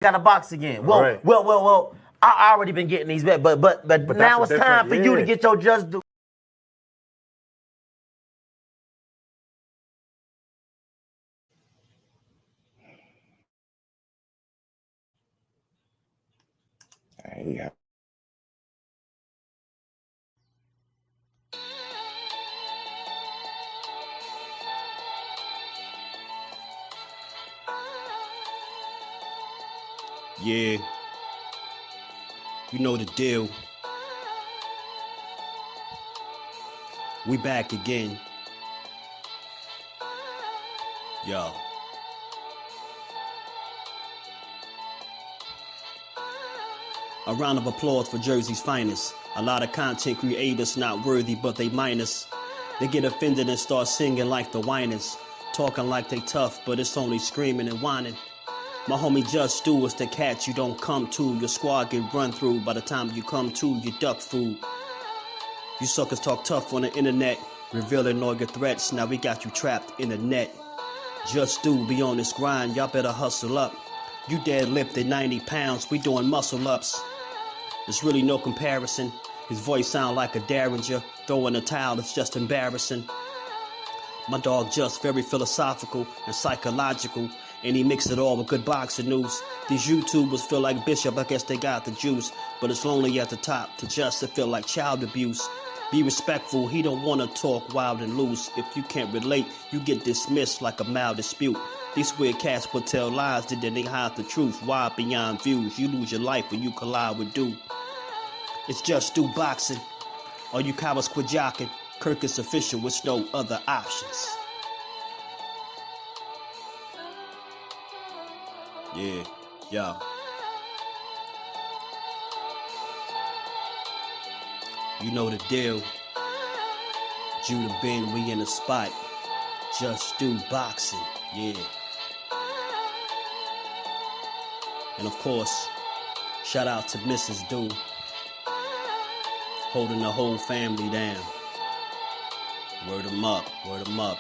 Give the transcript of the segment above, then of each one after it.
got to box again. Well. I already been getting these back, but now it's time for you to get your just due. Yeah. Yeah, you know the deal. We back again. Yo. A round of applause for Jersey's finest. A lot of content creators not worthy, but they minus. They get offended and start singing like the whiners. Talking like they tough, but it's only screaming and whining. My homie JusDueBoxing is the cat you don't come to. Your squad get run through. By the time you come to, you duck food. You suckers talk tough on the internet, revealing all your threats. Now we got you trapped in the net. JusDueBoxing be on this grind, y'all better hustle up. You deadlifted 90 pounds, we doing muscle ups. There's really no comparison. His voice sound like a derringer. Throwing a towel, it's just embarrassing. My dog Just very philosophical and psychological, and he mixed it all with good boxing news. These YouTubers feel like Bishop, I guess they got the juice, but it's lonely at the top to Just to feel like child abuse. Be respectful, he don't wanna talk wild and loose. If you can't relate, you get dismissed like a mild dispute. These weird cats will tell lies, then they hide the truth. Why beyond views? You lose your life when you collide with dude. It's JusDueBoxing. All you cowards quit jocking. Kirk is official with no other options. Yeah, yo. You know the deal. Judah Ben, we in the spot. JusDueBoxing, yeah. And of course, shout out to Mrs. Do, holding the whole family down. Word 'em up, word 'em up.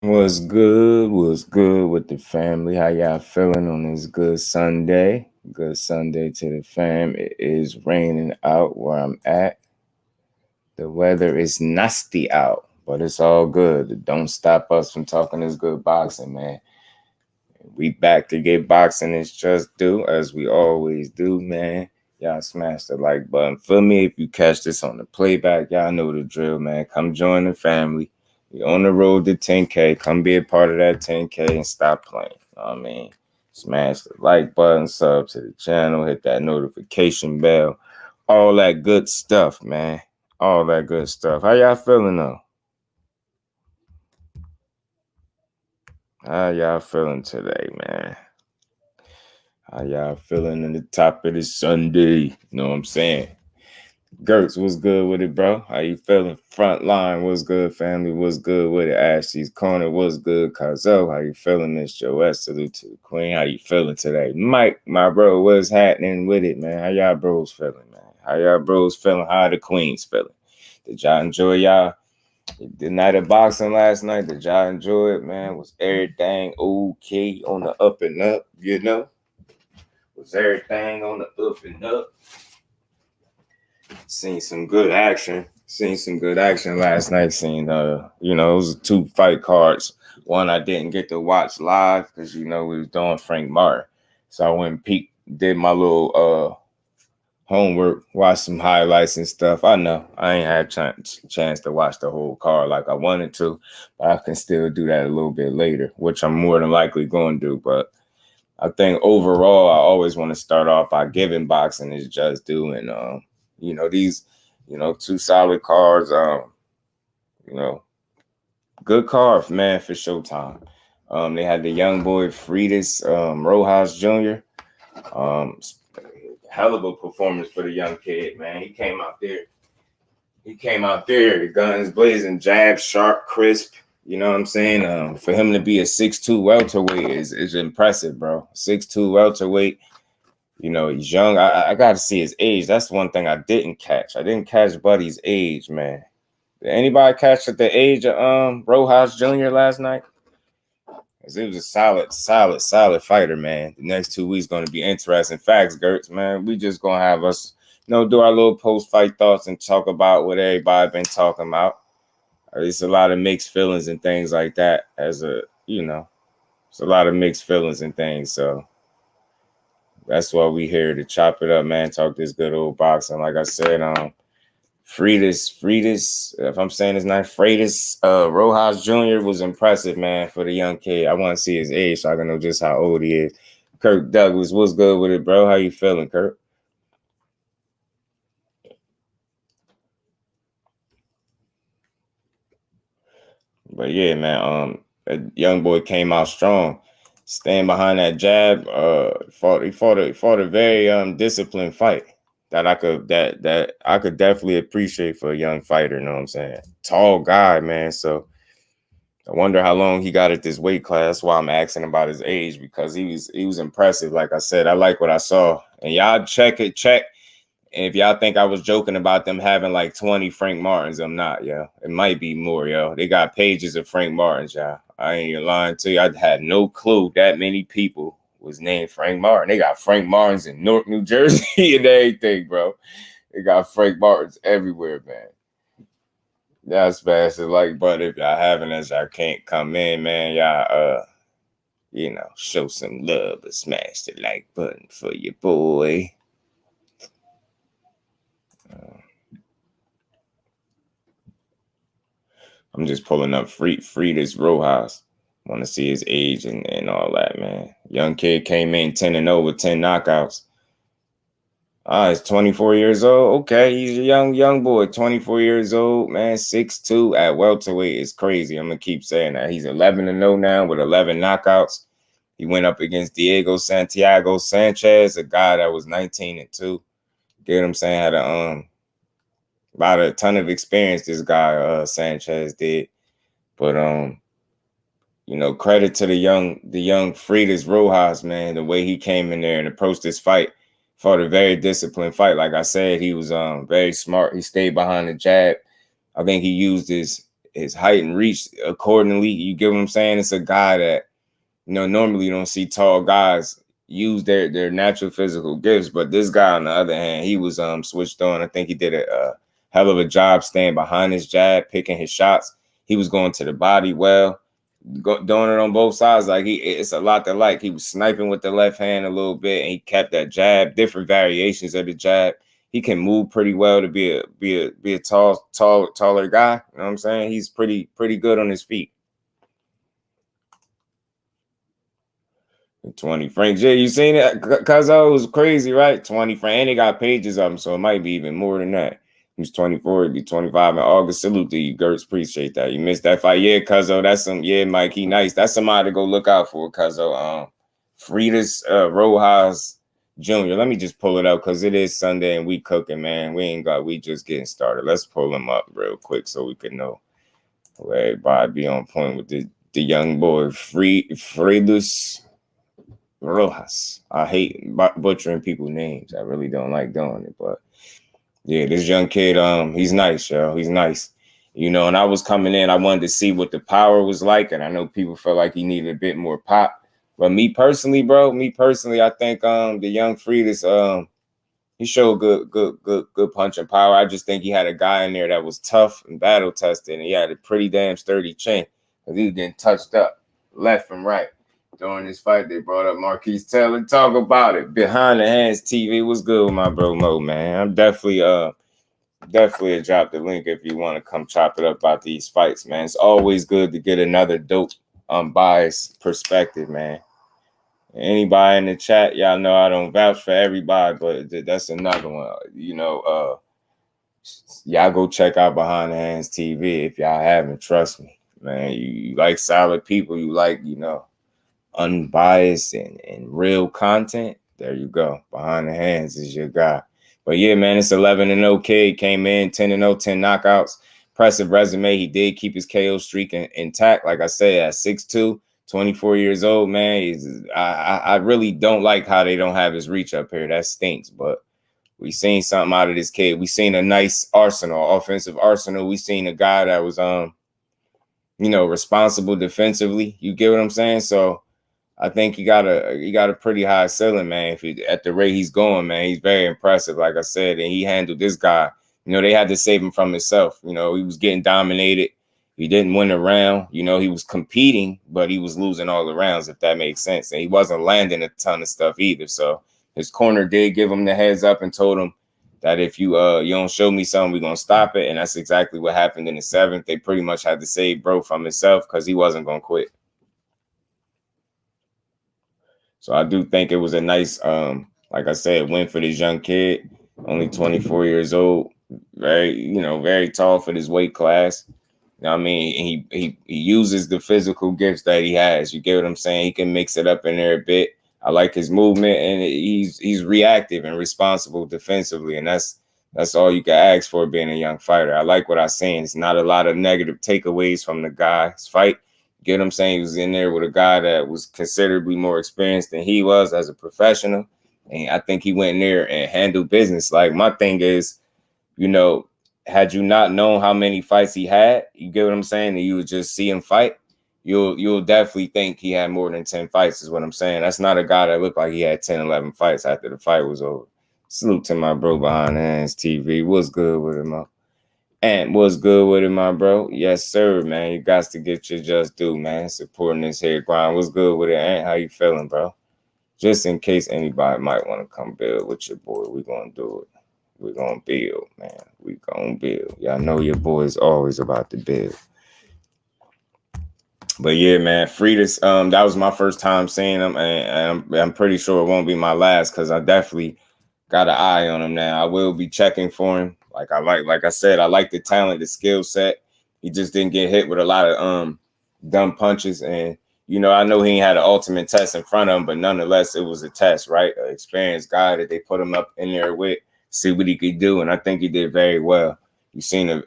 What's good? What's good with the family? How y'all feeling on this good Sunday? Good Sunday to the fam. It is raining out where I'm at. The weather is nasty out, but it's all good. It don't stop us from talking this good boxing, man. We back to get boxing. It's just do as we always do, man. Y'all smash the like button for me. If you catch this on the playback, y'all know the drill, man. Come join the family. We on the road to 10K. Come be a part of that 10K and stop playing. You know what I mean? Smash the like button, sub to the channel, hit that notification bell. All that good stuff, man. All that good stuff. How y'all feeling though? How y'all feeling today, man? How y'all feeling in the top of this Sunday? You know what I'm saying? Gertz, what's good with it, bro? How you feeling? Front line, what's good, family? What's good with it? Ashley's Corner, what's good? Kazo, how you feeling? Miss Joette, salute to the queen. How you feeling today? Mike, my bro, what's happening with it, man? How y'all bros feeling, man? How y'all bros feeling? How the queens feeling? Did y'all enjoy the night of boxing last night? Did y'all enjoy it, man? Was everything okay on the up and up, you know? Was everything on the up and up? Seen some good action. Seen some good action last night. Seen, you know, it was 2 fight cards. One I didn't get to watch live because, you know, we was doing Frank Martin. So I went and peeked, did my little homework, watched some highlights and stuff. I know I ain't had chance to watch the whole card like I wanted to, but I can still do that a little bit later, which I'm more than likely going to do. But I think overall, I always want to start off by giving boxing is just due. And, you know, these, you know, 2 solid cards, you know, good card, man, for Showtime. They had the young boy Freitas Rojas Jr. Hell of a performance for the young kid, man. He came out there, the guns blazing, jab, sharp, crisp. You know what I'm saying? For him to be a 6'2" welterweight is impressive, bro. 6'2" welterweight. You know, he's young. I got to see his age. That's one thing I didn't catch. I didn't catch Buddy's age, man. Did anybody catch at the age of Rojas Jr. last night? Because it was a solid fighter, man. The next 2 weeks going to be interesting. Facts, Gertz, man. We just going to have us, you know, do our little post-fight thoughts and talk about what everybody been talking about. It's a lot of mixed feelings and things like that. You know, it's a lot of mixed feelings and things. So that's why we here to chop it up, man. Talk this good old boxing. Like I said, Freitas, if I'm saying his name, Freitas Rojas Jr. was impressive, man, for the young kid. I want to see his age so I can know just how old he is. Kirk Douglas, what's good with it, bro? How you feeling, Kirk? But yeah, man, a young boy came out strong, staying behind that jab. He fought a very disciplined fight that I could definitely appreciate for a young fighter. You know what I'm saying? Tall guy, man. So I wonder how long he got at this weight class. That's why I'm asking about his age, because he was impressive. Like I said, I like what I saw. And y'all check. And if y'all think I was joking about them having like 20 Frank Martins, I'm not, yo. It might be more, yo. They got pages of Frank Martins, y'all. I ain't lying to you. I had no clue that many people was named Frank Martin. They got Frank Martins in Newark, New Jersey and everything, bro. They got Frank Martins everywhere, man. That's bad. So like, but if y'all haven't, as y'all can't come in, man, y'all, you know, show some love and smash the like button for your boy. I'm just pulling up Freitas Rojas. Want to see his age and all that, man. Young kid came in 10-0 with 10 knockouts. He's 24 years old. Okay, he's a young boy, 24 years old, man. 6'2" at welterweight is crazy. I'm gonna keep saying that. He's 11-0 now with 11 knockouts. He went up against Diego Santiago Sanchez, a guy that was 19-2. Get what I'm saying? Had a ton of experience, this guy Sanchez did. But you know, credit to the young Freitas Rojas, man, the way he came in there and approached this fight. Fought a very disciplined fight. Like I said, he was very smart. He stayed behind the jab. I think he used his height and reach accordingly. You get what I'm saying? It's a guy that, you know, normally you don't see tall guys use their natural physical gifts, but this guy, on the other hand, he was switched on. I think he did a hell of a job staying behind his jab, picking his shots. He was going to the body well, doing it on both sides. Like it's a lot to like. He was sniping with the left hand a little bit, and he kept that jab, different variations of the jab. He can move pretty well to be a taller guy. You know what I'm saying? He's pretty good on his feet. 20 Frank J, you seen it? Cuz it was crazy, right? 20 Frank, and they got pages of him, so it might be even more than that. He's 24, he'd be 25 in August. Salute to you, Gertz. Appreciate that. You missed that fight. Yeah, Cuzzo, Mike, he nice. That's somebody to go look out for, Cuzzo. Freitas Rojas Jr. Let me just pull it up because it is Sunday and we cooking, man. We just getting started. Let's pull him up real quick so we can know where everybody be on point with the young boy, Freitas Rojas. I hate butchering people's names. I really don't like doing it, but yeah, this young kid, he's nice, yo. He's nice. You know, and I was coming in, I wanted to see what the power was like, and I know people felt like he needed a bit more pop. But me personally, I think the young Freitas, He showed good punching power. I just think he had a guy in there that was tough and battle tested, and he had a pretty damn sturdy chin because he was getting touched up left and right. During this fight, they brought up Marquise Taylor. Talk about it. Behind the Hands TV was good with my bro Mo, man. I'm definitely drop the link if you want to come chop it up about these fights, man. It's always good to get another dope, unbiased perspective, man. Anybody in the chat, y'all know I don't vouch for everybody, but that's another one. Y'all go check out Behind the Hands TV if y'all haven't. Trust me, man. You like solid people. You like, unbiased and real content. There you go. Behind the Hands is your guy. But yeah, man, it's 11-0 kid. Came in 10-0, 10 knockouts. Impressive resume. He did keep his KO streak intact. Like I said, at 6'2", 24 years old, man. I really don't like how they don't have his reach up here. That stinks. But we seen something out of this kid. We seen a nice offensive arsenal. We seen a guy that was responsible defensively. You get what I'm saying? So I think he got a pretty high ceiling, man. At the rate he's going, man, he's very impressive. Like I said, and he handled this guy. They had to save him from himself. He was getting dominated. He didn't win a round. He was competing, but he was losing all the rounds, if that makes sense. And he wasn't landing a ton of stuff either. So his corner did give him the heads up and told him that if you don't show me something, we're gonna stop it. And that's exactly what happened in the 7th. They pretty much had to save bro from himself because he wasn't gonna quit. So I do think it was a nice, like I said, win for this young kid, only 24 years old, very tall for this weight class. I mean, he uses the physical gifts that he has. You get what I'm saying? He can mix it up in there a bit. I like his movement, and he's reactive and responsible defensively, and that's all you can ask for being a young fighter. I like what I'm saying. It's not a lot of negative takeaways from the guy's fight. Get what I'm saying? He was in there with a guy that was considerably more experienced than he was as a professional. And I think he went in there and handled business. Like, my thing is, had you not known how many fights he had, you get what I'm saying, and you would just see him fight, you'll definitely think he had more than 10 fights is what I'm saying. That's not a guy that looked like he had 10, 11 fights after the fight was over. Salute to my bro Behind the Hands TV. What's good with him, man? And what's good with it, my bro? Yes, sir, man. You got to get your just due, man. Supporting this here grind. What's good with it, Ant? How you feeling, bro? Just in case anybody might want to come build with your boy, we going to do it. We're going to build, man. We going to build. Y'all know your boy is always about to build. But yeah, man, Fridas, that was my first time seeing him, and I'm pretty sure it won't be my last because I definitely got an eye on him now. I will be checking for him. Like I said, I like the talent, the skill set. He just didn't get hit with a lot of dumb punches. And, I know he ain't had an ultimate test in front of him, but nonetheless, it was a test, right? An experienced guy that they put him up in there with, see what he could do. And I think he did very well. You've seen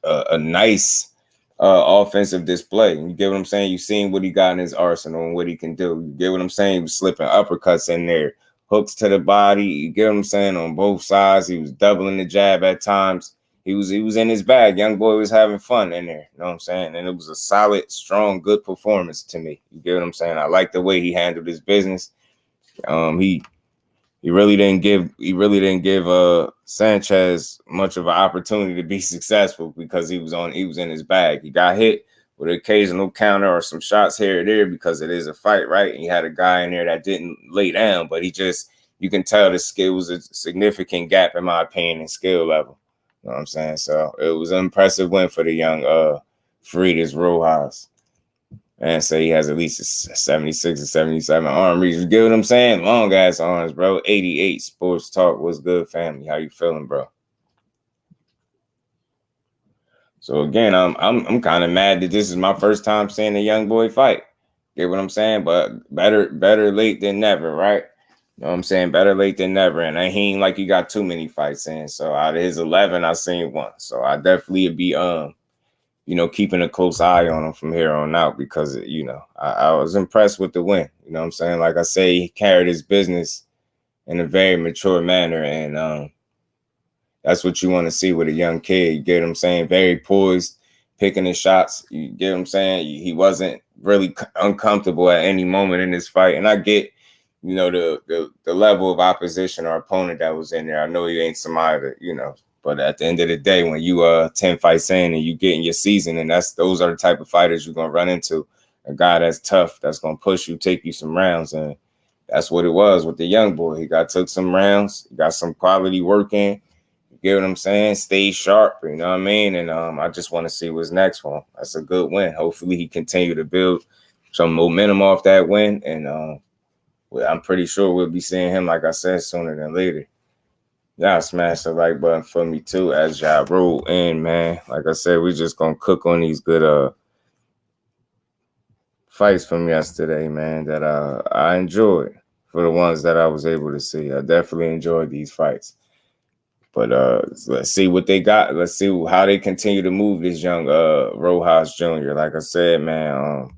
a nice offensive display. You get what I'm saying? You've seen what he got in his arsenal and what he can do. You get what I'm saying? He was slipping uppercuts in there. Hooks to the body, you get what I'm saying, on both sides. He was doubling the jab at times. He was in his bag. Young boy was having fun in there. You know what I'm saying? And it was a solid, strong, good performance to me. You get what I'm saying? I like the way he handled his business. He really didn't give Sanchez much of an opportunity to be successful because he was in his bag. He got hit with an occasional counter or some shots here or there because it is a fight, right? And he had a guy in there that didn't lay down, but you can tell the skill was a significant gap, in my opinion, in skill level. You know what I'm saying? So it was an impressive win for the young Fridas Rojas. And say he has at least a 76 or 77 arm reach. You get what I'm saying? Long ass arms, bro. 88 Sports Talk. What's good, family? How you feeling, bro? So again, I'm kind of mad that this is my first time seeing a young boy fight. Get what I'm saying? But better late than never, right? You know what I'm saying? Better late than never. And he ain't like he got too many fights in. So out of his 11, I seen one. So I definitely would be keeping a close eye on him from here on out because I was impressed with the win. You know what I'm saying? Like I say, he carried his business in a very mature manner, and that's what you want to see with a young kid. You get what I'm saying? Very poised, picking his shots. You get what I'm saying? He wasn't really uncomfortable at any moment in this fight. And I get, you know, the level of opposition or opponent that was in there. I know he ain't somebody that, you know, but at the end of the day, when you 10 fights in and you get in your season, and those are the type of fighters you're gonna run into. A guy that's tough, that's gonna push you, take you some rounds, and that's what it was with the young boy. He took some rounds, got some quality work in. You get what I'm saying? Stay sharp, you know what I mean? And I just want to see what's next for him. That's a good win. Hopefully he continue to build some momentum off that win, and I'm pretty sure we'll be seeing him, like I said, sooner than later. Y'all smash the like button for me too as y'all roll in, man. Like I said, we just gonna cook on these good fights from yesterday, man, that I enjoyed. For the ones that I was able to see, I definitely enjoyed these fights. But let's see what they got. Let's see how they continue to move this young Rojas Jr. Like I said, man,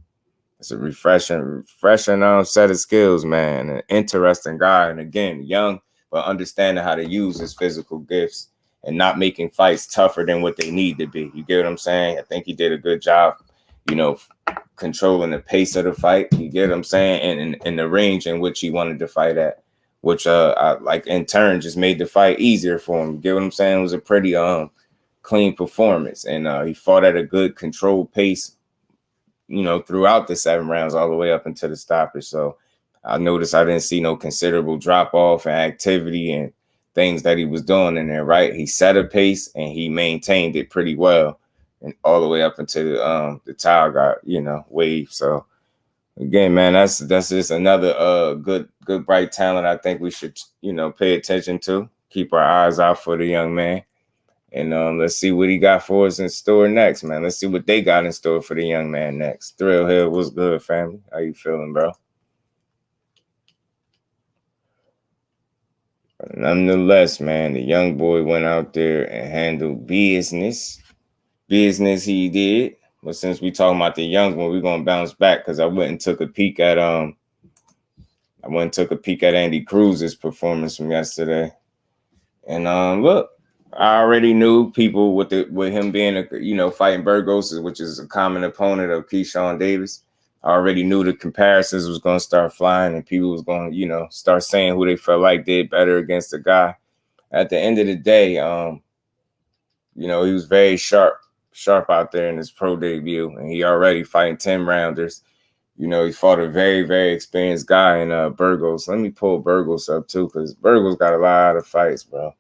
it's a refreshing set of skills, man. An interesting guy, and again, young, but understanding how to use his physical gifts and not making fights tougher than what they need to be. You get what I'm saying? I think he did a good job, you know, controlling the pace of the fight. You get what I'm saying? And in the range in which he wanted to fight at, which I, like in turn just made the fight easier for him. You get what I'm saying? It was a pretty clean performance, and he fought at a good controlled pace, you know, throughout the 7 rounds all the way up into the stoppage. So I noticed I didn't see no considerable drop off and activity and things that he was doing in there, right? He set a pace and he maintained it pretty well, and all the way up into the towel got, you know, wave. So again, man, that's just another good bright talent I think we should, you know, pay attention to. Keep our eyes out for the young man. And let's see what he got for us in store next, man. Let's see what they got in store for the young man next. Thrill Hill, what's good, family? How you feeling, bro? But nonetheless, man, the young boy went out there and handled business. Business he did. But since we talking about the young one, we're gonna bounce back because I went and took a peek at Andy Cruz's performance from yesterday. And look, I already knew people with him being fighting Burgos, which is a common opponent of KEYSHAWN Davis. I already knew the comparisons was going to start flying, and people was going to start saying who they felt like did better against the guy. At the end of the day, he was very sharp out there in his pro debut, and he already fighting 10 rounders. You know, he fought a very, very experienced guy in Burgos. Let me pull Burgos up too, because Burgos got a lot of fights, bro.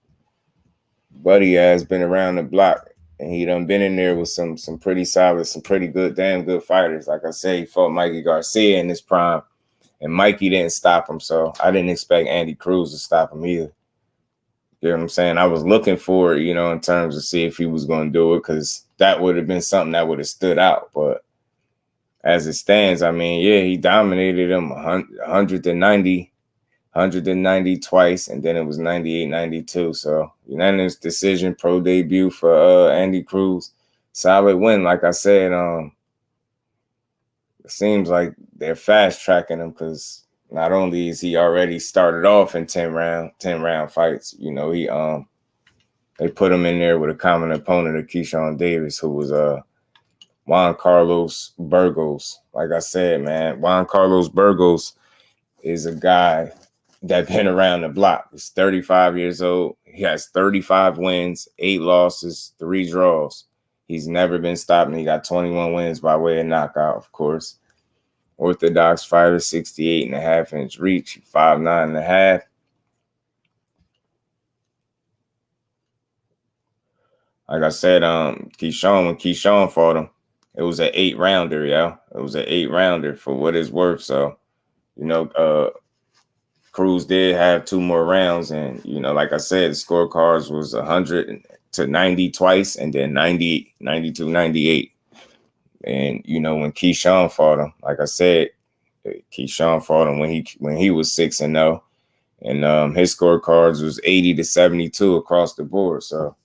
Buddy has been around the block, and he done been in there with some pretty solid, some pretty good, damn good fighters. Like I say, he fought Mikey Garcia in his prime, and Mikey didn't stop him, so I didn't expect Andy Cruz to stop him either. You know what I'm saying? I was looking for it, in terms of see if he was going to do it, because that would have been something that would have stood out. But as it stands, I mean, yeah, he dominated him 190 twice, and then it was 98-92. So unanimous decision, pro debut for Andy Cruz. Solid win. Like I said, it seems like they're fast tracking him, because not only is he already started off in 10 round fights, they put him in there with a common opponent of KEYSHAWN Davis, who was Juan Carlos Burgos. Like I said, man, Juan Carlos Burgos is a guy that been around the block. He's 35 years old. He has 35 wins, 8 losses, 3 draws. He's never been stopped, and he got 21 wins by way of knockout, of course. Orthodox fighter, 68.5-inch reach, 5'9.5". Like I said, when KEYSHAWN fought him, it was an 8-rounder, yo. It was an 8-rounder for what it's worth. So, Cruz did have 2 more rounds, and like I said, the scorecards was 100-90 twice, and then 90, 92, 98. And when KEYSHAWN fought him, like I said, KEYSHAWN fought him when he was 6-0, and his scorecards was 80-72 across the board. So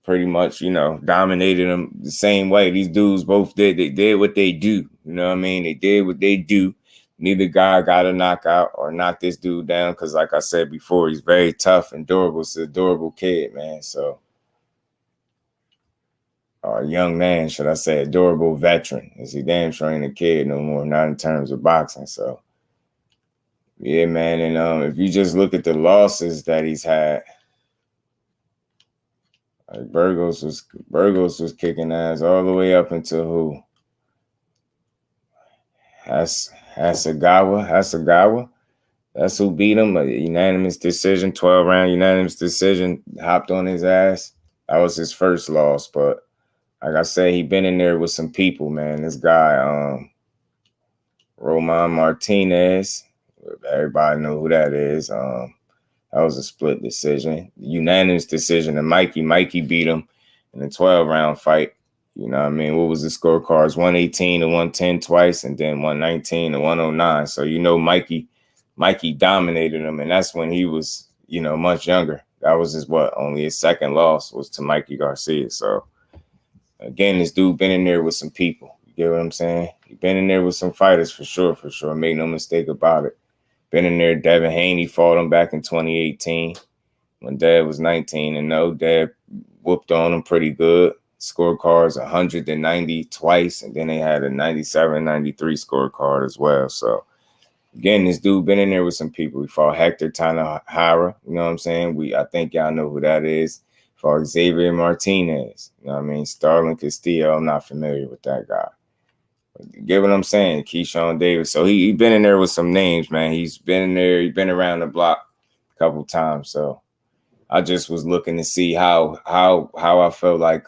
pretty much, dominated him the same way. These dudes both they did what they do. You know what I mean? They did what they do. Neither guy got a knockout or knock this dude down, because like I said before, he's very tough and durable. It's a durable kid, man. So, or a young man, should I say, a durable veteran. Is he damn sure ain't a kid no more, not in terms of boxing. So, Yeah, man. And if you just look at the losses that he's had, like Burgos was kicking ass all the way up until who? Hasagawa. That's who beat him. A unanimous decision, 12-round unanimous decision. Hopped on his ass. That was his first loss. But like I said, he been in there with some people, man. This guy, Roman Martinez. Everybody know who that is. That was a split decision. Unanimous decision. And Mikey beat him in a 12-round fight. You know what I mean? What was the scorecards? 118 to 110 twice, and then 119 to 109. So, you know, Mikey dominated him, and that's when he was, you know, much younger. That was only his second loss was to Mikey Garcia. So, again, this dude been in there with some people. You get what I'm saying? He been in there with some fighters for sure. Make no mistake about it. Been in there. Devin Haney fought him back in 2018 when Dad was 19. And no, Dad whooped on him pretty good. Scorecards 190 twice. And then they had a 97, 93 scorecard as well. So, again, this dude been in there with some people. We fought Hector Tanahara. You know what I'm saying? I think y'all know who that is. Fought Xavier Martinez. You know what I mean? Starlin Castillo. I'm not familiar with that guy. But get what I'm saying? KEYSHAWN Davis. So he been in there with some names, man. He's been in there. He's been around the block a couple times. So I just was looking to see how I felt like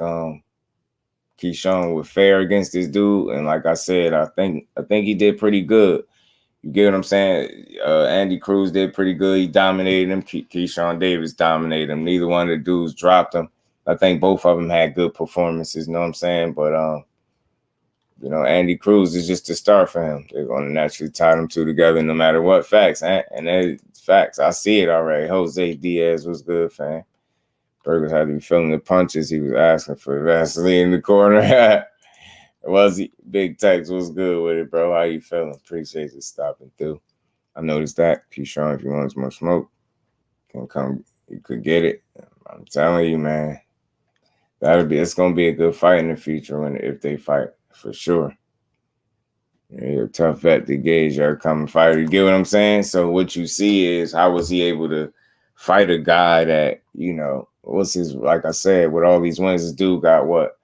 KEYSHAWN would fare against this dude. And like I said, I think he did pretty good. You get what I'm saying? Andy Cruz did pretty good. He dominated him. KEYSHAWN Davis dominated him. Neither one of the dudes dropped him. I think both of them had good performances, you know what I'm saying? But, you know, Andy Cruz is just a start for him. They're going to naturally tie them two together no matter what. Facts, and that's facts. I see it already. Jose Diaz was good, fam. Burgos had to be feeling the punches. He was asking for Vaseline in the corner. Was he? Big Tex was good with it, bro. How you feeling? Appreciate you stopping through. I noticed that. KEYSHAWN, if you want some more smoke, can come. You could get it. I'm telling you, man. It's gonna be a good fight in the future if they fight for sure. You're a tough vet to gauge your coming fighter. You get what I'm saying? So what you see is how was he able to fight a guy that, you know, what's his, like I said, with all these wins, this dude got what?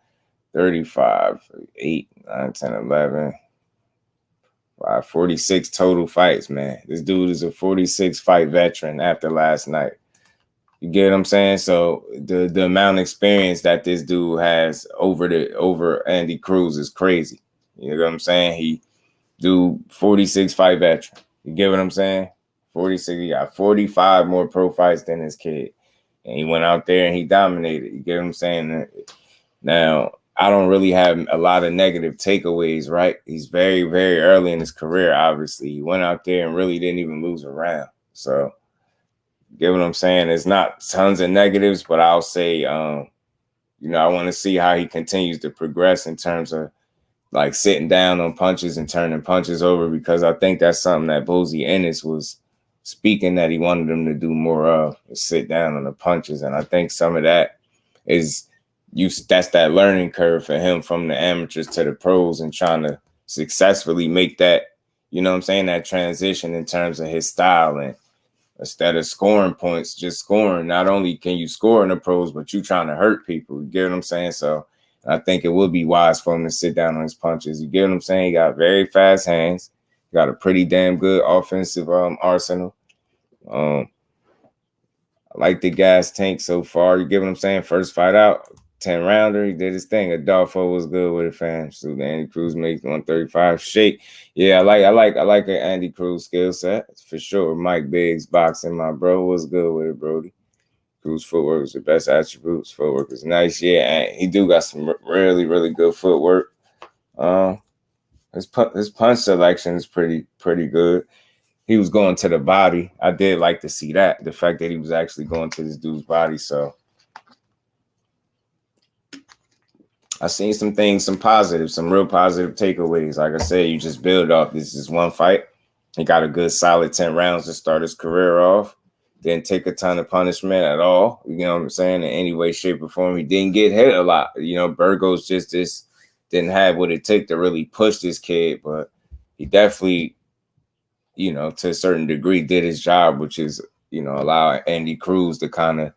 35, 8, 9, 10, 11, 46 total fights, man. This dude is a 46 fight veteran after last night. You get what I'm saying? So the amount of experience that this dude has over Andy Cruz is crazy. You know what I'm saying? He do 46 fight veteran. You get what I'm saying? 46. He got 45 more pro fights than his kid. And he went out there and he dominated. You get what I'm saying? Now, I don't really have a lot of negative takeaways, right? He's very, very early in his career, obviously. He went out there and really didn't even lose a round. So, get what I'm saying? It's not tons of negatives, but I'll say, you know, I want to see how he continues to progress in terms of like sitting down on punches and turning punches over, because I think that's something that Bozy Ennis was speaking that he wanted him to do more of, is sit down on the punches. And I think some of that is that's that learning curve for him from the amateurs to the pros and trying to successfully make that, you know what I'm saying, that transition in terms of his style. And instead of scoring points, just scoring. Not only can you score in the pros, but you trying to hurt people. You get what I'm saying? So I think it would be wise for him to sit down on his punches. You get what I'm saying? He got very fast hands. Got a pretty damn good offensive arsenal. I like the gas tank so far. You get what I'm saying? First fight out, 10-rounder. He did his thing. Adolfo was good with it, fam. So Andy Cruz makes 135 shake. Yeah, I like an Andy Cruz skill set for sure. Mike Biggs boxing, my bro, was good with it, Brody. Cruz footwork was the best attributes. Footwork is nice. Yeah, and he do got some really, really good footwork. His punch selection is pretty good. He was going to the body. I did like to see that, the fact that he was actually going to this dude's body. So I seen some things, some positive, some real positive takeaways. Like I said, you just build off. This is one fight. He got a good solid 10 rounds to start his career off. Didn't take a ton of punishment at all. You know what I'm saying? In any way, shape, or form. He didn't get hit a lot. You know, Burgos just didn't have what it took to really push this kid, but he definitely you know, to a certain degree, did his job, which is, you know, allow Andy CRUZ to kind of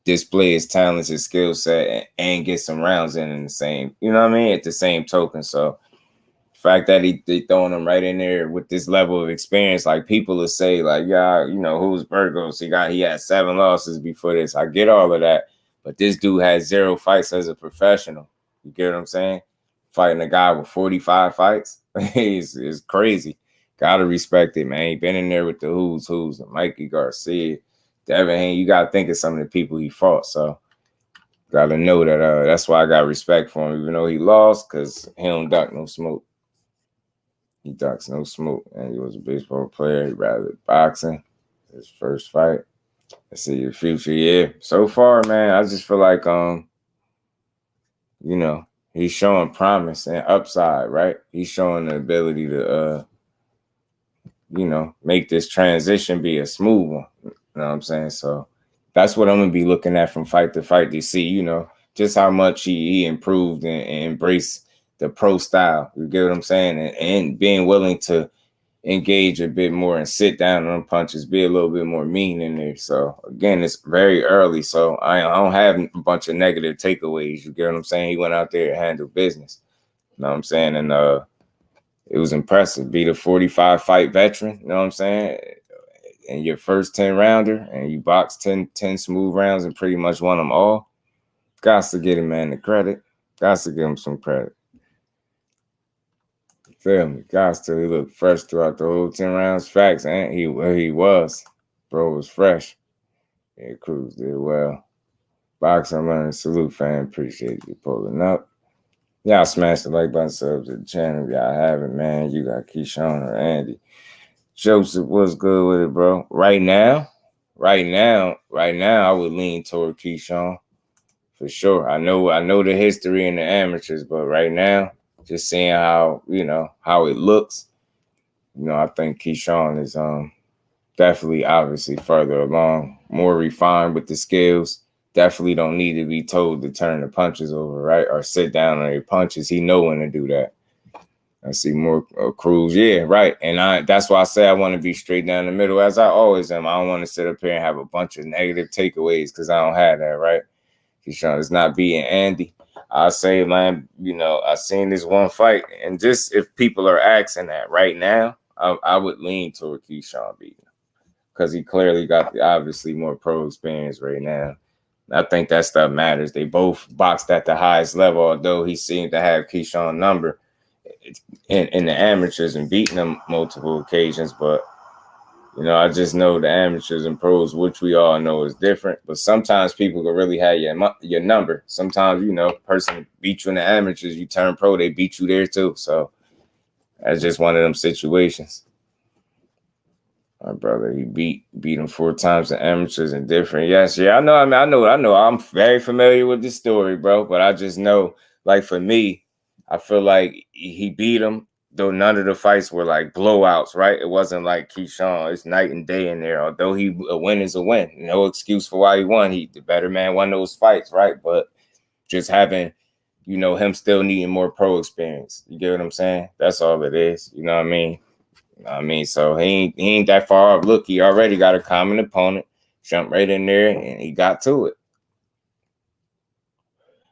display his talents, his skill set, and get some rounds in the same, you know what I mean, at the same token. So the fact that they throwing him right in there with this level of experience, like people will say, like, yeah, you know, who's Burgos? He had 7 losses before this. I get all of that, but this dude has 0 fights as a professional. You get what I'm saying? Fighting a guy with 45 fights is crazy. Gotta respect it, man. He been in there with the who's, Mikey Garcia, Devin Haney. You gotta think of some of the people he fought. So gotta know that. That's why I got respect for him, even though he lost, because he don't duck no smoke. He ducks no smoke, and he was a baseball player. He rather boxing. His first fight. Let's see your future. Yeah, so far, man, I just feel like you know, he's showing promise and upside, right? He's showing the ability to you know, make this transition be a smooth one. You know what I'm saying? So that's what I'm gonna be looking at from fight to fight to see, you know, just how much he improved and embraced the pro style. You get what I'm saying? And being willing to engage a bit more and sit down on punches, be a little bit more mean in there. So again, it's very early, so I don't have a bunch of negative takeaways. You get what I'm saying? He went out there and handled business. You know what I'm saying? And it was impressive. Beat a 45 fight veteran, you know what I'm saying? In your first 10 rounder, and you boxed 10 smooth rounds and pretty much won them all. Got to get him, man, the credit. Got to give him some credit. Feel me? Guys, till he looked fresh throughout the whole 10 rounds. Facts, and he was. Bro was fresh. Yeah, CRUZ did well. Boxing learning. Salute, fam. Appreciate you pulling up. Y'all smash the like button, sub to the channel. Y'all have it, man. You got KEYSHAWN or Andy. Joseph, what's good with it, bro? Right now, I would lean toward KEYSHAWN for sure. I know the history in the amateurs, but right now, just seeing how, you know, how it looks, you know, I think KEYSHAWN is definitely obviously further along, more refined with the skills. Definitely don't need to be told to turn the punches over, right? Or sit down on your punches. He know when to do that. I see more CRUZ. Yeah, right. And that's why I say I want to be straight down the middle, as I always am. I don't want to sit up here and have a bunch of negative takeaways because I don't have that, right? KEYSHAWN is not beating Andy. I say, man, you know, I seen this one fight, and just if people are asking that right now, I would lean toward KEYSHAWN beating him because he clearly got obviously more pro experience right now. I think that stuff matters. They both boxed at the highest level, although he seemed to have KEYSHAWN's number in the amateurs and beating them multiple occasions. But, you know, I just know the amateurs and pros, which we all know is different. But sometimes people can really have your number. Sometimes, you know, person beat you in the amateurs, you turn pro, they beat you there too. So that's just one of them situations. My brother, he beat him 4 times in amateurs and different. Yes, yeah, I know. I mean, I know. I'm very familiar with this story, bro. But I just know, like, for me, I feel like he beat him, though none of the fights were like blowouts, right? It wasn't like KEYSHAWN. It's night and day in there. Although a win is a win. No excuse for why he won. The better man won those fights, right? But just having, you know, him still needing more pro experience. You get what I'm saying? That's all it is. You know what I mean? So he ain't that far off. Look, he already got a common opponent. Jumped right in there, and he got to it.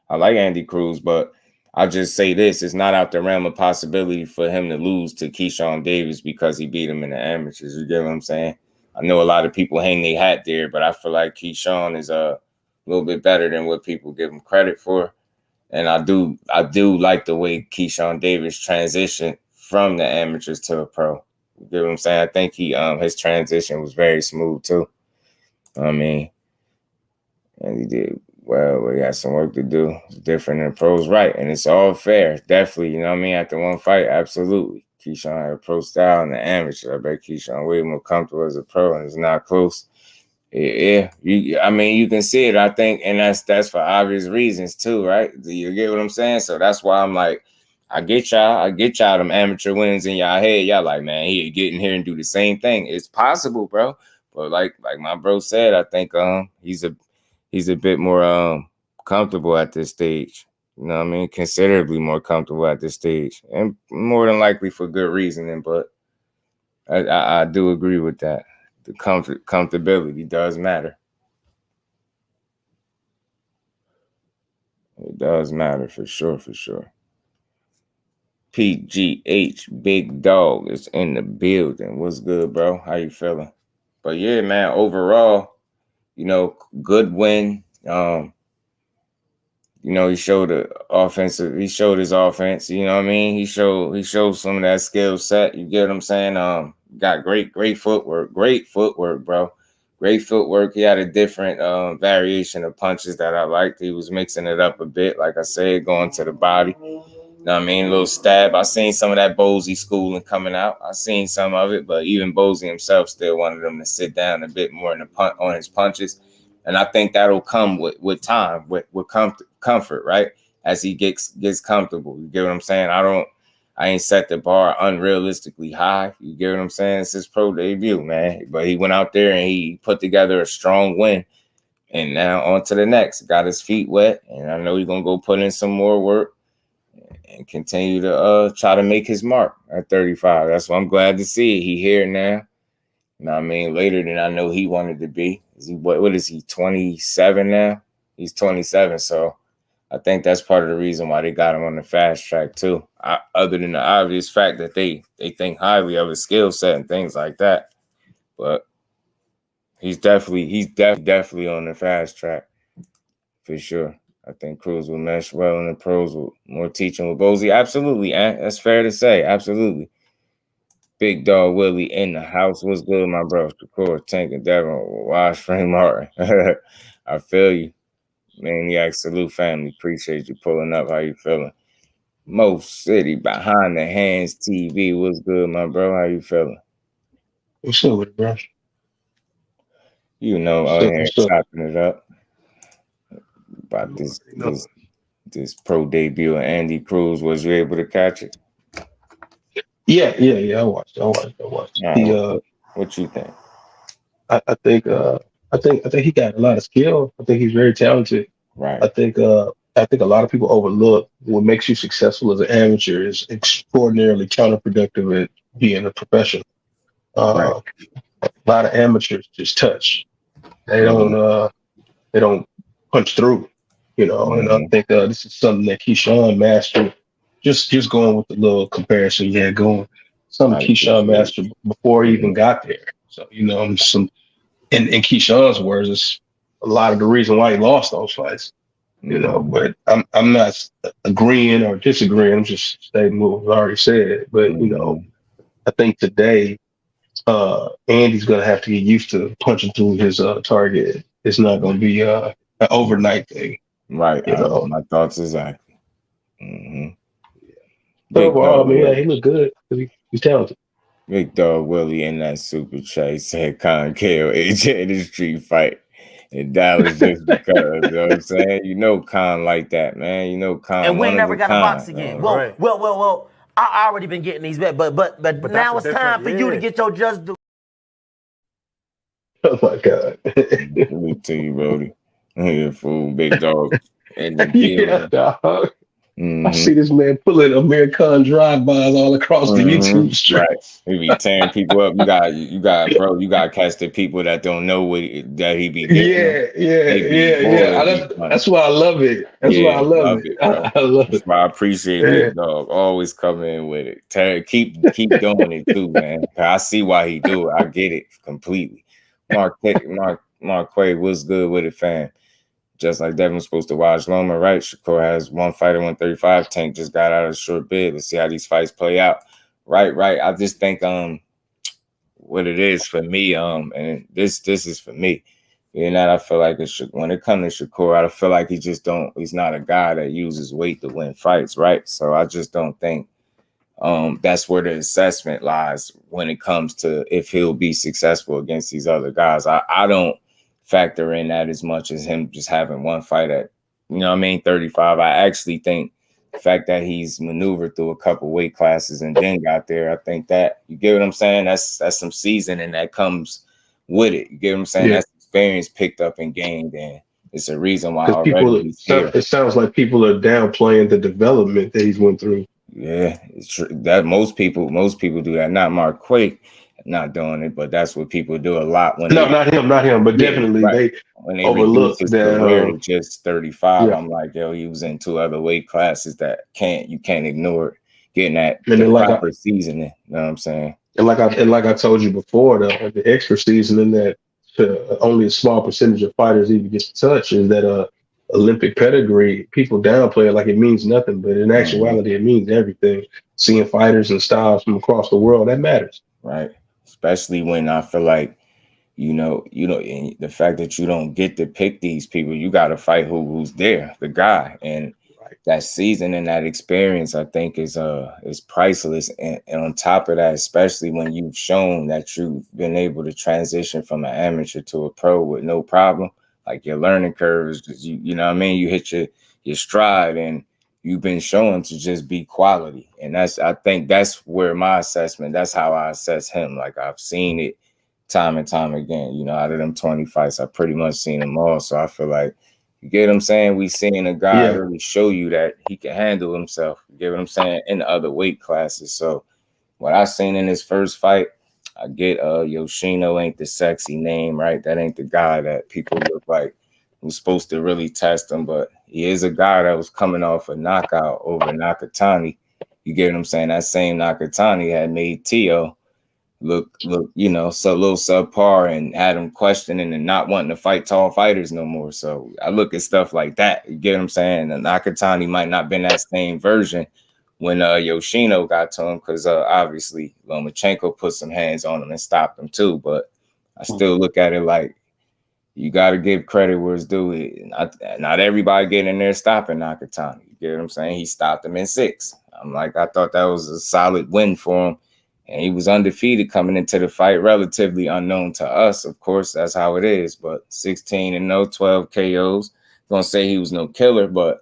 I like Andy CRUZ, but I'll just say this. It's not out the realm of possibility for him to lose to KEYSHAWN Davis because he beat him in the amateurs. You get what I'm saying? I know a lot of people hang their hat there, but I feel like KEYSHAWN is a little bit better than what people give him credit for. And I do like the way KEYSHAWN Davis transitioned from the amateurs to a pro. You get what I'm saying? I think his transition was very smooth too. I mean, and he did well, but he had some work to do. It's different than pros, right? And it's all fair. Definitely, you know what I mean? After one fight, absolutely. KEYSHAWN had a pro style in the amateur. I bet KEYSHAWN way more comfortable as a pro, and it's not close. Yeah, I mean, you can see it, I think, and that's for obvious reasons too, right? You get what I'm saying? So that's why I'm like, I get y'all them amateur wins in y'all head. Y'all like, man, he get in here and do the same thing. It's possible, bro. But like my bro said, I think he's a bit more comfortable at this stage. You know what I mean? Considerably more comfortable at this stage. And more than likely for good reasoning, but I do agree with that. The comfortability does matter. It does matter for sure, for sure. PGH Big Dog is in the building. What's good, bro? How you feeling? But yeah, man, overall, you know, good win. You know, he showed his offense, you know what I mean? He showed some of that skill set. You get what I'm saying? Got great footwork, bro. Great footwork. He had a different variation of punches that I liked. He was mixing it up a bit, like I said, going to the body. You know what I mean? A little stab. I seen some of that Bosey schooling coming out. I seen some of it, but even Bosey himself still wanted him to sit down a bit more on his punches. And I think that'll come with time, with comfort, right? As he gets comfortable. You get what I'm saying? I ain't set the bar unrealistically high. You get what I'm saying? It's his pro debut, man. But he went out there and he put together a strong win. And now on to the next. Got his feet wet. And I know he's going to go put in some more work and continue to try to make his mark at 35. That's what I'm glad to see. He here now. You know what I mean? Later than I know he wanted to be. What is he, 27 now? He's 27. So I think that's part of the reason why they got him on the fast track too. Other than the obvious fact that they think highly of his skill set and things like that. But he's definitely on the fast track for sure. I think CRUZ will mesh well in the pros with more teaching with Bosey. Absolutely, that's fair to say. Absolutely. Big Dog Willie in the house. What's good, my bro? Shakur, Tank, and Devin. Wash Frank Martin. I feel you. Maniac Salute family. Appreciate you pulling up. How you feeling? Mo City Behind the Hands TV. What's good, my bro? How you feeling? What's up with it, bro? You know, out here chopping it up about this pro debut of Andy Cruz. Was you able to catch it? Yeah. I watched. What you think? I think he got a lot of skill. I think he's very talented. Right. I think a lot of people overlook what makes you successful as an amateur is extraordinarily counterproductive at being a professional. Right. A lot of amateurs just touch. They don't punch through, you know. And I think this is something that KEYSHAWN mastered. Just going with the little comparison you had going. Something KEYSHAWN mastered before he even got there. So, you know, in KEYSHAWN's words, it's a lot of the reason why he lost those fights. You know, but I'm not agreeing or disagreeing. I'm just stating what was already said. But you know, I think today Andy's gonna have to get used to punching through his target. It's not gonna be an overnight thing. Right. You know, my thoughts exactly. Mm-hmm. But overall, man, he looked good because he's talented. Big Dog Willie in that super chat. He said Con KO AJ in the street fight. And that was just because, you know what I'm saying? You know Con like that, man. You know Con. And we ain't never got to box again. Well, I already been getting these bet, but now it's time for you to get your JusDueBoxing. Oh my God. Let me tell you, Brody. Yeah, fool, Big Dog. Yeah, dog. I see this man pulling American drive-bys all across the YouTube street. Right. He be tearing people up. You got to catch the people that don't know that he be getting. Yeah. That's why I love it. That's why I love it. I love it. That's why I appreciate Big Dog. Always come in with it. Keep doing it too, man. I see why he do it. I get it completely. Mark Quay, what's good with it, fam? Just like Devin was supposed to watch Loma, right? Shakur has one fight at 135. Tank just got out of a short bid. Let's see how these fights play out. Right. I just think what it is for me, and this is for me. You know, I feel like when it comes to Shakur, I feel like he's not a guy that uses weight to win fights, right? So I just don't think that's where the assessment lies when it comes to if he'll be successful against these other guys. I don't factor in that as much as him just having one fight at, 35. I actually think the fact that he's maneuvered through a couple weight classes and then got there, I think that, you get what I'm saying? That's some seasoning that comes with it. You get what I'm saying? Yeah. That's experience picked up and gained, and it's a reason why already he's here. It sounds like people are downplaying the development that he's went through. Yeah, it's true. That most people do that. Not Mark Quake not doing it, but that's what people do a lot when No, they not him, but definitely they when they overlook reduce his that career to just 35. yeah. I'm like, yo, he was in 2 other weight classes that you can't ignore it. Getting that And the then proper seasoning, you know what I'm saying? And like I told you before, the extra seasoning that only a small percentage of fighters even get to touch is that Olympic pedigree. People downplay it like it means nothing, but in actuality, it means everything. Seeing fighters and styles from across the world, that matters. Right. Especially when I feel like, you know, and the fact that you don't get to pick these people, you got to fight who's there, the guy, and that season and that experience, I think is priceless. And on top of that, especially when you've shown that you've been able to transition from an amateur to a pro with no problem, like your learning curve is just, you know what I mean? You hit your stride and you've been shown to just be quality. And I think that's where my assessment, that's how I assess him. Like I've seen it time and time again, you know, out of them 20 fights, I've pretty much seen them all. So I feel like, you get what I'm saying? We seeing a guy really show you that he can handle himself. You get what I'm saying? In other weight classes. So what I seen in his first fight, I get Yoshino ain't the sexy name, right? That ain't the guy that people look like who's supposed to really test him, but he is a guy that was coming off a knockout over Nakatani. You get what I'm saying? That same Nakatani had made Tio look, you know, so a little subpar and had him questioning and not wanting to fight tall fighters no more. So I look at stuff like that. You get what I'm saying? And Nakatani might not been that same version when Yoshino got to him because obviously Lomachenko put some hands on him and stopped him too. But I still look at it like you got to give credit where it's due. Not everybody getting in there stopping Nakatani. You get what I'm saying? He stopped him in 6. I'm like, I thought that was a solid win for him. And he was undefeated coming into the fight, relatively unknown to us. Of course, that's how it is. But 16-0, 12 KOs. Gonna say he was no killer, but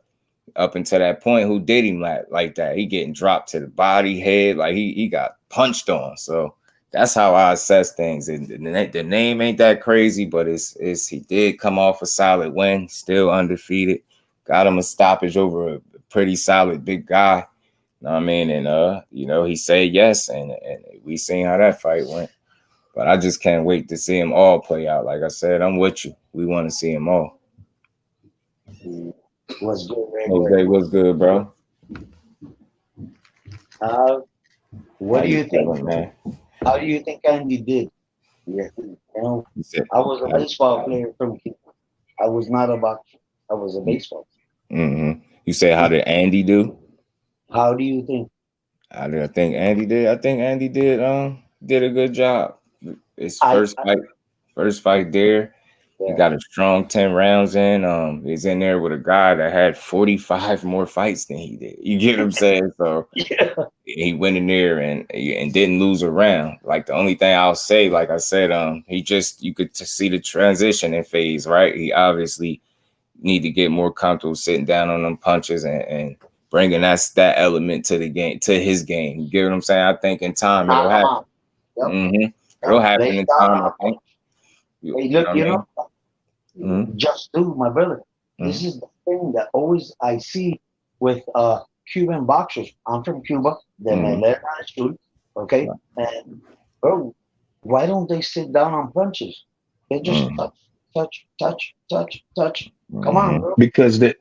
up until that point, who did him like that? He getting dropped to the body, head, like he got punched on. So that's how I assess things. And the name ain't that crazy, but it's he did come off a solid win, still undefeated. Got him a stoppage over a pretty solid big guy. Know what I mean? And you know, he said yes, and we seen how that fight went. But I just can't wait to see them all play out. Like I said, I'm with you. We want to see them all. What's good, Jose, what's good, bro? What do you think, man? How do you think Andy did? Yeah, you know, I was a baseball player from Cuba. I was not a boxer. I was a baseball player. Mm-hmm. You say, how did Andy do? How do you think? How did I think Andy did? I think Andy did a good job. His first fight there. Yeah. He got a strong 10 rounds in. He's in there with a guy that had 45 more fights than he did. You get what I'm saying? So he went in there and didn't lose a round. Like the only thing I'll say, like I said, you could see the transition in phase, right? He obviously need to get more comfortable sitting down on them punches and bringing that element to the game, to his game. You get what I'm saying? I think in time it'll happen. Yep. Mm-hmm. It'll happen in time, I think. Hey, look, Just Do, my brother. This is the thing that always I see with Cuban boxers. I'm from Cuba. Then I learned how to shoot. Okay, and bro, why don't they sit down on punches? They just touch. Come on, bro. Because their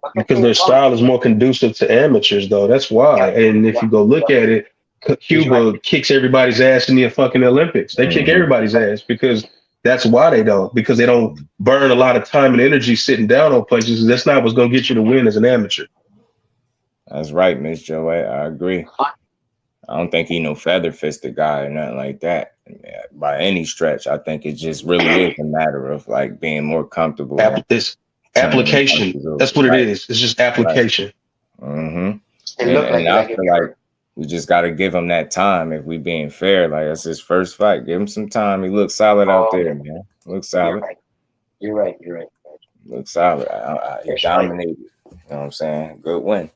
style is more conducive to amateurs, though. That's why. And if you go look at it, Cuba kicks everybody's ass in the fucking Olympics. They kick everybody's ass because that's why they don't. Because they don't burn a lot of time and energy sitting down on punches. That's not what's going to get you to win as an amateur. That's right, Miss Joe. I agree. I don't think he no feather fisted guy or nothing like that by any stretch. I think it just really is a matter of like being more comfortable. This application. That's what it is. It's just application. Right. Mm-hmm. And I feel like we just got to give him that time. If we being fair, like that's his first fight. Give him some time. He looks solid out there, man. Looks solid. You're right. Looks solid. He dominated. You know what I'm saying? Good win.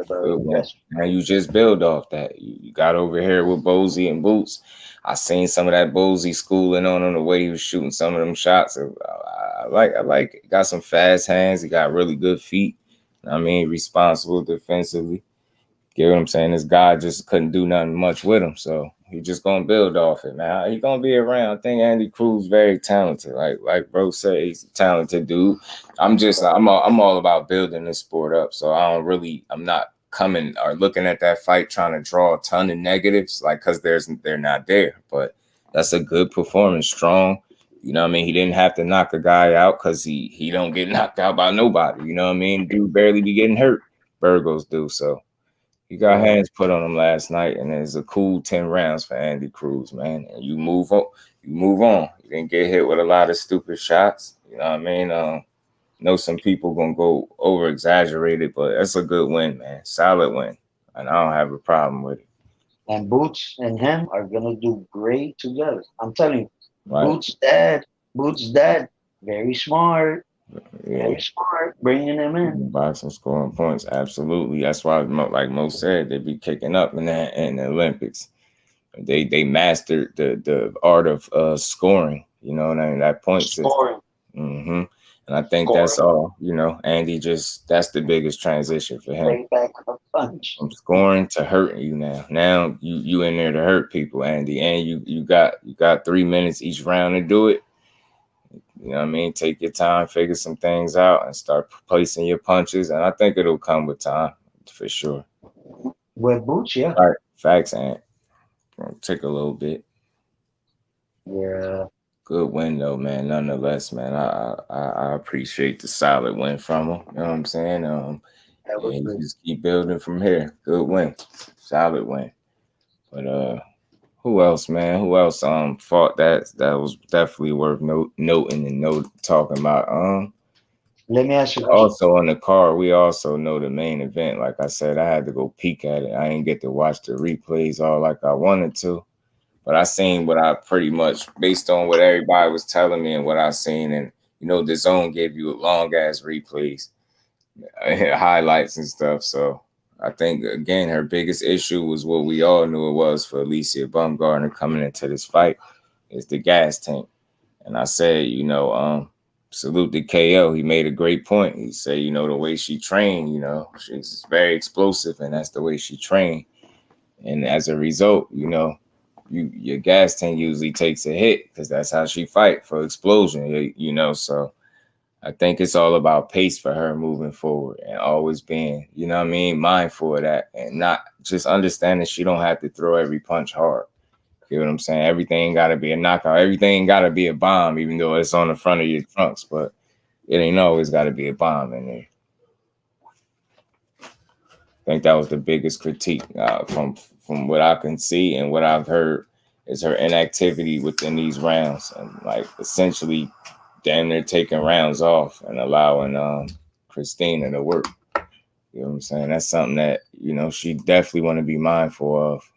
Good win. Now you just build off that. You got over here with Bozy and Boots. I seen some of that Bozy schooling on the way he was shooting some of them shots. I like it. Got some fast hands. He got really good feet. I mean, responsible defensively. Get what I'm saying? This guy just couldn't do nothing much with him. So He just gonna build off it, man. He gonna be around. I think Andy CRUZ very talented. Like bro said, he's a talented dude. I'm all about building this sport up. So I'm not coming or looking at that fight trying to draw a ton of negatives, like, because they're not there. But that's a good performance, strong. You know what I mean? He didn't have to knock a guy out because he don't get knocked out by nobody. You know what I mean? Dude barely be getting hurt. Burgos do. So he got hands put on him last night, and it's a cool 10 rounds for Andy CRUZ, man. And you move on. You didn't get hit with a lot of stupid shots. You know what I mean? Know some people gonna go over exaggerated, but that's a good win, man. Solid win, and I don't have a problem with it. And Boots and him are gonna do great together. I'm telling you, Right. Boots' dad, very smart. Yeah. Very smart, bringing him in. Boxing, scoring points, absolutely. That's why, like Mo said, they be kicking up in the Olympics. They mastered the art of scoring. You know what I mean? That point scoring. And I think that's all. You know, Andy that's the biggest transition for him. Right back a punch. From scoring to hurting you now. Now you in there to hurt people, Andy, and you got 3 minutes each round to do it. You know what I mean? Take your time, figure some things out, and start placing your punches. And I think it'll come with time, for sure. With Boots, yeah. All right, facts, Ant. Gonna take a little bit. Yeah. Good win, though, man. Nonetheless, man, I appreciate the solid win from him. You know what I'm saying? You just keep building from here. Good win. Solid win. But who else, man? Who else fought that was definitely worth noting and talking about? Let me ask you. Also on the card, we also know the main event. Like I said, I had to go peek at it. I didn't get to watch the replays all like I wanted to, but I seen what I pretty much, based on what everybody was telling me and what I seen, and you know, the zone gave you long ass replays, highlights and stuff. So I think, again, her biggest issue was what we all knew it was for ALYCIA Baumgardner coming into this fight, is the gas tank. And I said, you know, salute to KO. He made a great point. He said, you know, the way she trained, you know, she's very explosive, and that's the way she trained. And as a result, you know, your gas tank usually takes a hit because that's how she fight, for explosion, you know. So I think it's all about pace for her moving forward, and always being, you know what I mean, mindful of that, and not just understanding she don't have to throw every punch hard. You know what I'm saying? Everything got to be a knockout. Everything got to be a bomb, even though it's on the front of your trunks, but it ain't always got to be a bomb in there. I think that was the biggest critique from what I can see and what I've heard, is her inactivity within these rounds, and like essentially damn near taking rounds off and allowing Christina to work. You know what I'm saying? That's something that, you know, she definitely want to be mindful of,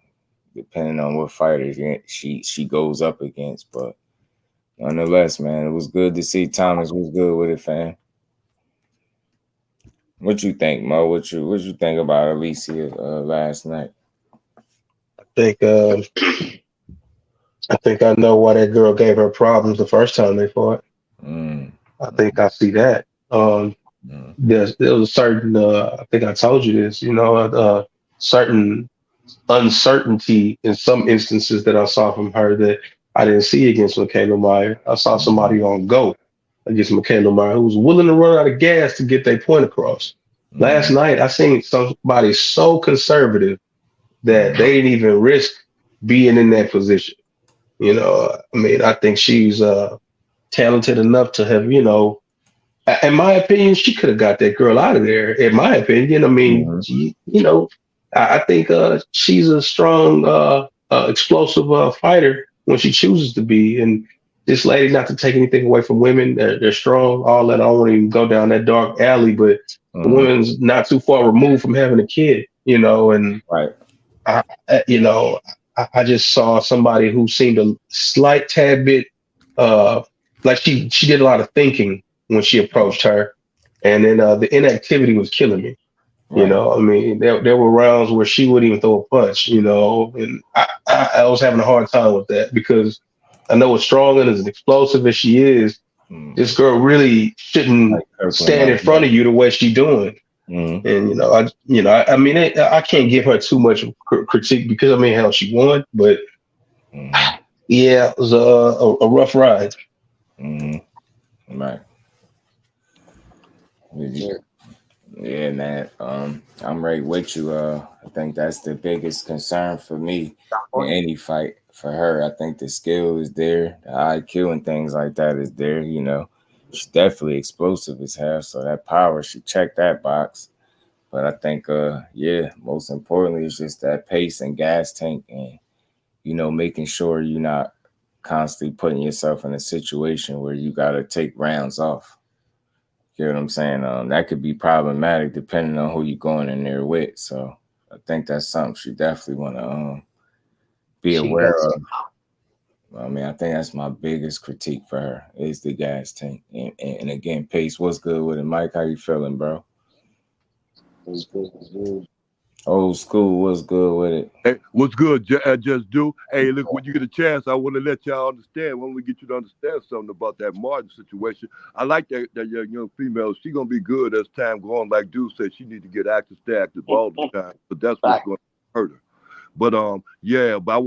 depending on what fighter she goes up against. But nonetheless, man, it was good to see Thomas was good with it, fam. What you think, Mo? What you think about ALYCIA last night? I think I know why that girl gave her problems the first time they fought. I think I see that. There was a certain, I think I told you this, you know, certain uncertainty in some instances that I saw from her that I didn't see against Michaela Meyer. I saw somebody on go against Michaela Meyer who was willing to run out of gas to get their point across. Last night, I seen somebody so conservative that they didn't even risk being in that position. You know, I mean, I think she's talented enough to have, you know, in my opinion, she could have got that girl out of there. In my opinion, I mean, you know, I think she's a strong, explosive fighter when she chooses to be. And this lady, not to take anything away from women, they're strong, all that. I don't want to even go down that dark alley, but the woman's not too far removed from having a kid, you know, and right. I just saw somebody who seemed a slight tad bit like she did a lot of thinking when she approached her, and then the inactivity was killing me. Right. You know, I mean, there were rounds where she wouldn't even throw a punch, you know, and I was having a hard time with that, because I know as strong and as explosive as she is, this girl really shouldn't stand in front of you the way she's doing. And I mean, I can't give her too much critique, because I mean, hell, she won, but Yeah, it was a rough ride. Right. Yeah, man. I'm right with you. I think that's the biggest concern for me in any fight for her. I think the skill is there, the IQ and things like that is there. You know, she's definitely explosive as hell. So that power, she checked that box. But I think, yeah, most importantly, it's just that pace and gas tank, and you know, making sure you're not constantly putting yourself in a situation where you got to take rounds off. You know what I'm saying? That could be problematic depending on who you're going in there with. So I think that's something she definitely want to be aware of. I mean, I think that's my biggest critique for her is the gas tank. And again, pace. What's good with it, Mike? How you feeling, bro? It's good. Old school, what's good with it? Hey, what's good, Just Do? Hey, look, when you get a chance, I want to let y'all understand, when we get you to understand something about that Martin situation. I like that young female. She going to be good as time goes on. Like Dude said, she need to get active all the time, but that's what's going to hurt her. But yeah, but I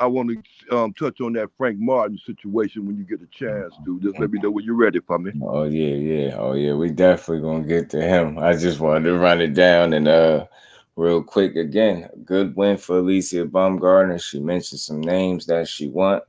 want to touch on that Frank Martin situation when you get a chance, dude. Just let me know when you're ready for me. Oh yeah. We definitely gonna get to him. I just wanted to run it down and real quick again. A good win for ALYCIA Baumgardner. She mentioned some names that she want.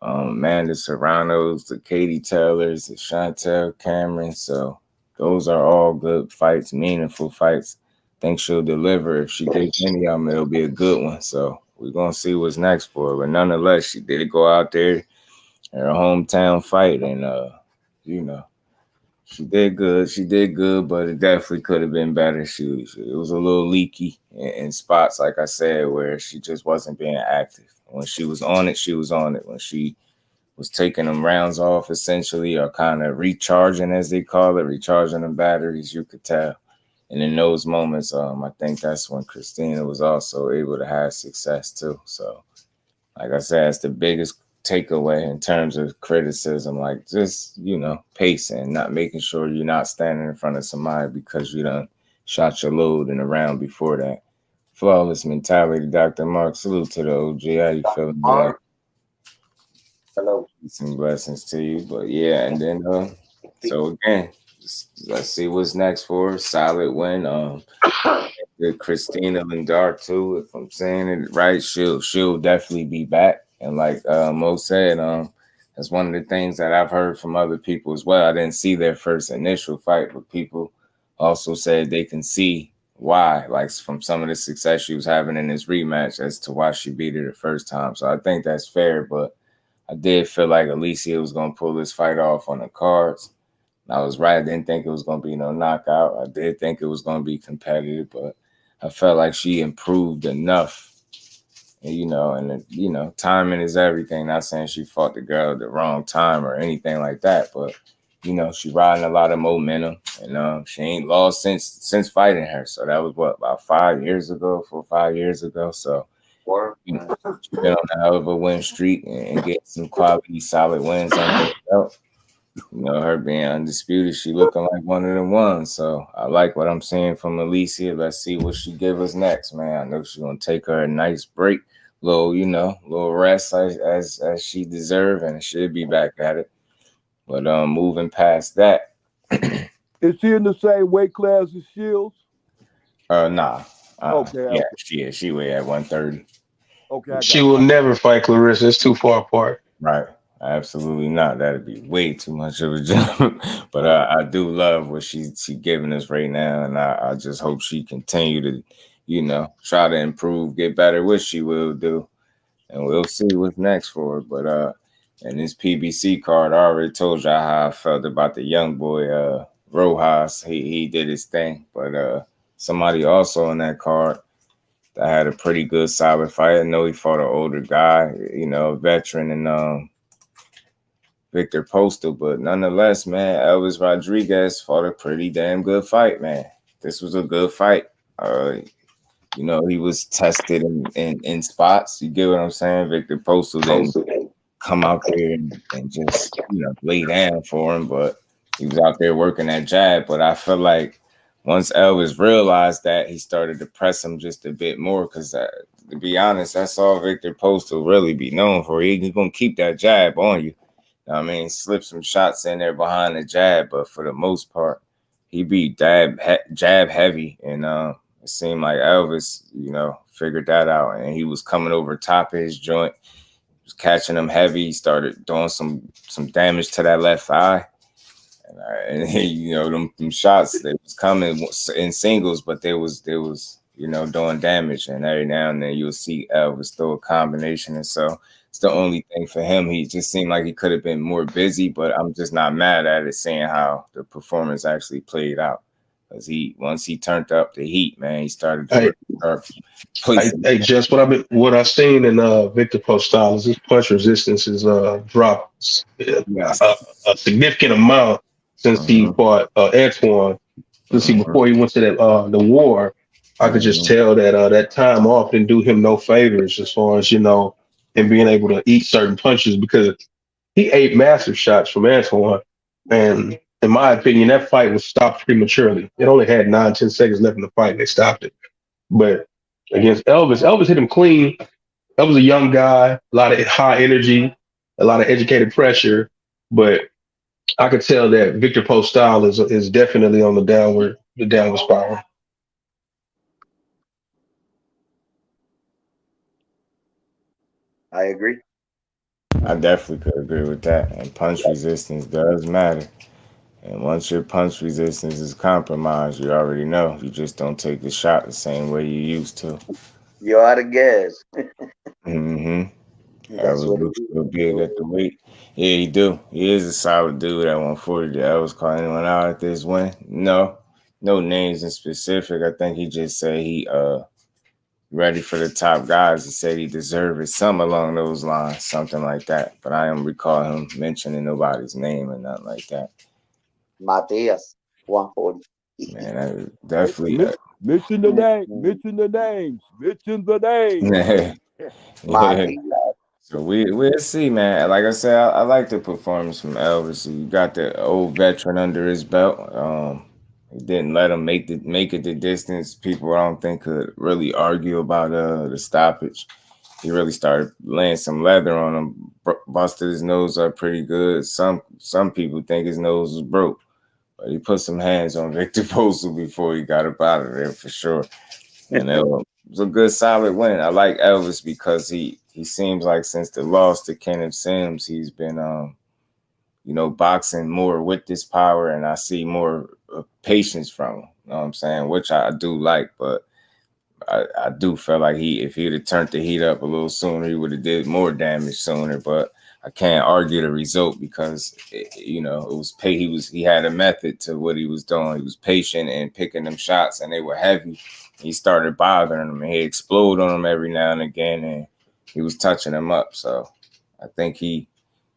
Amanda Serrano's, the Katie Taylors, the Chantel Cameron. So those are all good fights, meaningful fights. Think she'll deliver. If she gets any of them, it'll be a good one. So we're going to see what's next for her. But nonetheless, she did go out there in her hometown fight. And, you know, she did good. She did good, but it definitely could have been better. It was a little leaky in spots, like I said, where she just wasn't being active. When she was on it, she was on it. When she was taking them rounds off, essentially, or kind of recharging, as they call it, recharging the batteries, you could tell. And in those moments, I think that's when Christina was also able to have success too. So, like I said, it's the biggest takeaway in terms of criticism, like just, you know, pacing, not making sure you're not standing in front of somebody because you done shot your load in the round before that. Flawless mentality, Dr. Mark. Salute to the OG. How you feeling, man? Hello. Some blessings to you. But yeah, and then so again, let's see what's next for her. Solid win. With Christina Lindar too, if I'm saying it right, she'll definitely be back. And like Mo said, that's one of the things that I've heard from other people as well. I didn't see their first initial fight, but people also said they can see why, like from some of the success she was having in this rematch as to why she beat her the first time. So I think that's fair, but I did feel like ALYCIA was going to pull this fight off on the cards. I was right. I didn't think it was going to be no knockout. I did think it was going to be competitive, but I felt like she improved enough. And, you know, timing is everything. Not saying she fought the girl at the wrong time or anything like that, but, you know, she riding a lot of momentum, and she ain't lost since fighting her. So that was about 5 years ago, 4 or 5 years ago. So, you know, she's been on a hell of a win streak and get some quality, solid wins under her belt. You know, her being undisputed, she looking like one of the ones. So I like what I'm seeing from ALYCIA. Let's see what she give us next, man. I know she's gonna take her a nice break, little rest as she deserve, and should be back at it. But moving past that, is she in the same weight class as Shields? Nah. Okay. Yeah, she is. She weigh at 130. Okay. She will never fight Clarissa. It's too far apart. Right. Absolutely not. That'd be way too much of a jump. But I do love what she giving us right now, and I just hope she continue to, you know, try to improve, get better, which she will do, and we'll see what's next for her. But and this PBC card, I already told y'all how I felt about the young boy Rojas. He did his thing, but somebody also on that card that had a pretty good solid fight. I know he fought an older guy, you know, a veteran, and Victor Postol, but nonetheless, man, Elvis Rodriguez fought a pretty damn good fight, man. This was a good fight. You know, he was tested in spots. You get what I'm saying? Victor Postol didn't come out there and just, you know, lay down for him, but he was out there working that jab. But I feel like once Elvis realized that, he started to press him just a bit more because to be honest, that's all Viktor Postol really be known for. He's gonna keep that jab on you. I mean, slip some shots in there behind the jab, but for the most part, he be jab heavy, and it seemed like Elvis, figured that out, and he was coming over top of his joint, was catching him heavy. He started doing some damage to that left eye, and them shots they was coming in singles, but they was doing damage, and every now and then you'll see Elvis throw a combination, and so. It's the only thing for him. He just seemed like he could have been more busy, but I'm just not mad at it, seeing how the performance actually played out. Because once he turned up the heat, man, he started to Hey, just what I've seen in Viktor Postol is his punch resistance has dropped a significant amount since he fought Antoine. Before he went to the war, I could just tell that that time off didn't do him no favors as far as and being able to eat certain punches, because he ate massive shots from Antoine. And in my opinion, that fight was stopped prematurely. It only had 9-10 seconds left in the fight, and they stopped it. But against Elvis hit him clean. Elvis a young guy, a lot of high energy, a lot of educated pressure. But I could tell that Viktor Postol is definitely on the downward spiral. I agree. I definitely could agree with that. And punch resistance does matter. And once your punch resistance is compromised, you already know. You just don't take the shot the same way you used to. You're out of gas. Elvis looks real big at the weight. Yeah, he do. He is a solid dude at 140. Did Elvis call anyone out at this win? No names in specific. I think he just said he ready for the top guys. He said he deserved it, some along those lines, something like that. But I don't recall him mentioning nobody's name or nothing like that. Matias, 140. Man, I definitely mention the name. Mention the names. Mention the names. Yeah. So we'll see, man. Like I said, I like the performance from Elvis. You got the old veteran under his belt. He didn't let him make it the distance. People, I don't think, could really argue about the stoppage. He really started laying some leather on him, busted his nose up pretty good. Some people think his nose was broke, but he put some hands on Viktor Postol before he got up out of there for sure. And it was a good, solid win. I like Elvis because he seems like since the loss to Kenneth Sims, he's been boxing more with this power, and I see more patience from him. You know what I'm saying? Which I do like, but I do feel like if he'd have turned the heat up a little sooner, he would have did more damage sooner. But I can't argue the result because he had a method to what he was doing. He was patient and picking them shots, and they were heavy. He started bothering them, and he exploded on them every now and again, and he was touching them up. So I think he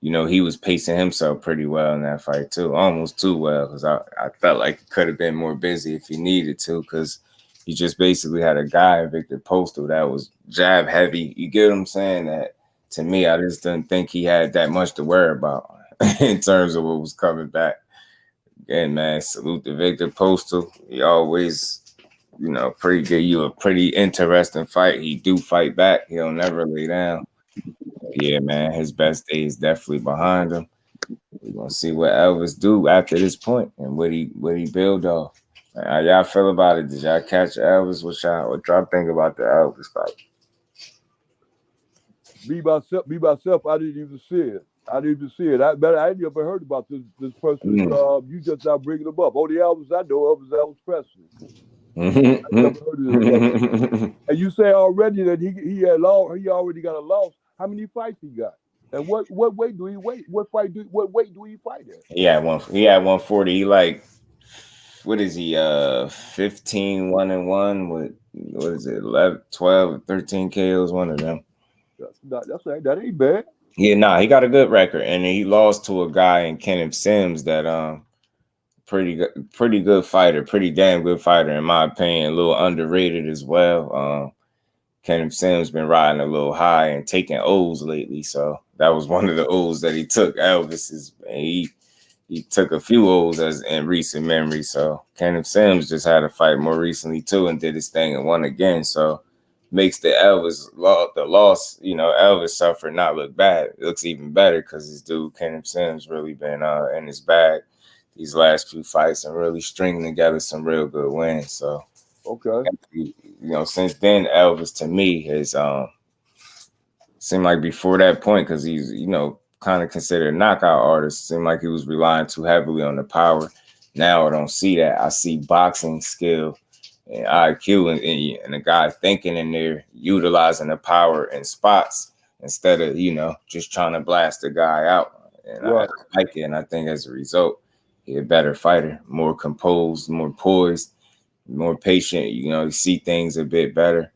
was pacing himself pretty well in that fight too, almost too well, because I felt like he could have been more busy if he needed to, because he just basically had a guy, Viktor Postol, that was jab heavy. You get what I'm saying? That to me, I just didn't think he had that much to worry about in terms of what was coming back. Again, man, salute to Viktor Postol. He always, give you a pretty interesting fight. He do fight back. He'll never lay down. Yeah, man, his best day is definitely behind him. We're gonna see what Elvis do after this point and what he build off. How y'all feel about it? Did y'all catch Elvis? What y'all think about the Elvis fight? Me myself, I didn't even see it. I ain't never heard about this person. You just now bringing him up. Only Elvis I know of is Elvis Presley. I never heard of this. And you say already that he already got a loss. How many fights he got? And what weight do he weight? What weight do he fight at? He had 140. He like, what is he? 15 1-1 with, what is it? 11, 12, 13 KOs. One of them. That ain't bad. Yeah, he got a good record, and he lost to a guy in Kenneth Sims that pretty good fighter, pretty damn good fighter in my opinion. A little underrated as well. Kenneth Sims been riding a little high and taking O's lately, so that was one of the O's that he took. Elvis's, he took a few O's as in recent memory. So Kenneth Sims just had a fight more recently too and did his thing and won again. So makes the loss, you know, Elvis suffered not look bad. It looks even better because this dude, Kenneth Sims, really been in his bag these last few fights and really stringing together some real good wins. So, okay, you know, since then, Elvis to me has seemed like before that point, because he's, you know, kind of considered a knockout artist, seemed like he was relying too heavily on the power. Now I don't see that. I see boxing skill and IQ and a guy thinking in there, utilizing the power in spots instead of, you know, just trying to blast the guy out. And right. I like it. And I think as a result, he's a better fighter, more composed, more poised, more patient. You know, you see things a bit better.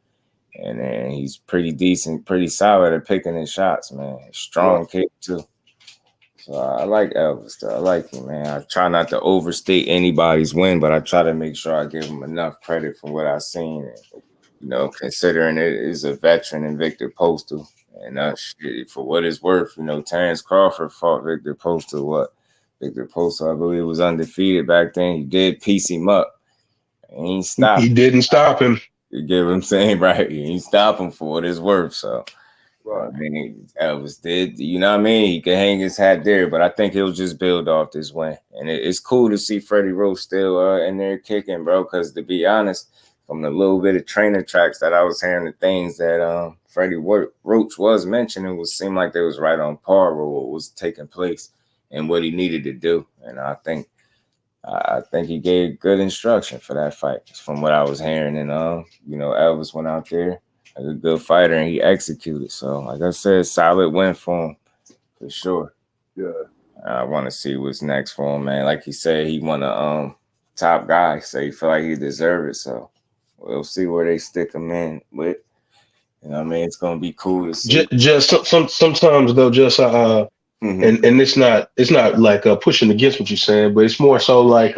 And then he's pretty decent, pretty solid at picking his shots, man. Strong kick, too. So I like Elvis, though. I like him, man. I try not to overstate anybody's win, but I try to make sure I give him enough credit for what I've seen. And, you know, considering it is a veteran in Victor Postol. And for what it's worth, you know, Terrence Crawford fought Victor Postol. Victor Postol, I believe, was undefeated back then. He did piece him up. And he stopped. He didn't stop him. You get what I'm saying, right? You stop him for what it's worth. So, right. I mean, Elvis did, you know what I mean? He can hang his hat there, but I think he'll just build off this win. And it's cool to see Freddie Roach still in there kicking, bro, because to be honest, from the little bit of trainer tracks that I was hearing, the things that Freddie Roach was mentioning seemed like they was right on par with what was taking place and what he needed to do. And I think he gave good instruction for that fight from what I was hearing. And, you know, Elvis went out there like a good fighter and he executed. So, like I said, solid win for him for sure. Yeah. I want to see what's next for him, man. Like he said, he won a top guy, so he feel like he deserved it. So we'll see where they stick him in with. You know what I mean? It's going to be cool to see. Sometimes, though, and it's not like pushing against what you're saying, but it's more so like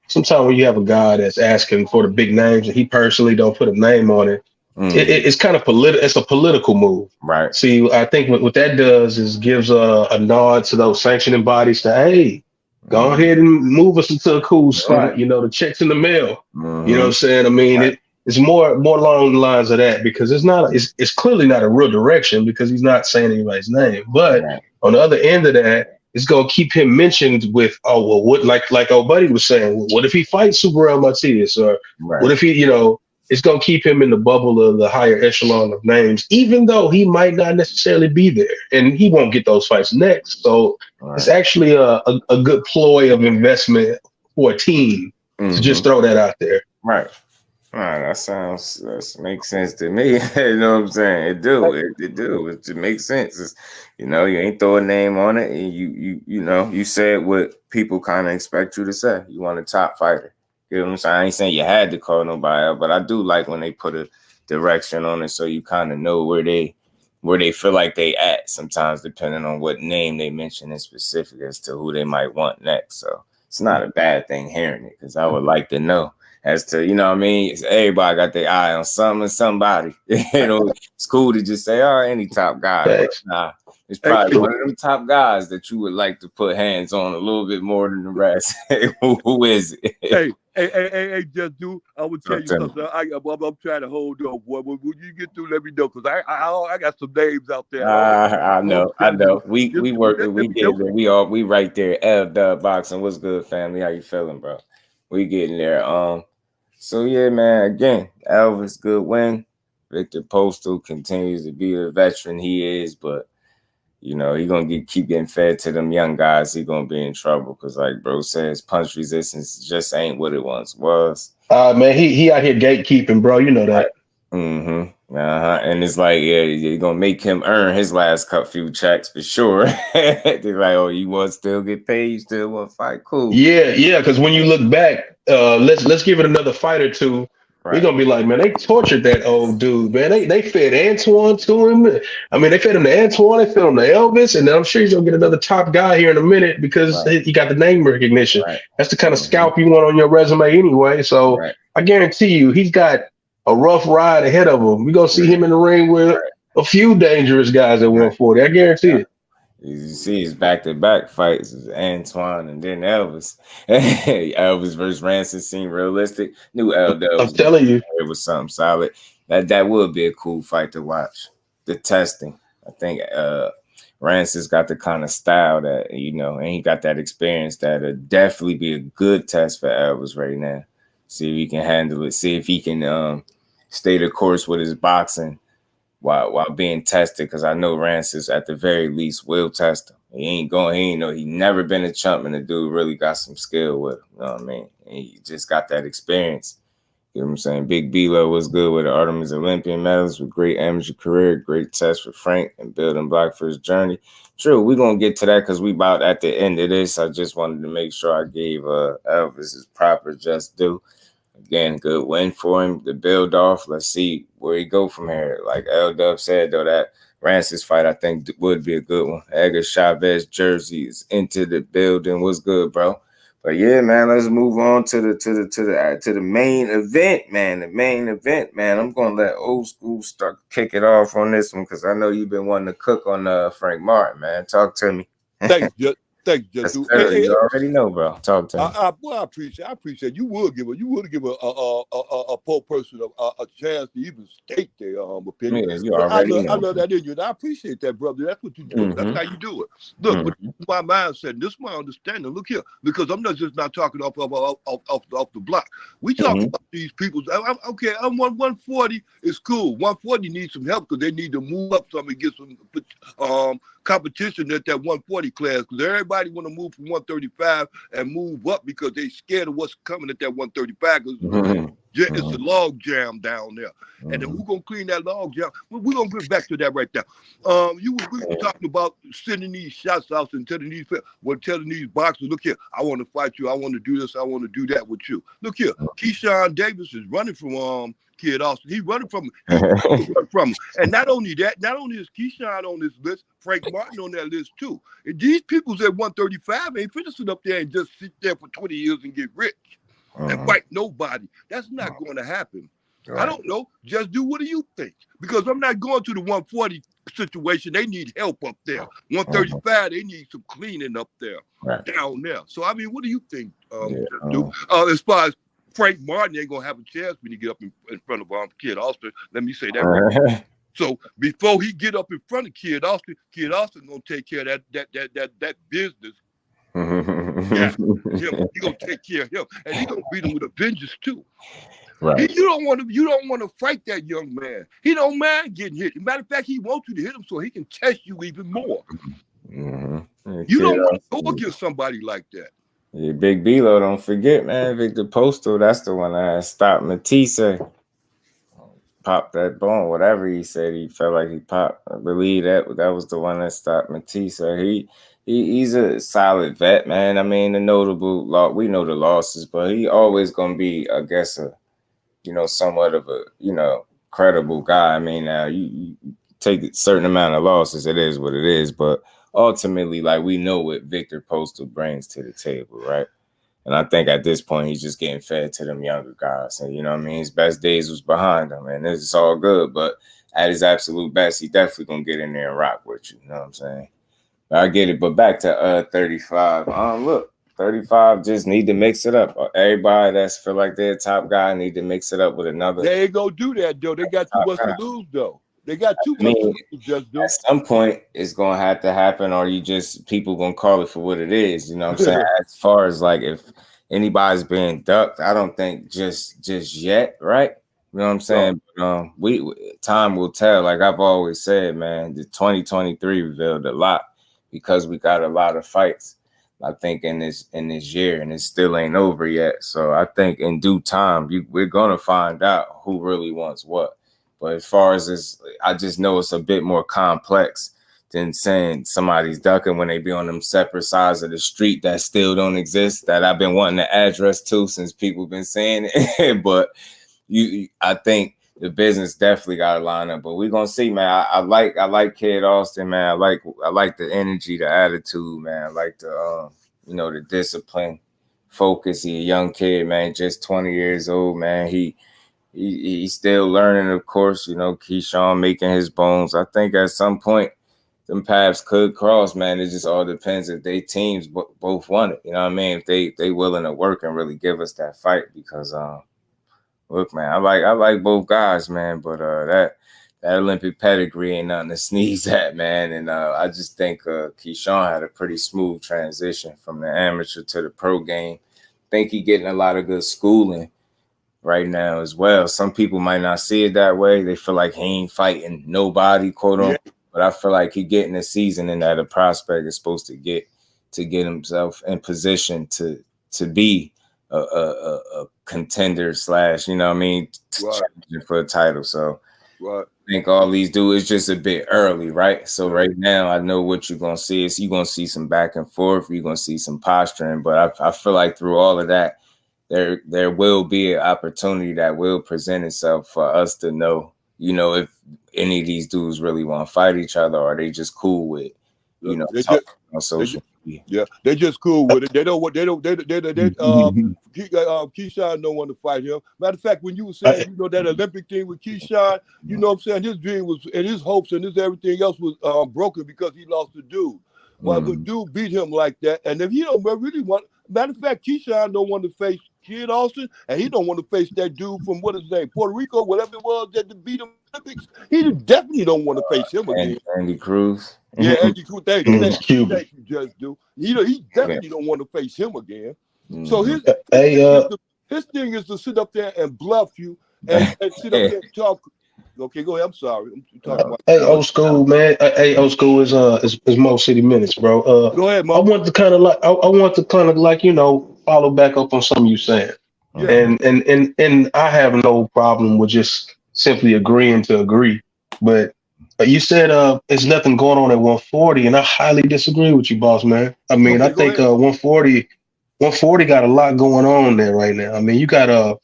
sometimes when you have a guy that's asking for the big names and he personally don't put a name on it, it's kind of it's a political move. Right. See, I think what that does is gives a nod to those sanctioning bodies to, hey, go ahead and move us into a cool spot. You know, the checks in the mail. You know what I'm saying? I mean, it's more along the lines of that because it's clearly not a real direction because he's not saying anybody's name. But on the other end of that, it's gonna keep him mentioned with, oh well, what like old buddy was saying, what if he fights Super El Matias, or what if he, you know, it's gonna keep him in the bubble of the higher echelon of names, even though he might not necessarily be there, and he won't get those fights next. So it's actually a good ploy of investment for a team to just throw that out there. Right. All right, that makes sense to me. You know what I'm saying? It do. It makes sense. You know, you ain't throw a name on it, and you know, you said what people kind of expect you to say. You want a top fighter. You know what I'm saying? I ain't saying you had to call nobody out, but I do like when they put a direction on it, so you kind of know where they feel like they at. Sometimes depending on what name they mention in specific as to who they might want next. So it's not a bad thing hearing it because I would like to know. As to, you know what I mean? Everybody got their eye on something and somebody. You know, it's cool to just say, oh, any top guy. But nah, it's probably one of them top guys that you would like to put hands on a little bit more than the rest. Who is it? Hey, just do. I would tell you something. I'm trying to hold on, boy. When you get through, let me know, because I got some names out there. I know. We work it. We get there. We right there. LetsBuild. What's good, family? How you feeling, bro? We getting there. So yeah, man. Again, Elvis, good win. Victor Postol continues to be the veteran he is, but you know he gonna keep getting fed to them young guys. He gonna be in trouble because, like bro says, punch resistance just ain't what it once was. Man, he out here gatekeeping, bro. You know that. And it's like, yeah, you're gonna make him earn his last few checks for sure. They're like, oh, you want to still get paid, you still want to fight, cool. Yeah, because when you look back, let's give it another fight or two. We're gonna be like, man, they tortured that old dude, man. They fed Antoine to him. I mean, they fed him to Antoine, they fed him to Elvis, and then I'm sure he's gonna get another top guy here in a minute because he got the name recognition. That's the kind of scalp you want on your resume anyway. So I guarantee you, he's got a rough ride ahead of him. We're gonna see him in the ring with a few dangerous guys at 140. I guarantee it. You see his back-to-back fights is Antoine and then Elvis. Elvis versus Ransom seemed realistic. New LW. I'm telling you, it was something solid. That would be a cool fight to watch. The testing. I think Rancis got the kind of style that, and he got that experience that'll definitely be a good test for Elvis right now. See if he can handle it. See if he can stay the course with his boxing while being tested. Because I know Rancis at the very least will test him. He never been a chump, and the dude really got some skill with him. You know what I mean? And he just got that experience. You know what I'm saying? Big B-Lo was good with the Artemis Olympian medals, with great amateur career, great test for Frank and building block for his journey. True, we're going to get to that because we about at the end of this. I just wanted to make sure I gave Elvis his proper just due. Again, good win for him to build off. Let's see where he go from here. Like L-Dub said, though, that Rancis fight, I think, would be a good one. Edgar Chavez jersey is into the building. What's good, bro? But yeah, man, let's move on to the main event, man. The main event, man. I'm gonna let Old School start kick it off on this one because I know you've been wanting to cook on Frank Martin, man. Talk to me. Thanks, Just you already know, bro. Talk to me. I appreciate. You would give a poor person a chance to even state their opinion. Yeah, you already know. I love that in you, and I appreciate that, brother. That's what you do. Mm-hmm. That's how you do it. Look, my mindset. This is my understanding. Look here, because I'm not talking off the block. We talk about these people. Okay, I'm 140 is cool. 140 needs some help because they need to move up some and get some competition at that 140 class, because everybody want to move from 135 and move up because they scared of what's coming at that 135 because it's a log jam down there. And then we're going to clean that log jam. We're going to get back to that right now. We were talking about sending these shots out and telling these boxers, look here, I want to fight you. I want to do this. I want to do that with you. Look here, KEYSHAWN Davis is running from Kid Austin. He's running from him. And not only that, not only is KEYSHAWN on this list, Frank Martin on that list too. And these people's at 135 ain't finna sit up there and just sit there for 20 years and get rich and fight nobody. That's not going to happen. Right. I don't know. Just do. What do you think? Because I'm not going to the 140 situation. They need help up there. 135, they need some cleaning up there, down there. So I mean, what do you think? As far as Frank Martin ain't gonna have a chance when he get up in front of Kid Austin. Let me say that right. So before he get up in front of Kid Austin gonna take care of that business. He gonna take care of him, and he gonna beat him with a vengeance too. Right. You don't want to fight that young man. He don't mind getting hit. Matter of fact, he wants you to hit him so he can test you even more. You don't want to go against somebody like that. Yeah, Big B-Lo, don't forget, man. Victor Postol, that's the one that stopped Matisse. Popped that bone, whatever he said. He felt like he popped. I believe that was the one that stopped Matisse. He's a solid vet, man. I mean, the notable we know the losses, but he always gonna be, I guess, somewhat of a, credible guy. I mean, now you take a certain amount of losses, it is what it is, but ultimately, like, we know what Victor Postol brings to the table, right? And I think at this point, he's just getting fed to them younger guys. And, you know what I mean? His best days was behind him, and it's all good. But at his absolute best, he definitely going to get in there and rock with you. You know what I'm saying? But I get it. But back to 35. Look, 35 just need to mix it up. Everybody that's feel like they're a top guy need to mix it up with another. They ain't going to do that, though. They got too much to lose, though. They got too much to just do. At some point, it's going to have to happen, or people going to call it for what it is. You know what I'm saying? As far as, like, if anybody's being ducked, I don't think just yet, right? You know what I'm saying? No. But, time will tell. Like I've always said, man, the 2023 revealed a lot because we got a lot of fights, I think, in this year, and it still ain't over yet. So I think in due time, we're going to find out who really wants what. But as far as this, I just know it's a bit more complex than saying somebody's ducking when they be on them separate sides of the street that still don't exist, that I've been wanting to address to since people been saying it. But I think the business definitely got to line up. But we're gonna see, man. I like Kid Austin, man. I like the energy, the attitude, man. I like the the discipline, focus. He a young kid, man, just 20 years old, man. He's still learning, of course, KEYSHAWN making his bones. I think at some point them paths could cross, man. It just all depends if they teams both want it. You know what I mean? If they willing to work and really give us that fight, because Look, man, I like both guys, man, but that Olympic pedigree ain't nothing to sneeze at, man. And I just think KEYSHAWN had a pretty smooth transition from the amateur to the pro game. Think he getting a lot of good schooling right now as well. Some people might not see it that way. They feel like he ain't fighting nobody, quote unquote. But I feel like he getting a seasoning that a prospect is supposed to get himself in position to be a contender / you know what I mean, for a title. So I think all these do is just a bit early, right? So right now I know what you're gonna see is you're gonna see some back and forth, you're gonna see some posturing, but I feel like through all of that, there will be an opportunity that will present itself for us to know, you know, if any of these dudes really want to fight each other, or are they just cool with, you know, talking on social media. Yeah, they just cool with it. They don't want. KEYSHAWN don't want to fight him. Matter of fact, when you were saying, you know, that Olympic thing with KEYSHAWN, you know what I'm saying, his dream was, and his hopes and his everything else was broken because he lost the dude. But the dude beat him like that, and if he don't really want, matter of fact, KEYSHAWN don't want to face Kid Austin, and he don't want to face that dude from what is his name, Puerto Rico, whatever it was that beat him Olympics. He definitely don't want to face him again. Andy CRUZ. Yeah, Andy CRUZ. Thank you, JusDueBoxing. He definitely don't want to face him again. So his thing is to sit up there and bluff you and sit up there and talk. Okay, go ahead. I'm sorry. I'm talking about. Hey, old school, man. Hey, old school is Mo City Minutes, bro. Go ahead, Mo. I want to kind of like, you know, follow back up on something you saying. Yeah. And I have no problem with just simply agreeing to agree. But you said there's nothing going on at 140, and I highly disagree with you, boss man. I mean, I think 140 got a lot going on there right now. I mean, you got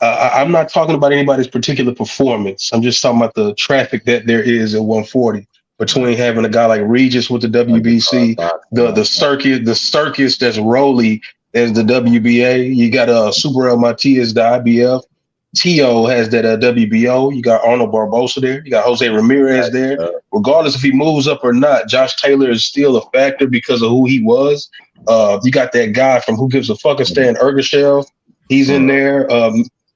I'm not talking about anybody's particular performance. I'm just talking about the traffic that there is at 140 between having a guy like Regis with the WBC, the circus that's Rolly as the WBA. You got Super El Matias, the IBF. Tio has that WBO. You got Arnold Barbosa there. You got Jose Ramirez there. Regardless if he moves up or not, Josh Taylor is still a factor because of who he was. You got that guy from Who Gives a Fuckistan, Ergashev. He's in there.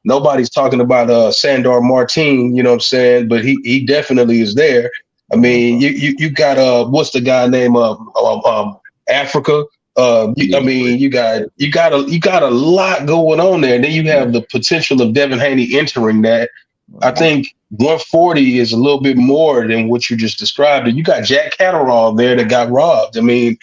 Nobody's talking about Sandor Martin, you know what I'm saying? But he definitely is there. I mean, you got what's the guy named Africa? I mean, you got a lot going on there. And then you have the potential of Devin Haney entering that. I think 140 is a little bit more than what you just described. And you got Jack Catterall there that got robbed. I mean,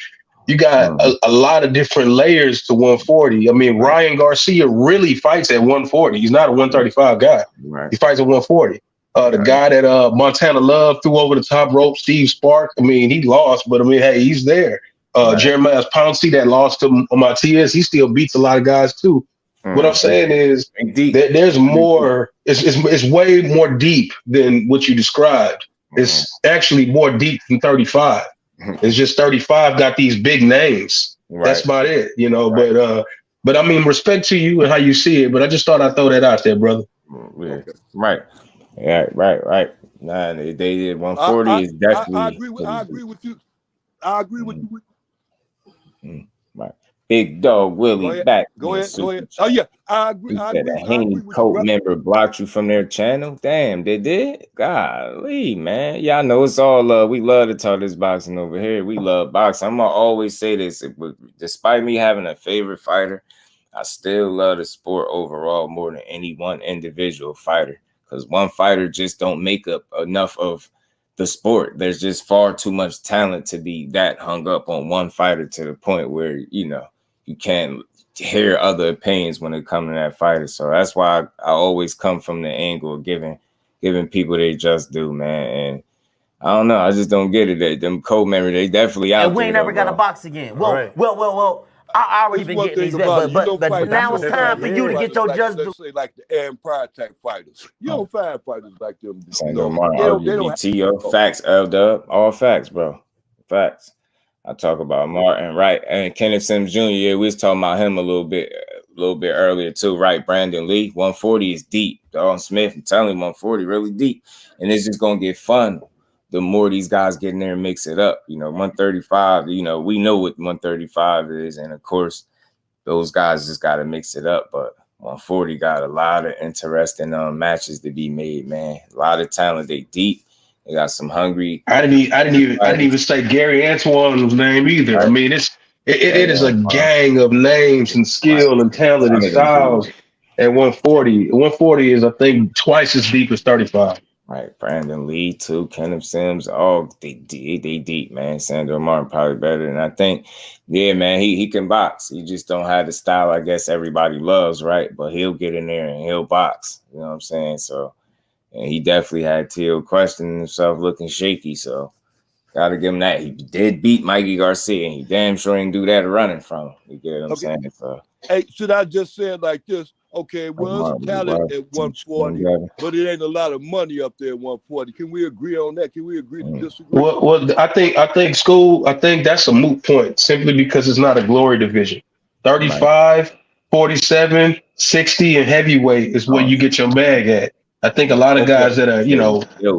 you got a lot of different layers to 140. I mean, Ryan Garcia really fights at 140. He's not a 135 guy. He fights at 140. The guy that Montana Love threw over the top rope, Steve Spark, I mean, he lost, but I mean, hey, he's there. Jeremiah Pouncey that lost to Matias, he still beats a lot of guys too. What I'm saying is that there's more, it's way more deep than what you described. It's actually more deep than 35. It's just 35 got these big names. That's about it, you know. But I mean, respect to you and how you see it. But I just thought I'd throw that out there, brother. Right. Nah, they did 140 is definitely. I agree with you. I agree with you. Right. Big Dog Willie back. Go ahead. Oh yeah, I agree. A Haney Coat member blocked you from their channel. Damn, they did. Golly, man. Y'all know it's all love. We love to talk this boxing over here. We love boxing. I'm gonna always say this. Despite me having a favorite fighter, I still love the sport overall more than any one individual fighter. Because one fighter just don't make up enough of the sport. There's just far too much talent to be that hung up on one fighter to the point where, you know, you can't hear other opinions when it comes to that fighter. So that's why I always come from the angle of giving people they just do, man. And I don't know, I just don't get it. Them co-members, they definitely out there. And we ain't never got a box again. Well. I already been getting these, but now it's time for you to get your just due. Say like the Aaron Pryor type fighters. You don't find fighters like them. They don't facts, L-Dub, all facts, bro. Facts. I talk about Martin, right? And Kenneth Sims Jr. Yeah, we was talking about him a little bit earlier too, right? Brandon Lee, 140 is deep. Dalton Smith, I'm telling you, 140 really deep, and it's just gonna get fun. The more these guys get in there and mix it up, you know, 135, you know, we know what 135 is. And of course, those guys just got to mix it up. But 140 got a lot of interesting matches to be made, man. A lot of talent. They deep. They got some hungry. I didn't even say Gary Antoine's name either. Right. I mean, it is a gang of names and skill and talent and styles at 140. 140 is, I think, twice as deep as 35. Right, Brandon Lee too, Kenneth Sims, all they deep, man. Sandor Martin probably better, and I think, yeah, man, he can box. He just don't have the style I guess everybody loves, right? But he'll get in there and he'll box. You know what I'm saying? So, and he definitely had Teal questioning himself, looking shaky. So, gotta give him that. He did beat Mikey Garcia, and he damn sure didn't do that running from him. You get what I'm saying? So, hey, should I just say it like this? Okay, well, it's talent at 140, but it ain't a lot of money up there at 140. Can we agree on that? Can we agree to disagree? Well, I think that's a moot point simply because it's not a glory division. 35, 47, 60, and heavyweight is where you get your bag at. I think a lot of guys that are,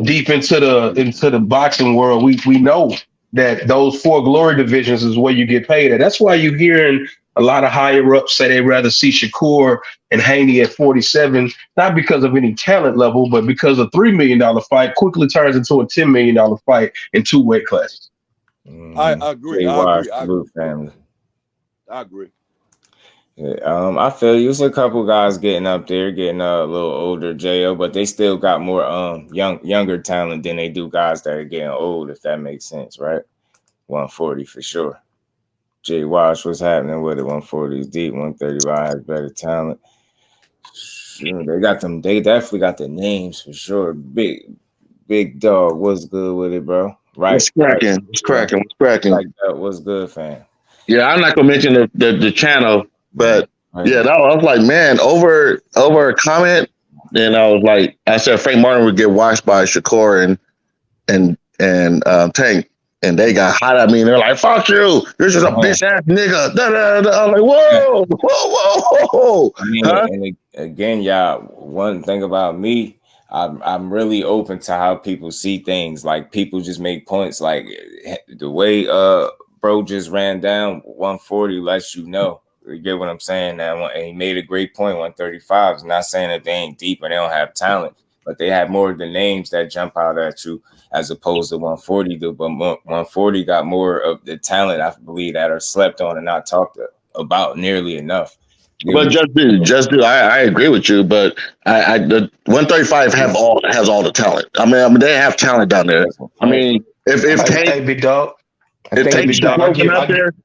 deep into the boxing world, we know that those 4 glory divisions is where you get paid at. That's why you're hearing a lot of higher ups say they'd rather see Shakur and Haney at 47, not because of any talent level, but because a $3 million fight quickly turns into a $10 million fight in 2 weight classes. I agree. I agree. Yeah, I feel you. It's a couple guys getting up there, getting a little older, JO, but they still got more younger talent than they do guys that are getting old, if that makes sense, right? 140 for sure. Jay Wash, what's happening with it? 140 is deep, 135 has better talent. Sure, they definitely got the names for sure. Big dog, what's good with it, bro? Right. What's cracking? Like that, what's good, fam? Yeah, I'm not gonna mention the channel, but yeah, I was like, man, over a comment, and I said Frank Martin would get washed by Shakur and Tank. And they got hot at me, and they're like, "Fuck you! You're just a bitch ass nigga." Da, da, da. I'm like, "Whoa!" I mean, and again, y'all, one thing about me, I'm really open to how people see things. Like people just make points. Like the way bro just ran down 140 lets you know. You get what I'm saying? Now, and he made a great point. 135 is not saying that they ain't deep and they don't have talent, but they have more of the names that jump out at you, as opposed to 140 do. But 140 got more of the talent, I believe, that are slept on and not talked about nearly enough. But just do. I agree with you, but the 135 has all the talent. I mean, they have talent down there. I mean, if hey, big dog, if Tank's broken out there.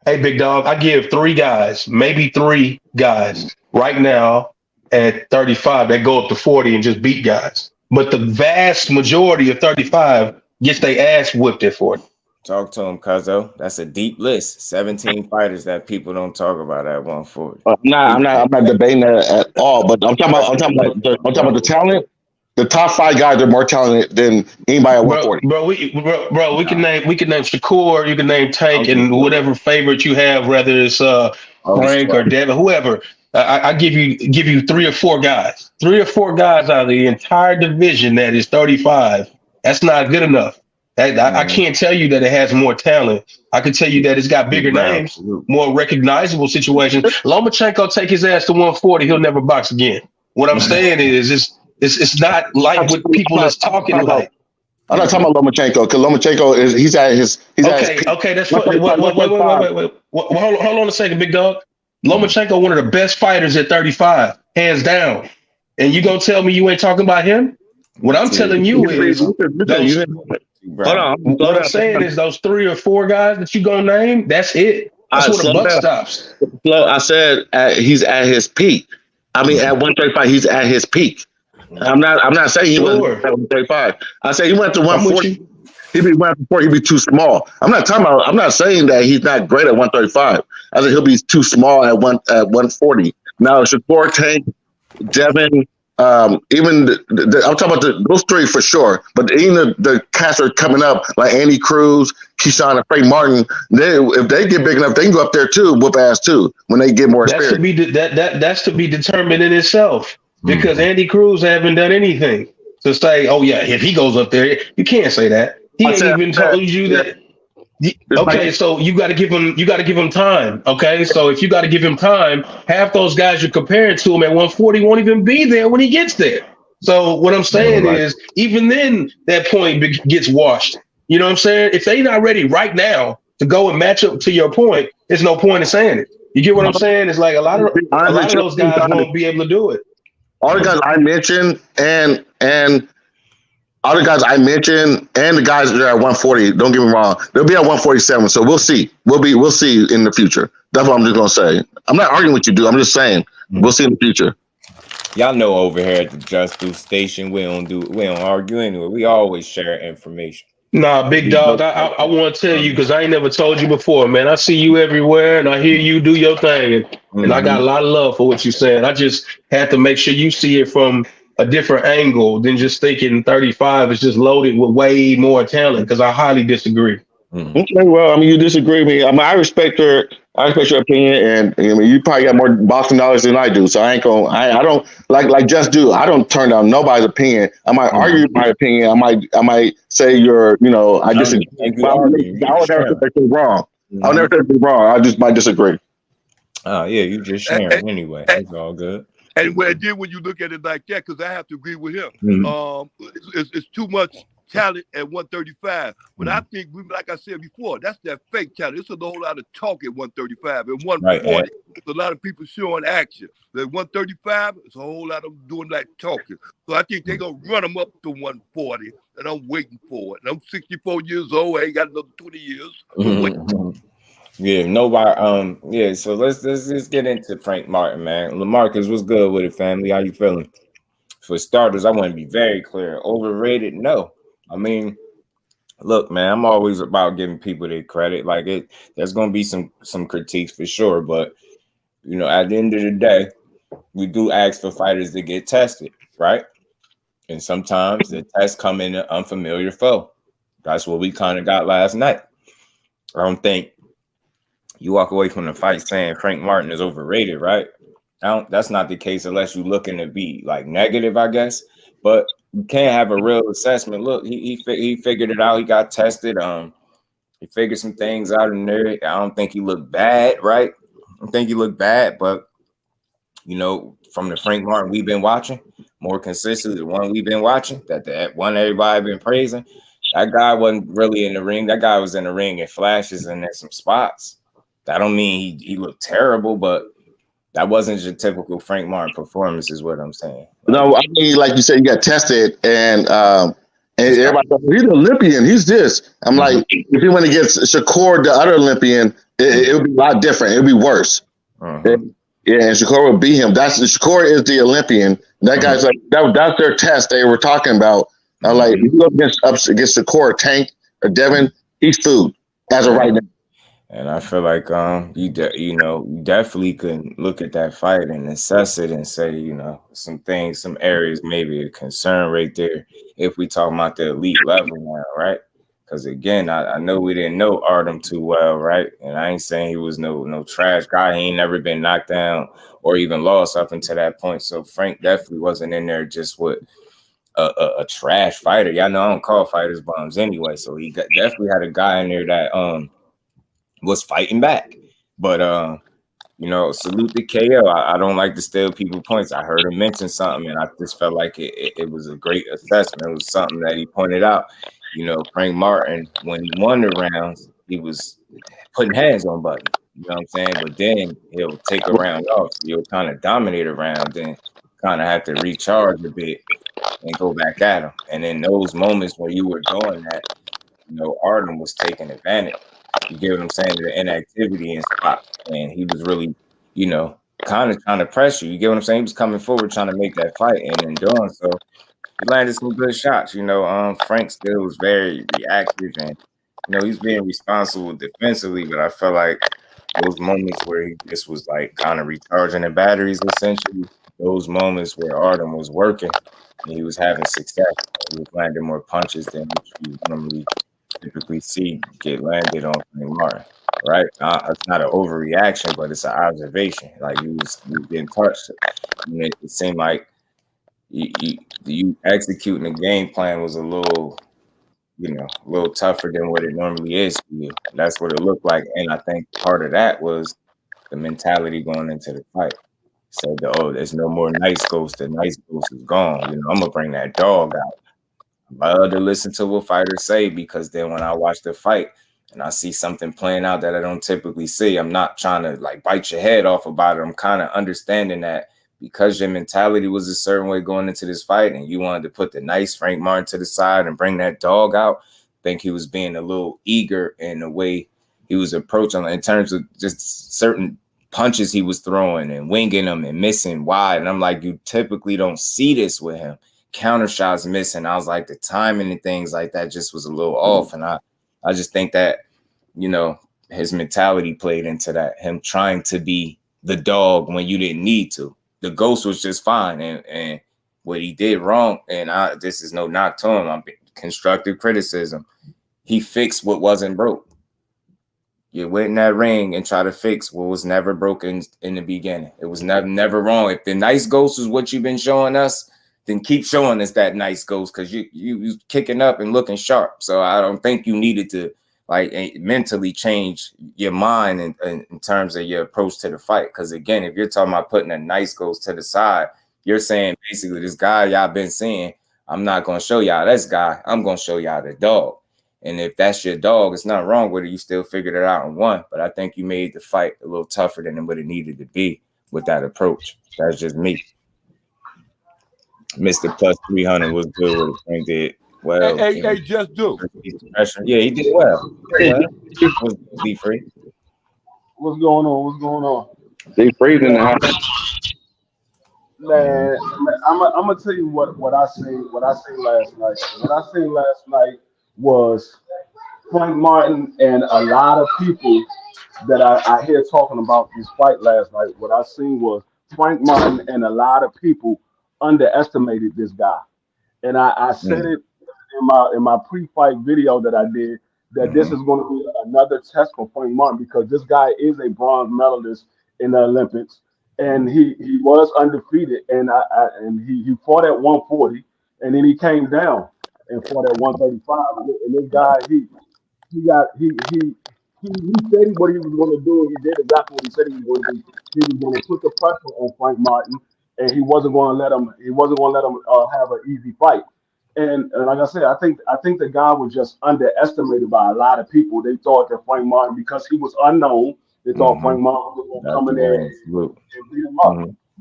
Hey, big dog, I give 3 guys, maybe 3 guys right now at 35 that go up to 40 and just beat guys. But the vast majority of 35 gets their ass whipped at 40. Talk to him, Cuzzo. That's a deep list. 17 fighters that people don't talk about at 140. I'm not debating that at all. But I'm talking about the talent. The top 5 guys are more talented than anybody at 140. We can name Shakur, you can name Tank, and whatever favorite you have, whether it's Frank or Devin, whoever. I give you 3 or 4 guys. 3 or 4 guys out of the entire division that is 35. That's not good enough. I can't tell you that it has more talent. I can tell you that it's got bigger names, more recognizable situations. Lomachenko take his ass to 140, he'll never box again. What I'm saying is it's not like what people is talking like. I'm not talking about Lomachenko, because Lomachenko he's at his okay, that's fine. Wait. Hold on a second, big dog. Lomachenko, one of the best fighters at 35, hands down. And you gonna tell me you ain't talking about him? What I'm telling you is, what I'm saying is those 3 or 4 guys that you gonna name, that's it. That's where the buck stops. I said he's at his peak. I mean, at 135, he's at his peak. I'm not saying he went at 135. I say he went to 140. He'd be too small. I'm not saying that he's not great at 135. I said he'll be too small at 140. Now Shakur, Tank, Devin, even I'm talking about those 3 for sure. But even the cats are coming up like Andy Cruz, KEYSHAWN, and Frank Martin. If they get big enough, they can go up there too, whoop ass too, when they get more experience. That's to be determined in itself. Because Andy Cruz haven't done anything to say, oh yeah, if he goes up there, you can't say that. He ain't even told you that. Okay, so you got to give him time. Okay, so if you got to give him time, half those guys you're comparing to him at 140 won't even be there when he gets there. So what I'm saying is, even then, that point gets washed. You know what I'm saying? If they not ready right now to go and match up to your point, there's no point in saying it. You get what I'm saying? It's like a lot of those guys won't be able to do it. All the guys I mentioned and all the guys I mentioned and the guys that are at 140, don't get me wrong, they'll be at 147. So we'll see. We'll see in the future. That's what I'm just gonna say. I'm not arguing with you, dude. I'm just saying we'll see in the future. Y'all know over here at the Just Do station, we don't argue anyway. We always share information. Nah, big dog, I want to tell you because I ain't never told you before, man. I see you everywhere and I hear you do your thing, and I got a lot of love for what you're saying. I just had to make sure you see it from a different angle than just thinking 35 is just loaded with way more talent, because I highly disagree. Okay, well, I mean, you disagree with me. I mean, I respect your opinion, and I mean, you probably got more boxing knowledge than I do. So I don't like Just Do. I don't turn down nobody's opinion. I might argue my opinion. I might say I disagree. I would never say you're wrong. I'll never say you're wrong. I just might disagree. Oh yeah, you just sharing anyway. It's all good. And when you look at it like that, because I have to agree with him, it's too much talent at 135. But I think, like I said before, that's that fake talent. It's a whole lot of talk at 135. At 140, it's a lot of people showing action. At 135, it's a whole lot of them doing that talking. So I think they're going to run them up to 140, and I'm waiting for it. And I'm 64 years old. I ain't got another 20 years. Yeah, nobody. Yeah. So let's get into Frank Martin, man. LaMarcus, what's good with it, family? How you feeling? For starters, I want to be very clear. Overrated? No. I mean, look, man, I'm always about giving people their credit. Like there's gonna be some critiques for sure, but at the end of the day, we do ask for fighters to get tested, right? And sometimes the tests come in an unfamiliar foe. That's what we kind of got last night. I don't think you walk away from the fight saying Frank Martin is overrated, right? That's not the case unless you're looking to be like negative, I guess. But you can't have a real assessment. Look, he figured it out. He got tested. He figured some things out in there. I don't think he looked bad, right? I don't think he looked bad, but from the Frank Martin we've been watching, more consistently the one we've been watching, that one everybody been praising, that guy wasn't really in the ring. That guy was in the ring in flashes and in some spots. That don't mean he looked terrible, but that wasn't your typical Frank Martin performance, is what I'm saying. No, I mean, like you said, you got tested, and everybody thought, he's an Olympian. He's this. I'm like, if he went against Shakur, the other Olympian, it would be a lot different. It would be worse. And Shakur would beat him. Shakur is the Olympian. That guy's like, that's their test they were talking about. I'm like, if you go against Shakur, Tank, or Devin, he's food as of right now. And I feel like you definitely could look at that fight and assess it and say, some areas maybe a concern right there if we talk about the elite level now, right? Because again, I know we didn't know Artem too well, right? And I ain't saying he was no trash guy. He ain't never been knocked down or even lost up until that point. So Frank definitely wasn't in there just with a trash fighter. Y'all know I don't call fighters bums anyway. So he definitely had a guy in there that was fighting back. But salute to KO. I don't like to steal people points. I heard him mention something and I just felt like it was a great assessment. It was something that he pointed out. Frank Martin, when he won the rounds, he was putting hands on Buddy. You know what I'm saying? But then he'll take a round off. He'll kind of dominate a round, then kind of have to recharge a bit and go back at him. And in those moments where you were doing that, Artem was taking advantage. You get what I'm saying? The inactivity and spot. And he was really, kind of trying to press you. You get what I'm saying? He was coming forward trying to make that fight. And in doing so, he landed some good shots. Frank still was very reactive and, he's being responsible defensively. But I felt like those moments where he just was like kind of recharging the batteries, essentially, those moments where Artem was working and he was having success. He was landing more punches than you normally typically see get landed on Frank Martin, right? It's not an overreaction, but it's an observation. Like you was getting touched. It seemed like you executing the game plan was a little a little tougher than what it normally is for you. That's what it looked like. And I think part of that was the mentality going into the fight. Said, there's no more nice ghost. The nice ghost is gone. I'm going to bring that dog out. I love to listen to what fighters say, because then when I watch the fight and I see something playing out that I don't typically see, I'm not trying to like bite your head off about it. I'm kind of understanding that because your mentality was a certain way going into this fight and you wanted to put the nice Frank Martin to the side and bring that dog out, I think he was being a little eager in the way he was approaching in terms of just certain punches he was throwing and winging them and missing wide. And I'm like, you typically don't see this with him. Counter shots missing. I was like, the timing and things like that just was a little off. And I just think that, his mentality played into that, him trying to be the dog when you didn't need to. The ghost was just fine. And what he did wrong, and this is no knock to him, I'm constructive criticism. He fixed what wasn't broke. You went in that ring and try to fix what was never broken in the beginning. It was never wrong. If the nice ghost is what you've been showing us, then keep showing us that nice ghost, because you kicking up and looking sharp. So I don't think you needed to mentally change your mind in terms of your approach to the fight. Because again, if you're talking about putting a nice ghost to the side, you're saying basically this guy y'all been seeing, I'm not going to show y'all this guy. I'm going to show y'all the dog. And if that's your dog, it's not wrong with it. You still figured it out and won. But I think you made the fight a little tougher than what it needed to be with that approach. That's just me. Mr. Plus 300 was good with it and did well. Hey, just do. Yeah, he did well. Was D-Free. What's going on? D-Free in the house. Man, I'm gonna tell you what I seen last night. What I seen last night was Frank Martin and a lot of people that I hear talking about this fight last night. What I seen was Frank Martin and a lot of people underestimated this guy. And I said it in my pre-fight video that I did, that this is going to be another test for Frank Martin, because this guy is a bronze medalist in the Olympics, and he was undefeated, and he fought at 140, and then he came down and fought at 135. And this guy, he said what he was going to do, and he did exactly what he said he was going to do. He was going to put the pressure on Frank Martin, and he wasn't going to let him have an easy fight. And like I said, I think the guy was just underestimated by a lot of people. They thought that Frank Martin, because he was unknown, they thought Frank Martin was going to come in there and beat him up.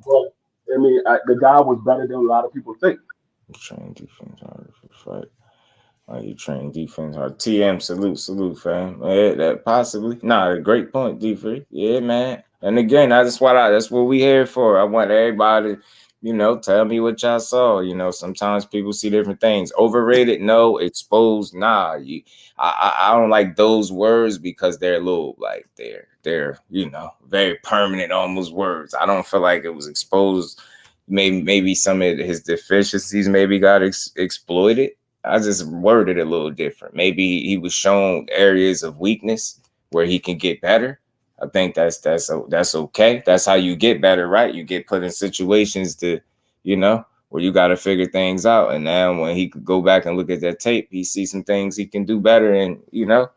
But I mean, the guy was better than a lot of people think. Train defense hard for fight. You train defense hard. TM, salute, fam. Yeah, that possibly. A great point, D3. Yeah, man. And again, that's what we here for. I want everybody to, tell me what y'all saw. Sometimes people see different things. Overrated, no. Exposed, nah. I don't like those words, because they're a little like they're very permanent almost words. I don't feel like it was exposed. Maybe some of his deficiencies maybe got exploited. I just worded it a little different. Maybe he was shown areas of weakness where he can get better. I think that's okay. That's how you get better, right? You get put in situations to, where you got to figure things out. And now when he could go back and look at that tape, he sees some things he can do better. And, you get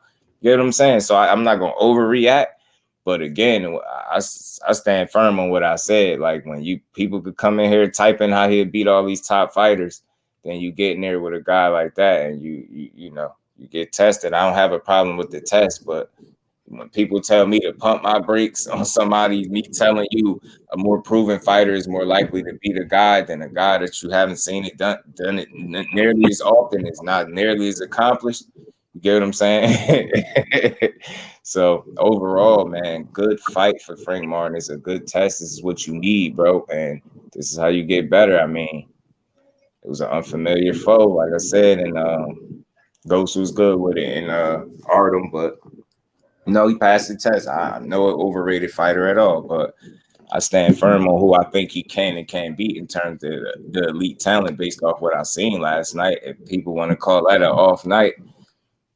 what I'm saying? So I'm not going to overreact. But again, I stand firm on what I said. Like, when people could come in here typing how he'd beat all these top fighters, then you get in there with a guy like that and you get tested. I don't have a problem with the test, but when people tell me to pump my brakes on somebody, me telling you a more proven fighter is more likely to beat a guy than a guy that you haven't seen it done it nearly as often, it's not nearly as accomplished. You get what I'm saying? So overall, man, good fight for Frank Martin. It's a good test. This is what you need, bro. And this is how you get better. I mean, it was an unfamiliar foe, like I said, and Ghost was good with it, and Artem, but no, he passed the test. I'm no overrated fighter at all, but I stand firm on who I think he can and can't beat in terms of the elite talent based off what I seen last night. If people want to call that an off night,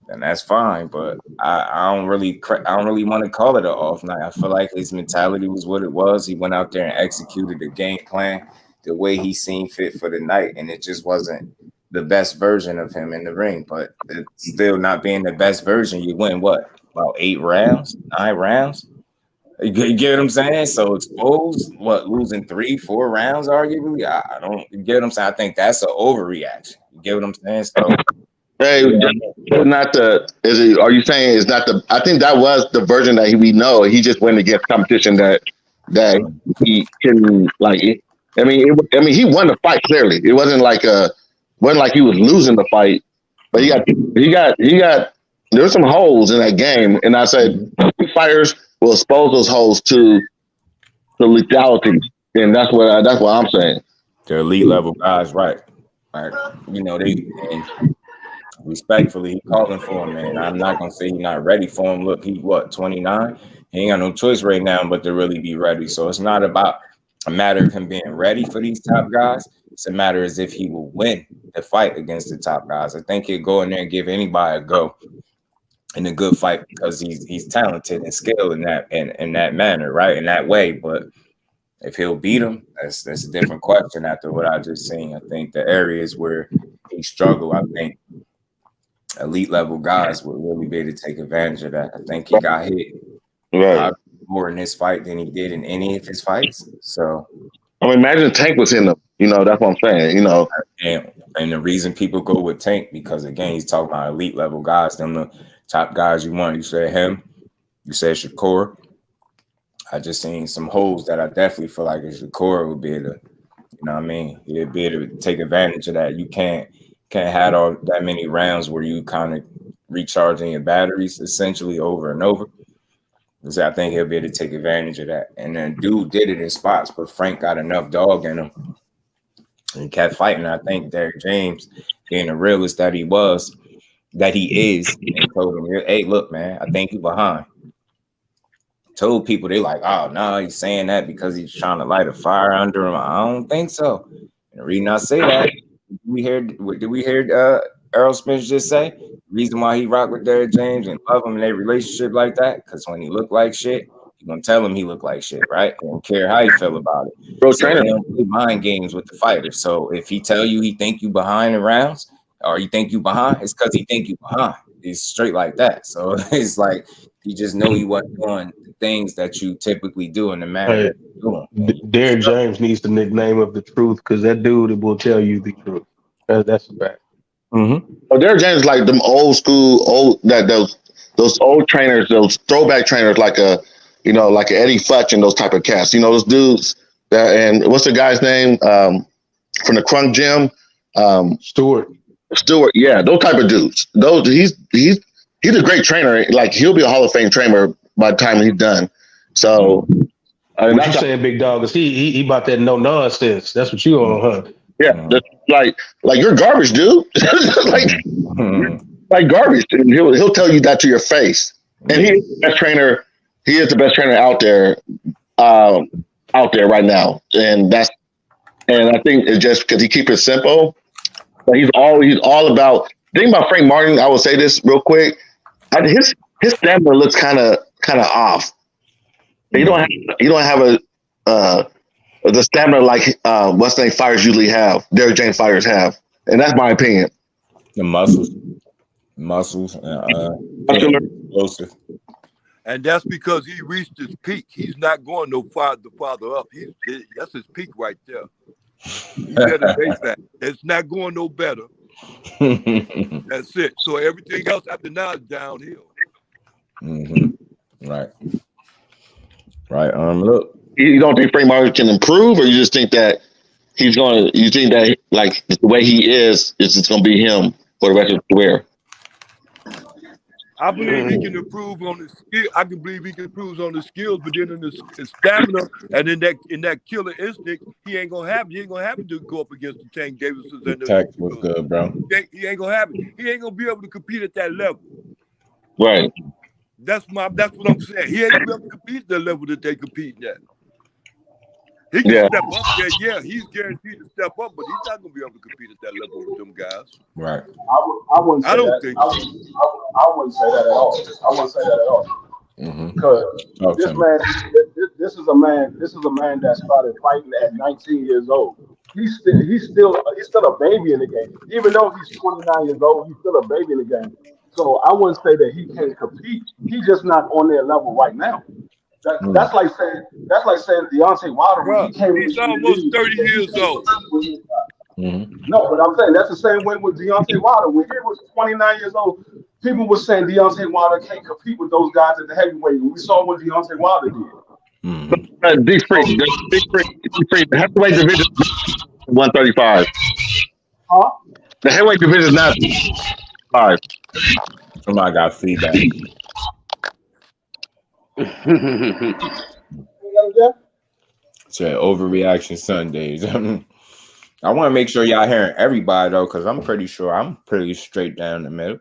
then that's fine. But I don't really want to call it an off night. I feel like his mentality was what it was. He went out there and executed the game plan the way he seen fit for the night, and it just wasn't the best version of him in the ring, but it's still not being the best version. You win what, about 8 rounds, 9 rounds? You get what I'm saying? So exposed, what, losing 3, 4 rounds, arguably. I don't, you get what I'm saying? I think that's an overreaction. You get what I'm saying? So, hey, not the. Is it? Are you saying it's not the? I think that was the version that we know. He just went against competition that he can like. I mean, he won the fight clearly. It wasn't like he was losing the fight, but he got. There were some holes in that game, and I said fighters will expose those holes to lethality, and that's what I'm saying. The elite level guys, right? Right. You know, and respectfully, he calling for him, man. I'm not gonna say he's not ready for him. Look, he's 29. He ain't got no choice right now, but to really be ready. So it's not about a matter of him being ready for these top guys. It's a matter as if he will win the fight against the top guys. I think he'll go in there and give anybody a go in a good fight because he's talented and skilled in that manner, right? In that way. But if he'll beat him, that's a different question after what I just seen. I think the areas where he struggled, I think elite level guys would really be able to take advantage of that. I think he got hit more in this fight than he did in any of his fights. So I mean, imagine Tank was in them. You know, that's what I'm saying. You know, and the reason people go with Tank because again, he's talking about elite level guys. Them the top guys you want. You said him. You said Shakur. I just seen some holes that I definitely feel like Shakur would be able to, you know what I mean? He'd be able to take advantage of that. You can't have all that many rounds where you kind of recharging your batteries essentially over and over. Because I think he'll be able to take advantage of that. And then dude did it in spots, but Frank got enough dog in him. And he kept fighting. I think Derek James, being the realist that he is, and told him, hey, look, man, I think you're behind. Told people, they like, oh, no, he's saying that because he's trying to light a fire under him. I don't think so. And the reason I say that, did we hear Earl Smith just say? The reason why he rocked with Derek James and love him in their relationship like that, because when he looked like shit, you're going to tell him he looked like shit, right? He don't care how you feel about it. Bro, so they don't play mind games with the fighter. So if he tell you he think you behind in rounds or you think you behind, it's because he think you behind. It's straight like that. So it's like he just know he wasn't doing the things that you typically do in the manner that you're doing. Derek James needs the nickname of the truth because that dude will tell you the truth. That's a fact. Mm-hmm. Well, Derek James like them old school, those old trainers, those throwback trainers, like a Eddie Futch and those type of cats. You know, those dudes. And what's the guy's name from the Crunk Gym? Stewart, yeah, those type of dudes. Those he's a great trainer. Like he'll be a Hall of Fame trainer by the time he's done. So, what you saying, big dog? Is he about that no nonsense? That's what you on, huh? Yeah, like you're garbage, dude. like garbage. And he'll tell you that to your face. And he is the best trainer. He is the best trainer out there right now. And I think it's just because he keeps it simple. But he's all about. Think about Frank Martin. I will say this real quick. His stamina looks kind of off. You don't have the stamina like what's the name fighters usually have. Derek James fighters have, and that's my opinion. The muscles, explosive. And that's because he reached his peak. He's not going no farther up. That's his peak right there. You better face that. It's not going no better. That's it. So everything else after now is downhill. Mm-hmm. Right. Look. You don't think Frank Martin can improve, or you just think that you think that like the way he is, it's just gonna be him for the rest of his career? I believe he can improve on his skill. I can believe he can improve on his skills, but then in his stamina and in that killer instinct, he ain't gonna have it to go up against the Tank Davis's and the Tech was good, bro. He ain't gonna have it. He ain't gonna be able to compete at that level. Right. That's what I'm saying. He ain't gonna be able to compete at the level that they competing at. He can step up there. Yeah, he's guaranteed to step up, but he's not going to be able to compete at that level with them guys. Right. I wouldn't say that. Think so. I wouldn't say that at all. Mm-hmm. Because this is a man that started fighting at 19 years old. he's still a baby in the game. Even though he's 29 years old, he's still a baby in the game. So I wouldn't say that he can't compete. He's just not on their level right now. That's like saying Deontay Wilder when he came. He's almost 30 years old. No, but I'm saying that's the same way with Deontay Wilder. When he was 29 years old, people were saying Deontay Wilder can't compete with those guys at the heavyweight. We saw what Deontay Wilder did. The heavyweight division 135. Huh? The heavyweight division is not 5. Somebody got feedback. Said overreaction Sundays. I want to make sure y'all hearing everybody though, because I'm pretty sure I'm pretty straight down the middle.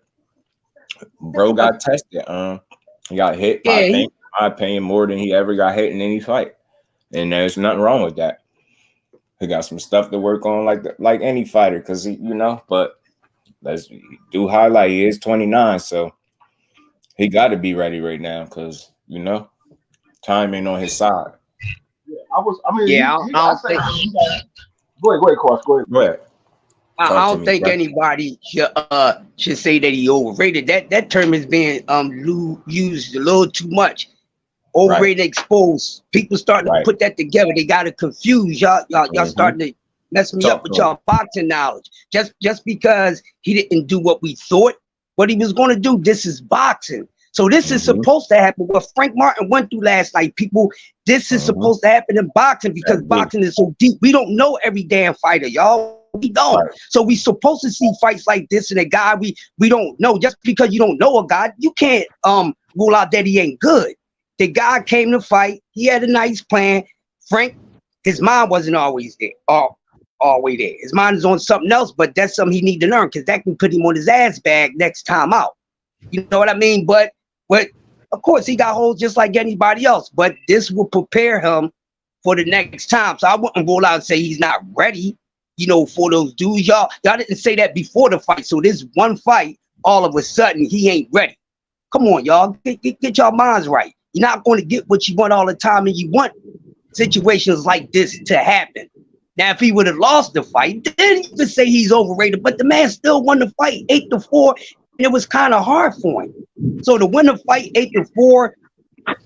Bro got tested. He got hit. In my opinion, more than he ever got hit in any fight, and there's nothing wrong with that. He got some stuff to work on, like any fighter, because But let's do highlight. He is 29, so he got to be ready right now, because time ain't on his side. Go ahead, Cross. Go ahead. I don't think anybody should say that he overrated. That term is being used a little too much. Overrated, exposed. People starting to put that together. They got to confuse y'all. Y'all starting to mess me up with y'all boxing knowledge. Just because he didn't do what we thought, what he was going to do. This is boxing. So this is supposed to happen. What Frank Martin went through last night, people, this is supposed to happen in boxing, because boxing is so deep. We don't know every damn fighter, y'all. We don't. So we supposed to see fights like this, and a guy we don't know. Just because you don't know a guy, you can't rule out that he ain't good. The guy came to fight. He had a nice plan. Frank, his mind wasn't always there. Always there. His mind is on something else, but that's something he need to learn, because that can put him on his ass bag next time out. You know what I mean? But of course, he got holes just like anybody else. But this will prepare him for the next time. So I wouldn't roll out and say he's not ready, for those dudes. Y'all didn't say that before the fight. So this one fight, all of a sudden, he ain't ready. Come on, y'all. Get your minds right. You're not going to get what you want all the time, and you want situations like this to happen. Now, if he would have lost the fight, then you could say he's overrated. But the man still won the fight 8-4. And it was kind of hard for him. So to win the fight 8-4,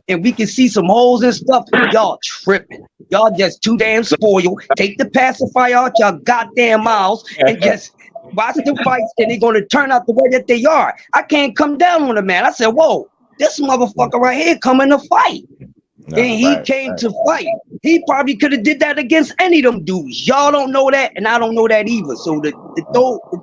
and we can see some holes and stuff, y'all tripping. Y'all just too damn spoiled. Take the pacifier out y'all goddamn mouths and just watch the fights, and they're going to turn out the way that they are. I can't come down on the man. I said, whoa, this motherfucker right here coming to fight. And he came to fight. He probably could have did that against any of them dudes. Y'all don't know that, and I don't know that either. So to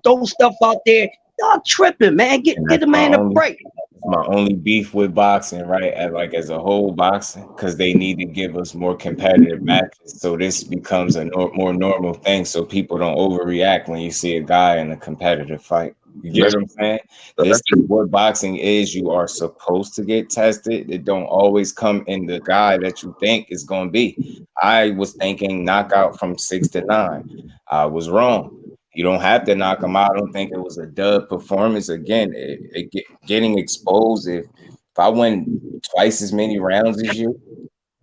throw stuff out there, y'all tripping, man. Get the man a break. My only beef with boxing, right? As a whole boxing, because they need to give us more competitive matches. So this becomes a more normal thing, so people don't overreact when you see a guy in a competitive fight. You get what I'm saying? This is what boxing is. You are supposed to get tested. It don't always come in the guy that you think is going to be. I was thinking knockout from 6 to 9. I was wrong. You don't have to knock him out. I don't think it was a dud performance. Again, getting exposed. If I win twice as many rounds as you,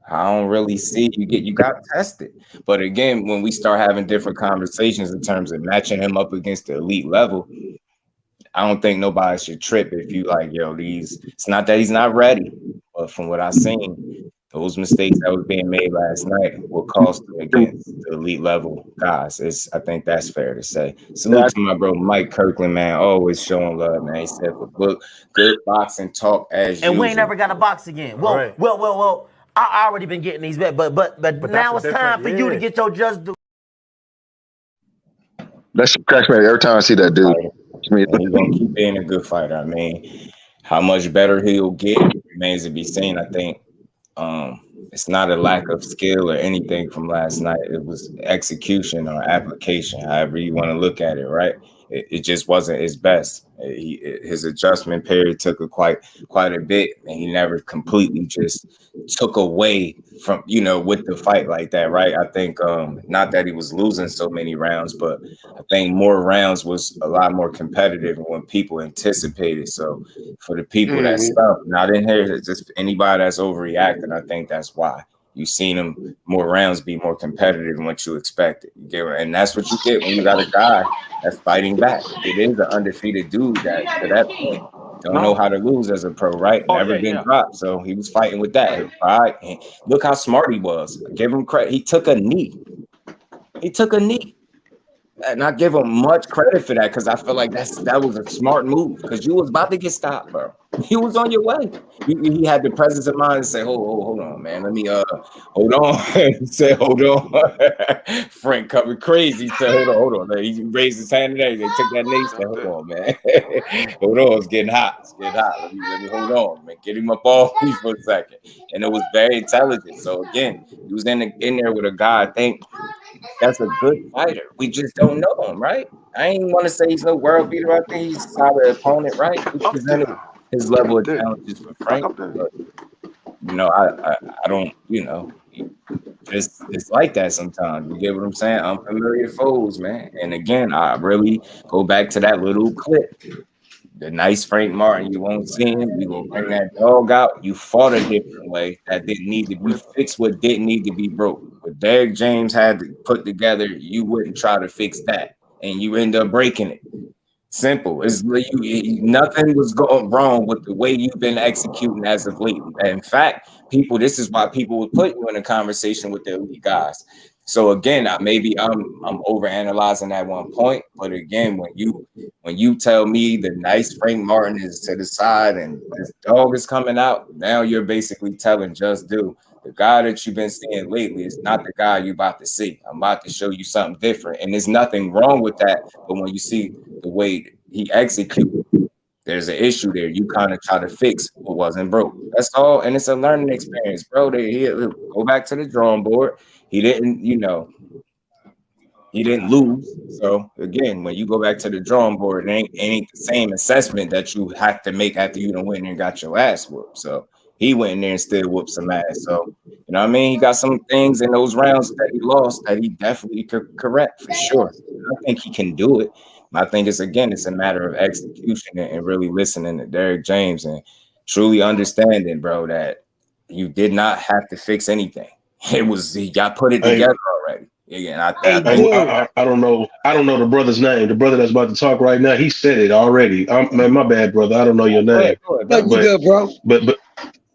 I don't really see you got tested. But again, when we start having different conversations in terms of matching him up against the elite level, I don't think nobody should trip if you like, it's not that he's not ready, but from what I've seen, those mistakes that was being made last night will cost him against the elite level guys. I think that's fair to say. Salute to my bro Mike Kirkland, man. Always showing love, man. He said, good boxing talk as usual. And we ain't never got to box again. Well. I already been getting these bet, but now it's time for you to get your just due. That shit cracks me every time I see that dude. He's gonna keep being a good fighter. I mean, how much better he'll get remains to be seen. I think it's not a lack of skill or anything from last night. It was execution or application, however you want to look at it, right? It just wasn't his best. His adjustment period took quite a bit, and he never completely just took away from, with the fight like that, right? I think not that he was losing so many rounds, but I think more rounds was a lot more competitive when people anticipated. So for the people that stopped, not in here, just anybody that's overreacting, I think that's why. You seen him more rounds be more competitive than what you expected. You get, and that's what you get when you got a guy that's fighting back. It is an undefeated dude that, to that point, don't know how to lose as a pro, right? Never been dropped, so he was fighting with that. His pride. And look how smart he was. Give him credit. He took a knee. And I give him much credit for that because I feel like that was a smart move because you was about to get stopped, bro. You was on your way. He had the presence of mind to say, hold on, man. Let me hold on. Say, hold on. Frank coming crazy. He said, hold on. He raised his hand today. They took that knee. Said, hold on, man. Hold on. It's getting hot. Let me hold on, man. Get him up off me for a second. And it was very intelligent. So again, he was in there with a guy, I think, that's a good fighter. We just don't know him, right? I ain't want to say he's no world beater. I think he's a solid opponent, right? He presented his level of challenges for Frank. But, you know, I don't, you know, it's like that sometimes. You get what I'm saying? Unfamiliar foes, man. And again, I really go back to that little clip. The nice Frank Martin, you won't see him. You gonna bring that dog out. You fought a different way that didn't need to be fixed. What didn't need to be broke. What Derek James had to put together, you wouldn't try to fix that, and you end up breaking it. Simple. It's nothing was going wrong with the way you've been executing as of lately. In fact, people, this is why people would put you in a conversation with the elite guys. So again, maybe I'm overanalyzing at one point, but again, when you tell me the nice Frank Martin is to the side and this dog is coming out, now you're basically telling JusDue, the guy that you've been seeing lately is not the guy you're about to see. I'm about to show you something different, and there's nothing wrong with that. But when you see the way he executed, there's an issue there. You kind of try to fix what wasn't broke. That's all, and it's a learning experience, bro. Go back to the drawing board. He didn't, you know, he didn't lose. So again, when you go back to the drawing board, it ain't the same assessment that you have to make after you done went and got your ass whooped. So he went in there and still whooped some ass. So you know what I mean? He got some things in those rounds that he lost that he definitely could correct for sure. I think he can do it. I think it's a matter of execution and really listening to Derek James and truly understanding, bro, that you did not have to fix anything. It was he got put it together already. Again, I don't know. I don't know the brother's name. The brother that's about to talk right now, he said it already. Man, my bad, brother. I don't know your name. Good, bro.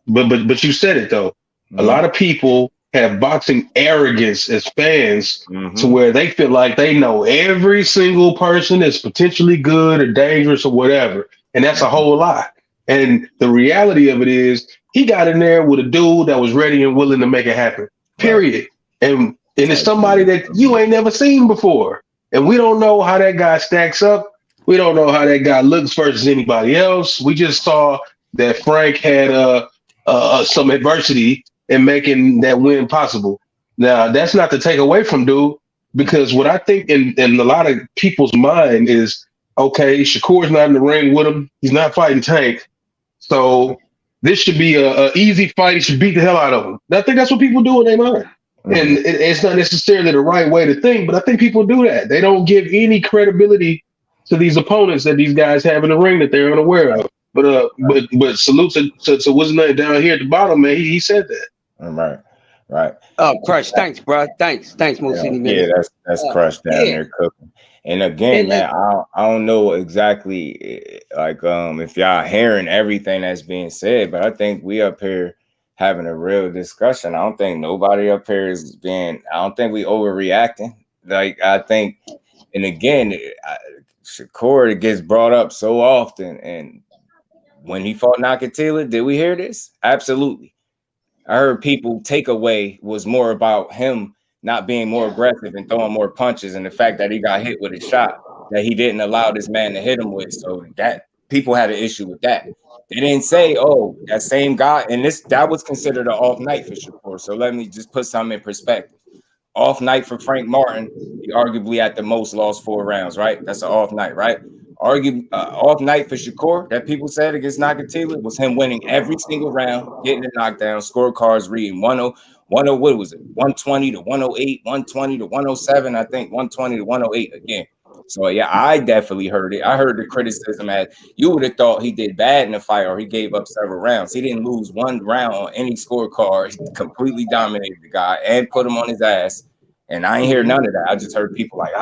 But you said it though. Mm-hmm. A lot of people have boxing arrogance as fans to where they feel like they know every single person that's potentially good or dangerous or whatever, and that's a whole lot. And the reality of it is, he got in there with a dude that was ready and willing to make it happen. Period. Right. And it's somebody that you ain't never seen before. And we don't know how that guy stacks up. We don't know how that guy looks versus anybody else. We just saw that Frank had some adversity in making that win possible. Now, that's not to take away from dude, because what I think in a lot of people's mind is, okay, Shakur's not in the ring with him. He's not fighting Tank. So this should be a easy fight. He should beat the hell out of him. I think that's what people do in their mind. And it's not necessarily the right way to think, but I think people do that. They don't give any credibility to these opponents that these guys have in the ring that they're unaware of. But salute to what's his name down here at the bottom, man. He said that. Right. Oh, Crush. Thanks, bro. Thanks, Most that's Crush down there cooking. And again, man, I don't know exactly like if y'all hearing everything that's being said, but I think we up here having a real discussion. I don't think nobody up here is I don't think we overreacting. Like I think, and again, Shakur gets brought up so often, and when he fought Nakatila, did we hear this? Absolutely. I heard people takeaway was more about him not being more aggressive and throwing more punches, and the fact that he got hit with a shot that he didn't allow this man to hit him with. So that people had an issue with that. They didn't say, oh, that same guy, and that was considered an off night for Shakur. So let me just put something in perspective. Off night for Frank Martin, he arguably at the most lost 4 rounds, right? That's an off night, right? Off night for Shakur that people said against Nakatila was him winning every single round, getting the knockdown, scorecards reading 10, what was it? 120 to 108, 120 to 107, I think 120 to 108 again. So yeah, I definitely heard it. I heard the criticism as you would have thought he did bad in the fight or he gave up several rounds. He didn't lose one round on any scorecard. He completely dominated the guy and put him on his ass. And I ain't hear none of that. I just heard people like,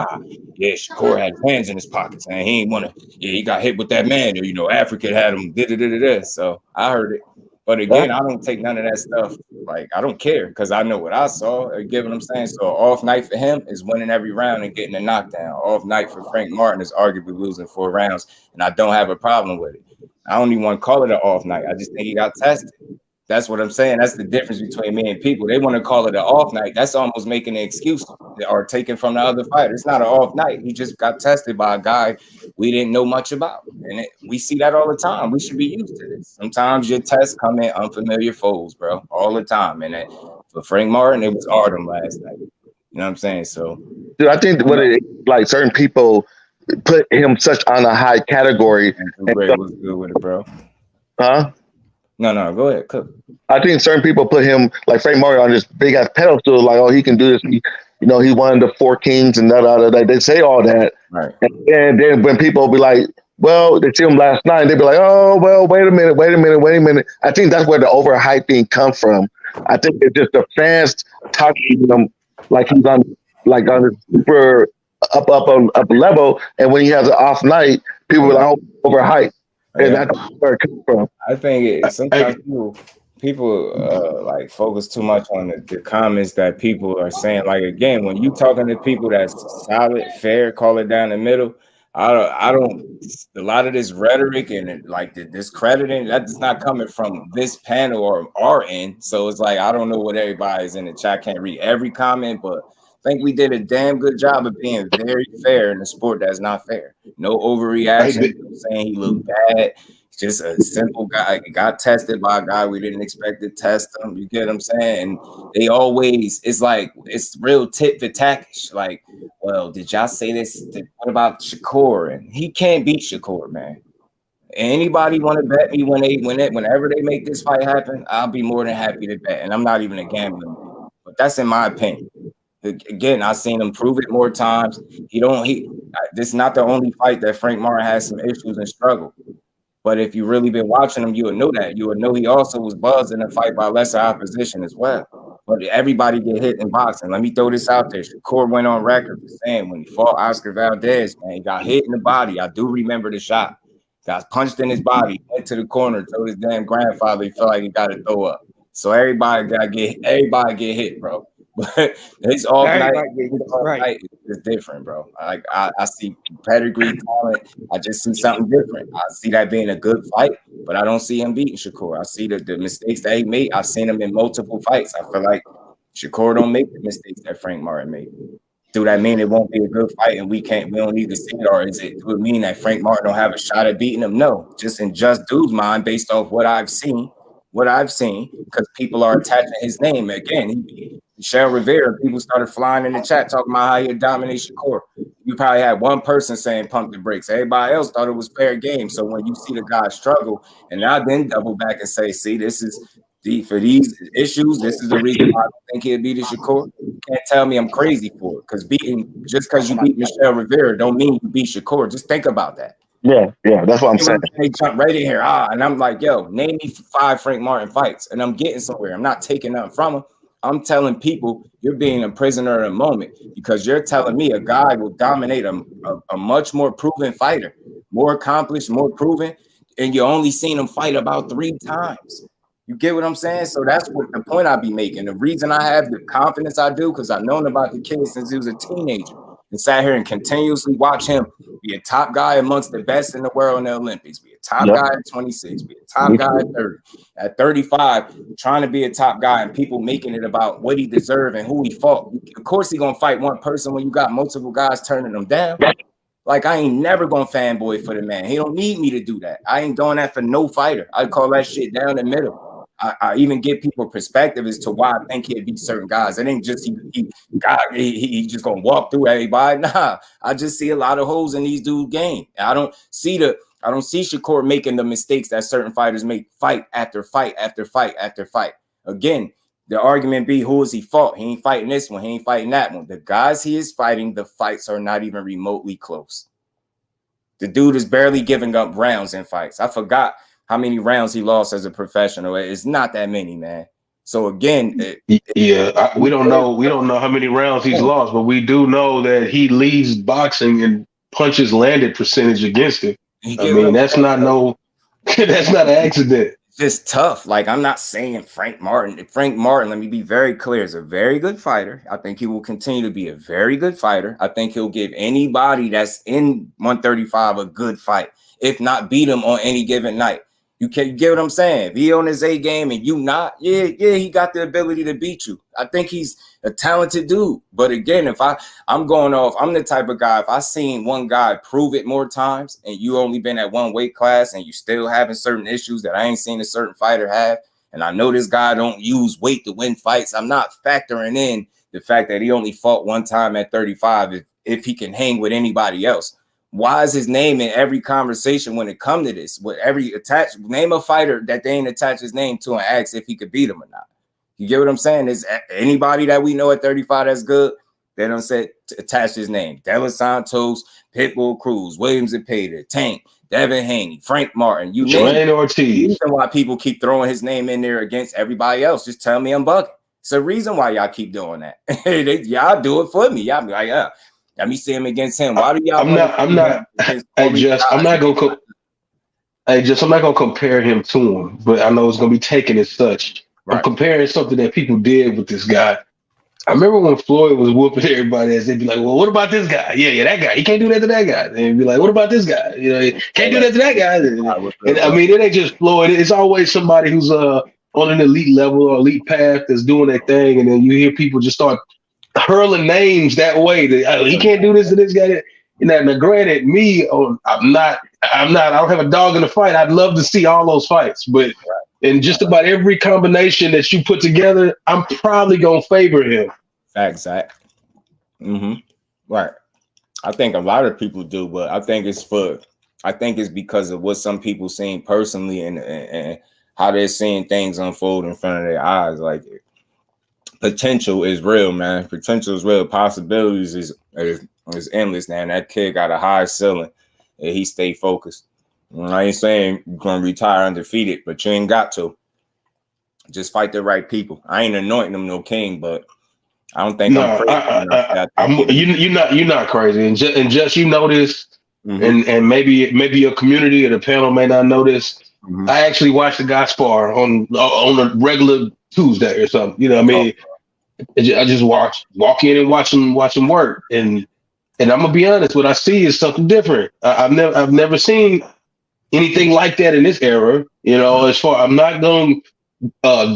yeah, Shakur had his hands in his pockets and he ain't want to. Yeah, he got hit with that man. Or, you know, Africa had him. So I heard it. But again, I don't take none of that stuff. Like, I don't care because I know what I saw. You get what I'm saying? So off night for him is winning every round and getting a knockdown. Off night for Frank Martin is arguably losing 4 rounds. And I don't have a problem with it. I don't even want to call it an off night. I just think he got tested. That's what I'm saying. That's the difference between me and people. They want to call it an off night. That's almost making an excuse or taken from the other fighter. It's not an off night. He just got tested by a guy we didn't know much about. And we see that all the time. We should be used to this. Sometimes your tests come in unfamiliar foes, bro, all the time. And for Frank Martin, it was Artem last night. You know what I'm saying? So, dude, I think what it is, like certain people put him such on a high category. Ray was good with it, bro. Huh? No, go ahead. Cook. I think certain people put him, like Frank Martin, on this big ass pedestal, like, oh, he can do this. He, you know, he's one of the 4 kings and that. They say all that. Right. And then when people be like, well, they see him last night, they'd be like, oh, well, wait a minute. I think that's where the overhyping comes from. I think it's just the fans talking to him like he's on a super up level. And when he has an off night, people are like, oh, overhyped. And that's where it comes from. I think sometimes people like focus too much on the comments that people are saying. Like, again, when you talking to people that's solid, fair, call it down the middle, I don't a lot of this rhetoric and like the discrediting, that's not coming from this panel or our end. So it's like, I don't know what everybody's in the chat. I can't read every comment, but I think we did a damn good job of being very fair in a sport that's not fair. No overreaction. Saying he looked bad. Just a simple guy. Got tested by a guy we didn't expect to test him. You get what I'm saying? And they always, it's like, it's real tit for tat-ish. Like, well, did y'all say this? What about Shakur? And he can't beat Shakur, man. Anybody want to bet me whenever they make this fight happen, I'll be more than happy to bet. And I'm not even a gambling man. But that's in my opinion. Again, I've seen him prove it more times. This is not the only fight that Frank Martin has some issues and struggle. But if you really been watching him, you would know that. You would know he also was buzzed in a fight by lesser opposition as well. But everybody get hit in boxing. Let me throw this out there. Shakur went on record for saying when he fought Oscar Valdez, man, he got hit in the body. I do remember the shot. Got punched in his body, went to the corner, told his damn grandfather he felt like he got to throw up. So everybody get hit, bro. But his off night is different, bro. Like I see pedigree talent. I just see something different. I see that being a good fight, but I don't see him beating Shakur. I see the mistakes that he made. I've seen him in multiple fights. I feel like Shakur don't make the mistakes that Frank Martin made. Do that mean it won't be a good fight and we don't need to see it? Or do it mean that Frank Martin don't have a shot at beating him? No, just in Just Dude's mind, based off what I've seen, because people are attaching his name. Again, Michelle Rivera, people started flying in the chat talking about how he had dominated Shakur. You probably had one person saying pump the brakes. Everybody else thought it was fair game. So when you see the guy struggle, and I then double back and say, see, this is for these issues, this is the reason why I think he'll beat Shakur. You can't tell me I'm crazy for it, because just because you beat Michelle Rivera don't mean you beat Shakur. Just think about that. Yeah, that's what I'm saying. They jump right in here, and I'm like, yo, name me 5 Frank Martin fights, and I'm getting somewhere. I'm not taking nothing from him. I'm telling people you're being a prisoner in a moment because you're telling me a guy will dominate a much more proven fighter, more accomplished, more proven, and you only seen him fight about 3 times. You get what I'm saying? So that's what the point I be making. The reason I have the confidence I do, because I've known about the kid since he was a teenager and sat here and continuously watch him be a top guy amongst the best in the world in the Olympics, be a top guy at 26, be a top guy at 30, at 35, trying to be a top guy and people making it about what he deserved and who he fought. Of course, he going to fight one person when you got multiple guys turning them down. Like, I ain't never going to fanboy for the man. He don't need me to do that. I ain't doing that for no fighter. I call that shit down the middle. I even give people perspective as to why I think he'd beat certain guys. It ain't just he just gonna walk through everybody. Nah, I just see a lot of holes in these dudes' game. I don't see Shakur making the mistakes that certain fighters make fight after fight after fight after fight. Again, the argument be, who is he fought? He ain't fighting this one. He ain't fighting that one. The guys he is fighting, the fights are not even remotely close. The dude is barely giving up rounds in fights. I forgot how many rounds he lost as a professional. It's not that many, man. So again, we don't know how many rounds he's lost, but we do know that he leads boxing in punches landed percentage against him. I mean, that's not that's not an accident. Just tough. Like, I'm not saying Frank Martin. Frank Martin, let me be very clear, is a very good fighter. I think he will continue to be a very good fighter. I think he'll give anybody that's in 135 a good fight, if not beat him on any given night. You get what I'm saying? If he on his A game and you not, yeah, he got the ability to beat you. I think he's a talented dude. But again, if I'm going off, I'm the type of guy, if I seen one guy prove it more times and you only been at one weight class and you still having certain issues that I ain't seen a certain fighter have, and I know this guy don't use weight to win fights, I'm not factoring in the fact that he only fought one time at 35 if he can hang with anybody else. Why is his name in every conversation when it come to this? With every name a fighter that they ain't attach his name to and ask if he could beat him or not. You get what I'm saying? Is anybody that we know at 35 that's good, they don't say attach his name. Dela Santos, Pitbull Cruz, Williams and Pater, Tank, Devin Haney, Frank Martin, you Joanne Ortiz. The reason why people keep throwing his name in there against everybody else, just tell me I'm bugging. It's a reason why y'all keep doing that. Y'all do it for me. Y'all be like, yeah. Let me see him against him. Why do y'all? I'm not gonna compare him to him, but I know it's gonna be taken as such. Right. I'm comparing something that people did with this guy. I remember when Floyd was whooping everybody, as they'd be like, "Well, what about this guy? Yeah, that guy. He can't do that to that guy." And they'd be like, "What about this guy? You know, he can't do that to that guy." And I mean, it ain't just Floyd. It's always somebody who's on an elite level or elite path that's doing their thing, and then you hear people just start hurling names that way. That he can't do this to this guy. Now, granted, I don't have a dog in the fight. I'd love to see all those fights, but in just about every combination that you put together, I'm probably gonna favor him. Facts, Zach. Right. I think a lot of people do, but I think it's because of what some people seen personally and how they're seeing things unfold in front of their eyes. Like, potential is real, man. Potential is real. Possibilities is endless, man. That kid got a high ceiling and he stayed focused. I ain't saying you're gonna retire undefeated, but you ain't got to. Just fight the right people. I ain't anointing him no king, but I don't think I'm crazy. You're not crazy, and just you know this, and maybe a community or the panel may not know this. I actually watched the guy spar on a regular Tuesday or something. You know what I mean? I just walk in and watch him work, and I'm gonna be honest. What I see is something different. I've never seen anything like that in this era. You know, as far I'm not gonna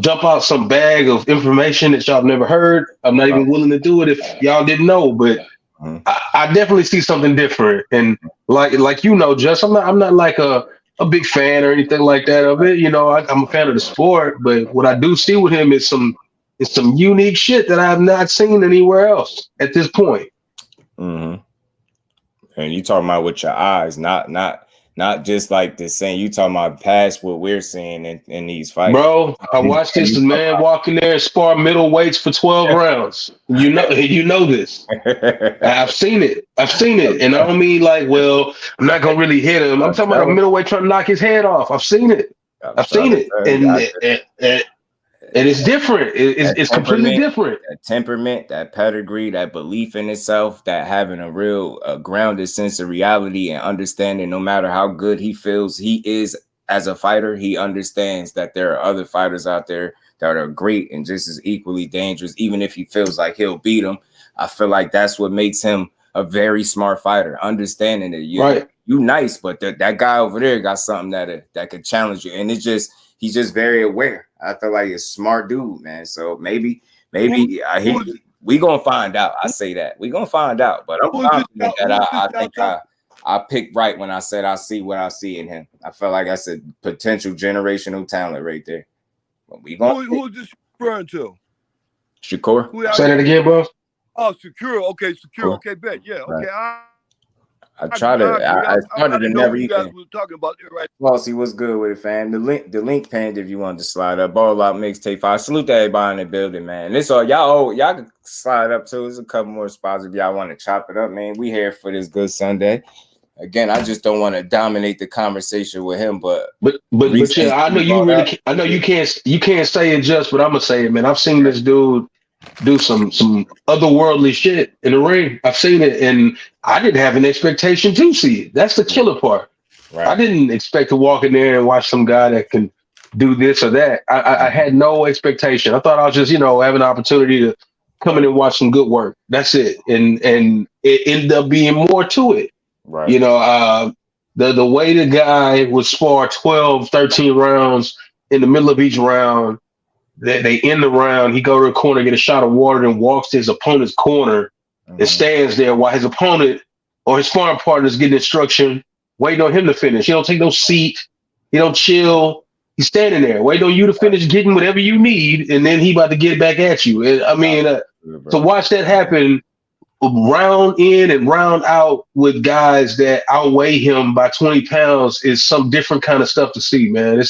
dump out some bag of information that y'all have never heard. I'm not even willing to do it if y'all didn't know, but I definitely see something different. And like you know, Just I'm not like a big fan or anything like that of it. You know, I'm a fan of the sport, but what I do see with him is some unique shit that I have not seen anywhere else at this point. And you talking about with your eyes, not just like this saying. You talking about past what we're seeing in these fights, bro. I watched this man walk in there and spar middleweights for 12 rounds. You know this. I've seen it, and I don't mean like, well, I'm not gonna really hit him. I'm talking about a middleweight trying to knock his head off. I've seen it, and it's different. It's completely different. That temperament, that pedigree, that belief in itself, that having a real grounded sense of reality and understanding, no matter how good he feels he is as a fighter, he understands that there are other fighters out there that are great and just as equally dangerous, even if he feels like he'll beat them. I feel like that's what makes him a very smart fighter, understanding that you nice, but that guy over there got something that could challenge you. And he's just very aware. I feel like he's a smart dude, man. So maybe we gonna find out. I say that we gonna find out, but I'm confident that I think I picked right when I said I see what I see in him. I felt like that's a potential generational talent right there. But we gonna who is this referring to? Shakur. Say that again, bro. Oh, Secure. Okay, Secure. Okay, bet. Yeah. Okay. I try to. I started to never you guys were talking about it, right? Flossie, what's good with it, fam? The link pinned if you want to slide up. Ball out mixtape 5. Salute to everybody in the building, man. And this all y'all can slide up too. There's a couple more spots if y'all want to chop it up, man. We here for this good Sunday. Again, I just don't want to dominate the conversation with him, but yeah, I know you really. I know you can't say it just, but I'm gonna say it, man. I've seen this dude do some otherworldly shit in the ring. I've seen it, and I didn't have an expectation to see it. That's the killer part. Right. I didn't expect to walk in there and watch some guy that can do this or that. I had no expectation. I thought I was just, have an opportunity to come in and watch some good work. That's it. And it ended up being more to it. Right. The way the guy would spar 12, 13 rounds in the middle of each round, they end the round, he go to the corner, get a shot of water, and walks to his opponent's corner and stands there while his opponent or his sparring partner is getting instruction, waiting on him to finish. He don't take no seat. He don't chill. He's standing there waiting on you to finish getting whatever you need, and then he about to get back at you. And I mean, to watch that happen round in and round out with guys that outweigh him by 20 pounds is some different kind of stuff to see, man.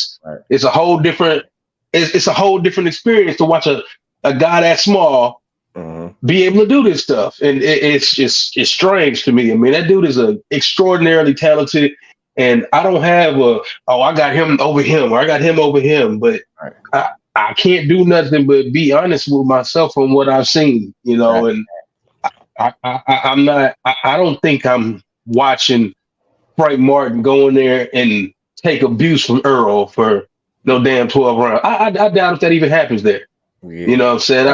It's a whole different it's a whole different experience to watch a guy that small be able to do this stuff. And it's strange to me. I mean, that dude is extraordinarily talented, and I don't have I got him over him or I got him over him, but I can't do nothing but be honest with myself from what I've seen, and I'm not. I don't think I'm watching Frank Martin go in there and take abuse from Earl for no damn 12 rounds. I doubt if that even happens there. Yeah. You know what I'm saying?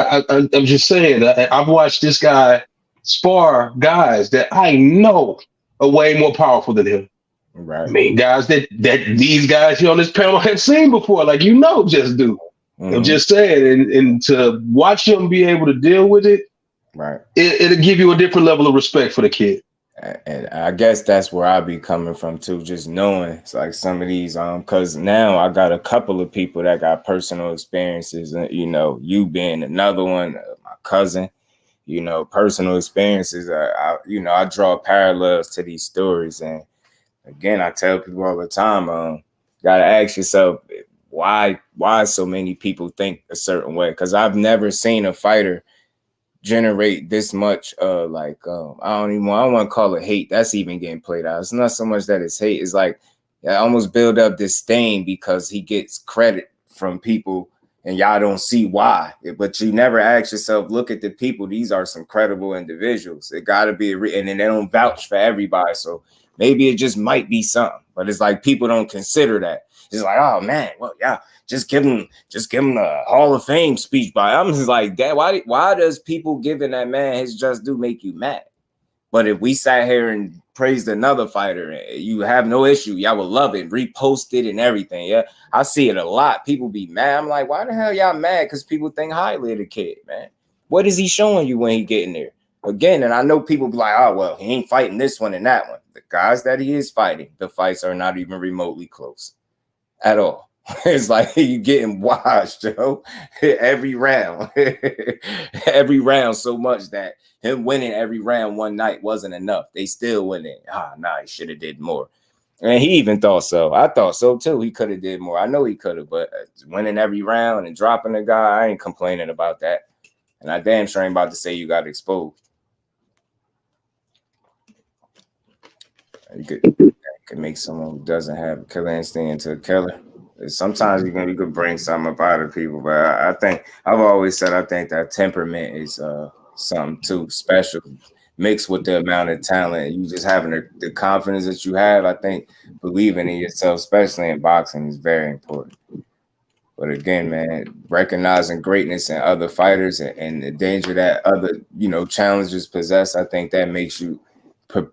I'm just saying. I've watched this guy spar guys that I know are way more powerful than him. Right. I mean, guys that these guys here on this panel have seen before, like just do. I'm just saying, and to watch him be able to deal with it. Right. It'll give you a different level of respect for the kid. And I guess that's where I be coming from too, just knowing it's like some of these, because now I got a couple of people that got personal experiences, and you being another one, my cousin, personal experiences. I draw parallels to these stories, and again, I tell people all the time, gotta ask yourself why so many people think a certain way, because I've never seen a fighter generate this much I don't want to call it hate. That's even getting played out. It's not so much that it's hate. It's like I almost build up disdain because he gets credit from people and y'all don't see why. But you never ask yourself, look at the people. These are some credible individuals. It got to be and then they don't vouch for everybody. So maybe it just might be something, but it's like people don't consider that. It's like, oh man, well, yeah, just give him a Hall of Fame speech. I'm just like, Dad, why does people giving that man his just due make you mad? But if we sat here and praised another fighter, you have no issue. Y'all would love it, repost it and everything. Yeah, I see it a lot. People be mad. I'm like, why the hell y'all mad? Because people think highly of the kid, man. What is he showing you when he getting there? Again, and I know people be like, oh, well, he ain't fighting this one and that one. The guys that he is fighting, the fights are not even remotely close at all. It's like you getting washed, Joe. Every round. Every round so much that him winning every round one night wasn't enough. They still winning. He should have did more. And he even thought so. I thought so too. He could have did more. I know he could have, but winning every round and dropping the guy, I ain't complaining about that. And I damn sure ain't about to say you got exposed. You could make someone who doesn't have a killer instinct into a killer. Sometimes you can bring something up out of people, but I think I've always said I think that temperament is something too special, mixed with the amount of talent. You just having the confidence that you have. I think believing in yourself, especially in boxing, is very important. But again, man, recognizing greatness in other fighters and the danger that other challenges possess, I think that makes you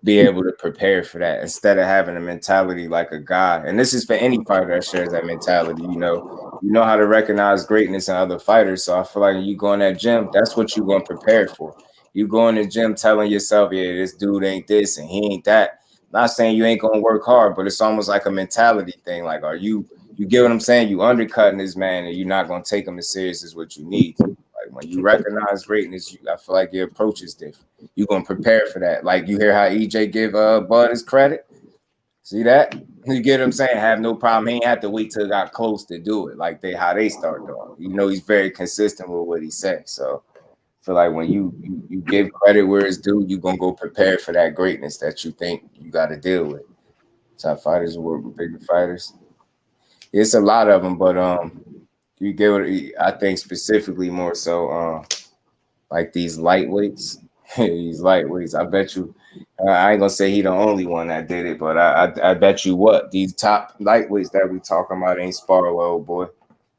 be able to prepare for that instead of having a mentality like a guy. And this is for any fighter that shares that mentality. You know how to recognize greatness in other fighters. So I feel like you go in that gym, that's what you're going to prepare for. You go in the gym telling yourself, yeah, this dude ain't this and he ain't that. Not saying you ain't going to work hard, but it's almost like a mentality thing. Like, you get what I'm saying? You undercutting this man and you're not going to take him as serious as what you need. Like When you recognize greatness, I feel like your approach is different. You're gonna prepare for that. Like you hear how EJ give Bud his credit. See that? You get what I'm saying? Have no problem. He ain't have to wait till it got close to do it. Like how they start doing. You know, he's very consistent with what he says. So I feel like when you give credit where it's due, you're gonna go prepare for that greatness that you think you got to deal with. Top fighters work with bigger fighters. It's a lot of them, but you get what I think specifically more so like these lightweights. These lightweights. I bet you. I ain't gonna say he the only one that did it, but I bet you what these top lightweights that we talking about ain't sparring well, boy.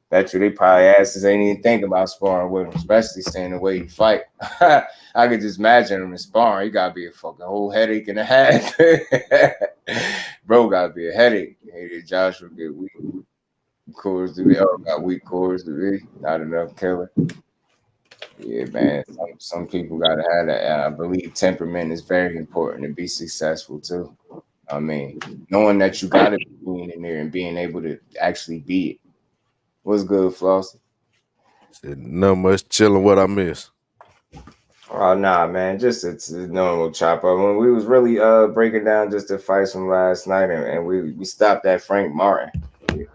Bet you they probably asses ain't even think about sparring with him, especially seeing the way he fight. I could just imagine him in sparring. He gotta be a fucking whole headache and a half. Bro, gotta be a headache. Hey, Joshua get weak cores to be. Oh, got weak cores to be. Not enough killer. Yeah, man. Some people gotta have that. I believe temperament is very important to be successful too. I mean, knowing that you gotta be in there and being able to actually be it. What's good, Floss? Not much chilling. What I miss? Oh nah, man. Just it's a normal chop up. When we was really breaking down just the fights from last night, and we stopped at Frank Martin.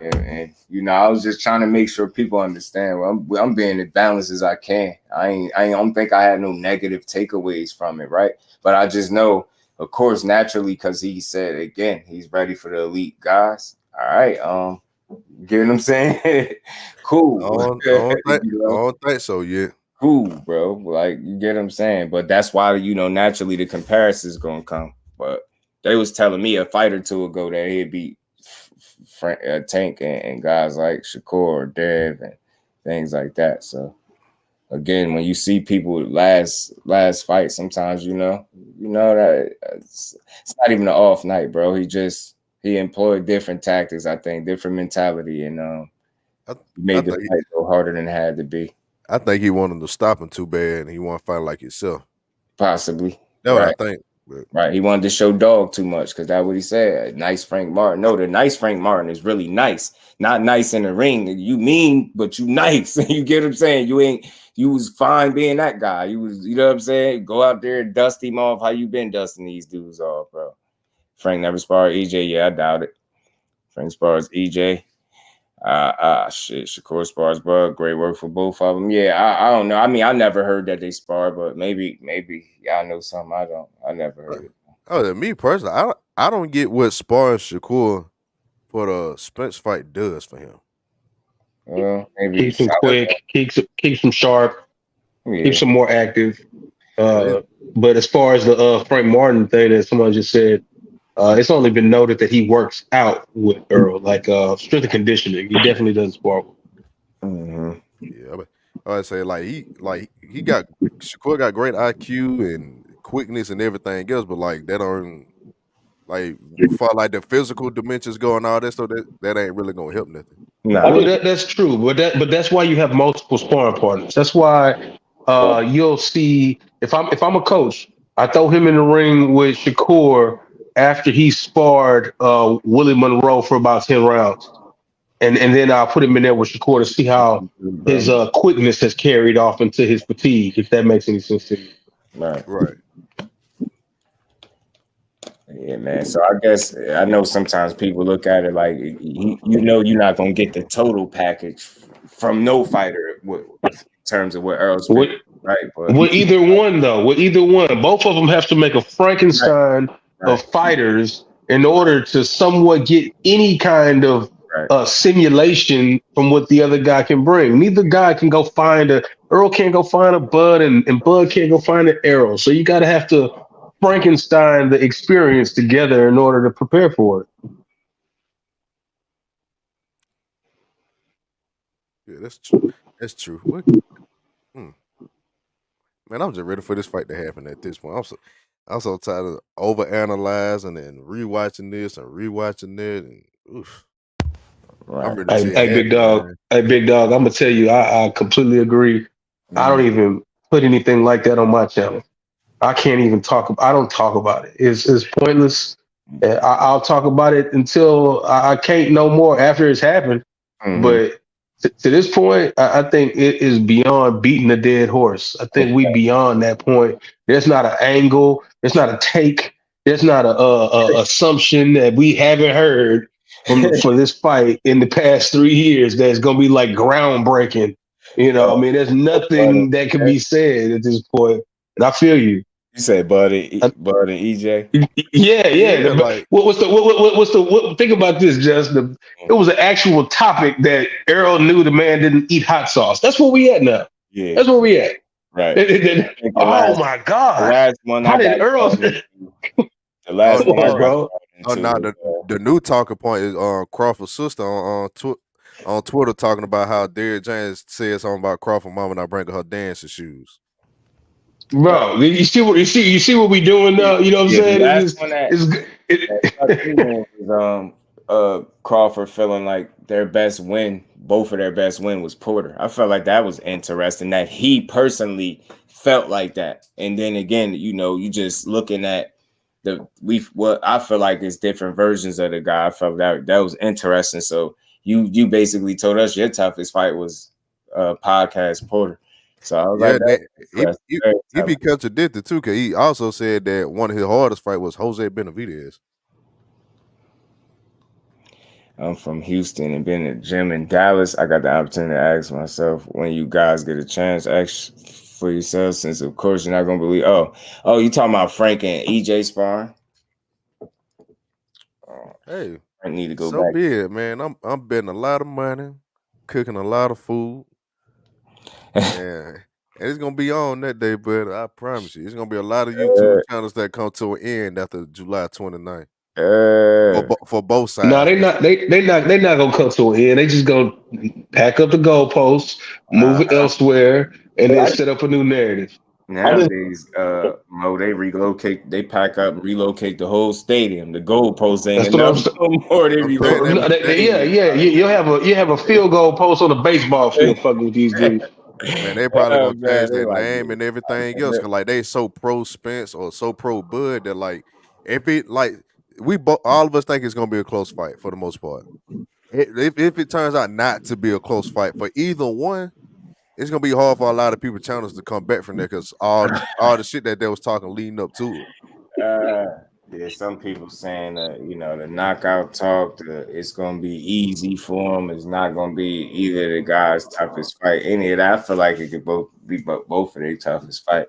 And you know, I was just trying to make sure people understand. Well, I'm being as balanced as I can. I don't think I had no negative takeaways from it, right? But I just know, of course, naturally, because he said again, he's ready for the elite guys. All right, get what I'm saying? Cool. I don't think so yet. Cool, bro. Like you get what I'm saying. But that's why naturally the comparison's gonna come. But they was telling me a fight or two ago that he'd be Tank and guys like Shakur, Dev, and things like that. So again, when you see people last fight, sometimes you know that it's not even an off night, bro. He employed different tactics, I think, different mentality, and made the fight go harder than it had to be. I think he wanted to stop him too bad, and he wanted to fight like himself. Possibly. That's what I think. Right, he wanted to show dog too much because that's what he said. Nice Frank Martin. No, the nice Frank Martin is really nice. Not nice in the ring. You mean, but you nice. You get what I'm saying? You was fine being that guy. You know what I'm saying? Go out there and dust him off. How you been dusting these dudes off, bro? Frank never sparred EJ. Yeah, I doubt it. Frank spars EJ. Shit, Shakur spars Bud. Great work for both of them. Yeah, I don't know. I mean, I never heard that they spar, but maybe y'all know something I don't. I never heard it. Oh, me personally, I don't get what sparring Shakur for the Spence fight does for him. Well, maybe keeps him quick, keeps him sharp, keeps him more active. But as far as the Frank Martin thing that someone just said, it's only been noted that he works out with Earl, like strength and conditioning. He definitely does spar. Mm-hmm. Yeah, but I'd say Shakur got great IQ and quickness and everything else, but like that don't for like the physical dimensions going all that, so that ain't really gonna help nothing. No, that's true, but that's why you have multiple sparring partners. That's why you'll see if I'm a coach, I throw him in the ring with Shakur after he sparred Willie Monroe for about 10 rounds. And then I'll put him in there with Shakur to see how his quickness has carried off into his fatigue, if that makes any sense to you. Right. Yeah, man. So I guess I know sometimes people look at it like you're not gonna get the total package from no fighter in terms of what Earl's been, right? But with either one, both of them have to make a Frankenstein of fighters in order to somewhat get any kind of simulation from what the other guy can bring. Neither guy can go find Earl can't go find a Bud, and Bud can't go find an Errol. So you gotta have to Frankenstein the experience together in order to prepare for it. Yeah, that's true. That's true. Man, I'm just ready for this fight to happen at this point. I'm so tired of overanalyzing and rewatching this and rewatching that. And oof. I'm ready to see Hey, big dog. Hey, big dog. I'm gonna tell you, I completely agree. I don't even put anything like that on my channel. I can't even talk. I don't talk about it. It's pointless. I'll talk about it until I can't no more after it's happened. But to this point, I think it is beyond beating a dead horse. I think we beyond that point. There's not an angle. There's not a take. There's not a assumption that we haven't heard for this fight in the past 3 years that's gonna be like groundbreaking. You know, I mean, there's nothing that can be said at this point. And I feel you. You say Bud and EJ? Yeah. Like, what's the? Think about this, Justin. It was an actual topic that Errol knew the man didn't eat hot sauce. That's where we at now. Yeah, that's where we at. Right. Oh my God! The last one. How did Errol? The last one, bro. Now the new talking point is Crawford's sister on Twitter talking about how Derrick James said something about Crawford mama not bringing her dancing shoes. Bro, you see what we doing now? You know what I'm saying? Crawford feeling like both of their best win was Porter. I felt like that was interesting that he personally felt like that. And then again, you just looking at what I feel like is different versions of the guy. I felt that was interesting. So you basically told us your toughest fight was podcast Porter. So I was he be contradicted too, because he also said that one of his hardest fight was Jose Benavidez. I'm from Houston and been in the gym in Dallas. I got the opportunity to ask myself, when you guys get a chance, ask for yourself, since of course you're not gonna believe. Oh, you talking about Frank and EJ sparring? Hey, I need to go so back. Be it, man. I'm betting a lot of money, cooking a lot of food. And it's gonna be on that day, but I promise you, it's gonna be a lot of YouTube channels that come to an end after July 29th. For both sides. No, they're not gonna come to an end. They just gonna pack up the goalposts, move it elsewhere, and then set up a new narrative. Nowadays, Mo, they pack up and relocate the whole stadium. The goalposts ain't enough more. They relocate. You have a field goal post on a baseball field fucking with these dudes. Man, they probably gonna change their name and everything else, because like they so pro Spence or so pro Bud that like if it like all of us think it's gonna be a close fight for the most part. If it turns out not to be a close fight for either one, it's gonna be hard for a lot of people channels to come back from there, because all the shit that they was talking leading up to it. There's some people saying that the knockout talk, it's gonna be easy for them. It's not gonna be either the guys' toughest fight. Any of that, I feel like it could be both of their toughest fight.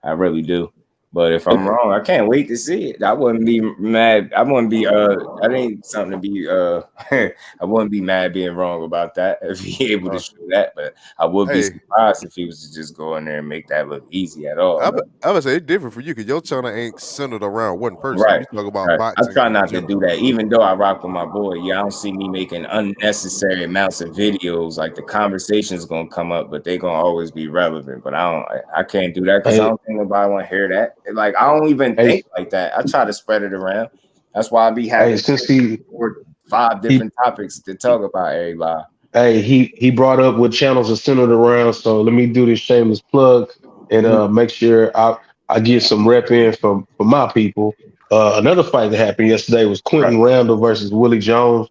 I really do. But if I'm wrong, I can't wait to see it. I wouldn't be mad. I wouldn't be that ain't something to be I wouldn't be mad being wrong about that if he able to show that. But I would be surprised if he was to just go in there and make that look easy at all. I would say it's different for you, because your channel ain't centered around one person. Right. You talk about boxing. I try not to do that, even though I rock with my boy. I don't see me making unnecessary amounts of videos. Like, the conversation's gonna come up, but they gonna always be relevant. But I can't do that, because I don't think nobody want to hear that. Like, I don't even think like that. I try to spread it around. That's why I be having 5 different topics to talk about everybody. Hey, he brought up what channels are centered around. So let me do this shameless plug and make sure I get some rep in for my people. Another fight that happened yesterday was Quentin Randall versus Willie Jones.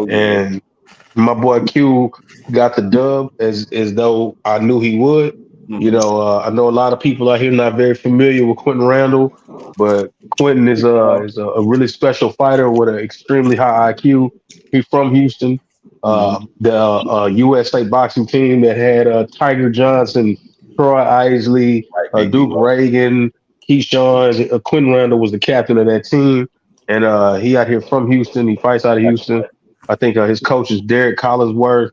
And my boy Q got the dub as though I knew he would. I know a lot of people out here not very familiar with Quentin Randall, but Quentin is a really special fighter with an extremely high IQ. He's from Houston. The USA boxing team that had Tiger Johnson, Troy Isley, Duke Reagan, KEYSHAWN. Quentin Randall was the captain of that team, and he out here from Houston. He fights out of Houston. I think his coach is Derek Collinsworth.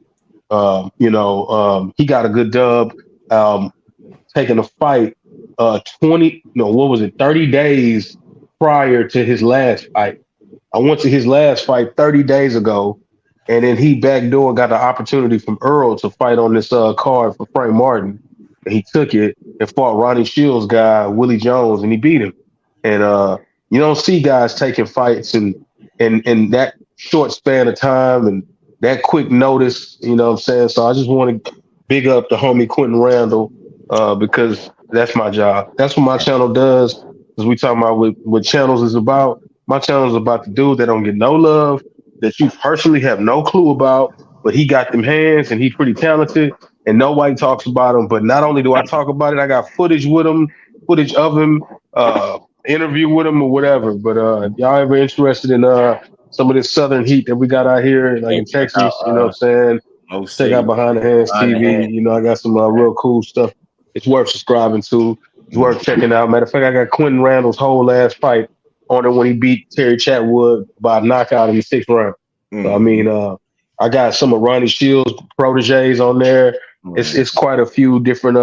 He got a good dub. Taking a fight 30 days prior to his last fight. I went to his last fight 30 days ago, and then he backdoor got the opportunity from Earl to fight on this card for Frank Martin. And he took it and fought Ronnie Shields' guy, Willie Jones, and he beat him. And you don't see guys taking fights in that short span of time and that quick notice, you know what I'm saying? So I just want to big up the homie Quentin Randall because that's my job. That's what my channel does. As we talking about what channels is about. My channel is about the dude that don't get no love, that you personally have no clue about, but he got them hands and he's pretty talented and nobody talks about him. But not only do I talk about it, I got footage of him, interview with him or whatever. But if y'all ever interested in some of this Southern heat that we got out here, like in Texas, you know what I'm saying? Check out Behind the Hands TV. You know, I got some real cool stuff. It's worth subscribing to. It's worth checking out. Matter of fact, I got Quentin Randall's whole last fight on it when he beat Terry Chatwood by knockout in the 6th round. So, I mean, I got some of Ronnie Shields' proteges on there. It's quite a few different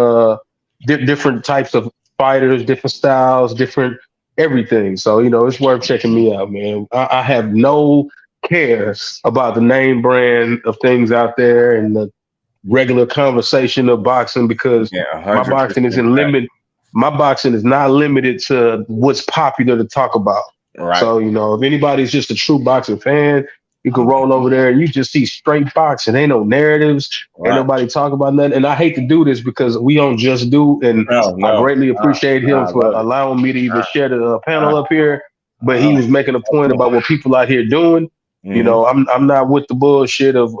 different types of fighters, different styles, different everything. So, you know, it's worth checking me out, man. I have no care about the name brand of things out there and the regular conversation of boxing because my boxing isn't limited. My boxing is not limited to what's popular to talk about. Right. So, you know, if anybody's just a true boxing fan, you can roll over there and you just see straight boxing. Ain't no narratives. Ain't nobody talk about nothing. And I hate to do this because we don't just do, and I greatly appreciate him for allowing me to even share the panel up here. But he was making a point about what people out here doing. You know, I'm not with the bullshit of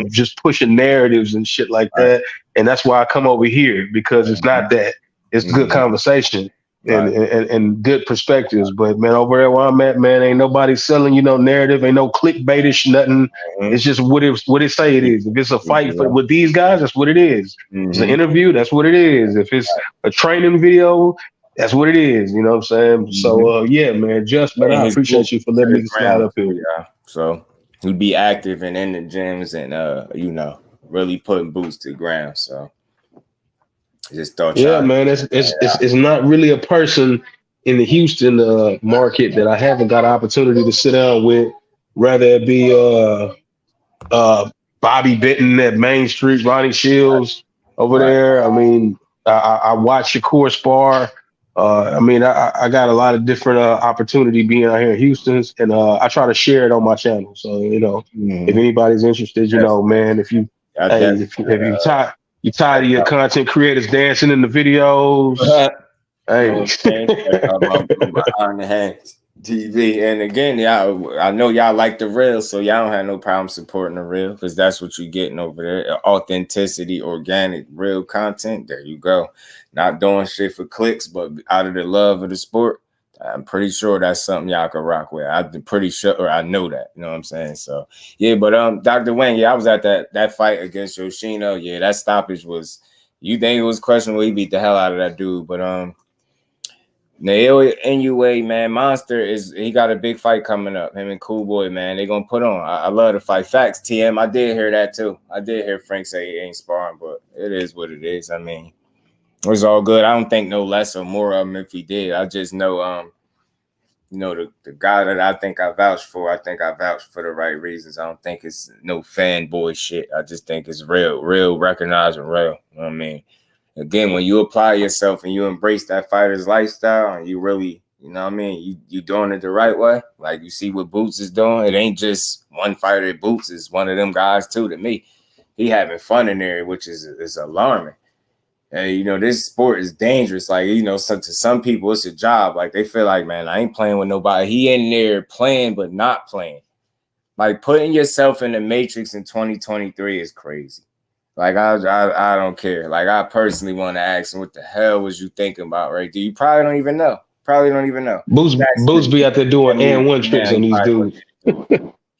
just pushing narratives and shit like that. And that's why I come over here because it's not that. It's good conversation and good perspectives. But man, over there where I'm at, man, ain't nobody selling you no narrative, ain't no clickbaitish nothing. It's just what it say it is. If it's a fight with these guys, that's what it is. If it's an interview, that's what it is. If it's a training video, that's what it is. You know what I'm saying? So yeah, man, man, I appreciate you for letting me slide up here. Yeah. So he'd be active and in the gyms and you know, really putting boots to the ground. So just thought, man, it's not really a person in the Houston market that I haven't got an opportunity to sit down with. Rather it be Bobby Benton at Main Street, Ronnie Shields over there. I mean, I watch Shakur spar. I mean, I got a lot of different opportunity being out here in Houston, and I try to share it on my channel. So you know, if anybody's interested, you know, man, if you you tired of your content creators dancing in the videos, Behind the Hands TV. And again, y'all, I know y'all like the real, so y'all don't have no problem supporting the real because that's what you're getting over there. Authenticity, organic, real content. There you go. Not doing shit for clicks, but out of the love of the sport. I'm pretty sure that's something y'all can rock with. I'm pretty sure, or I know that. You know what I'm saying? So yeah, but Dr. Wayne, I was at that fight against Yoshino. Yeah, that stoppage was. You think it was questionable? He beat the hell out of that dude, but Naoya Inoue, man, Monster he got a big fight coming up. Him and Cool Boy, man, they gonna put on. I love the fight. Facts, TM. I did hear that too. I did hear Frank say he ain't sparring, but it is what it is. I mean, it was all good. I don't think no less or more of him if he did. I just know, you know, the guy that I think I vouched for, I think I vouched for the right reasons. I don't think it's no fanboy shit. I just think it's real, recognizing real. You know what I mean? Again, when you apply yourself and you embrace that fighter's lifestyle and you really, you know what I mean, you doing it the right way. Like you see what Boots is doing. It ain't just one fighter. Boots is one of them guys too. To me, he having fun in there, which is alarming. And you know, this sport is dangerous. Like, you know, to some people, it's a job. Like they feel like, man, I ain't playing with nobody. He in there playing, but not playing. Like putting yourself in the matrix in 2023 is crazy. Like I don't care. Like I personally want to ask him, what the hell was you thinking about right there? You probably don't even know. Boots be out there doing and one tricks on these dudes.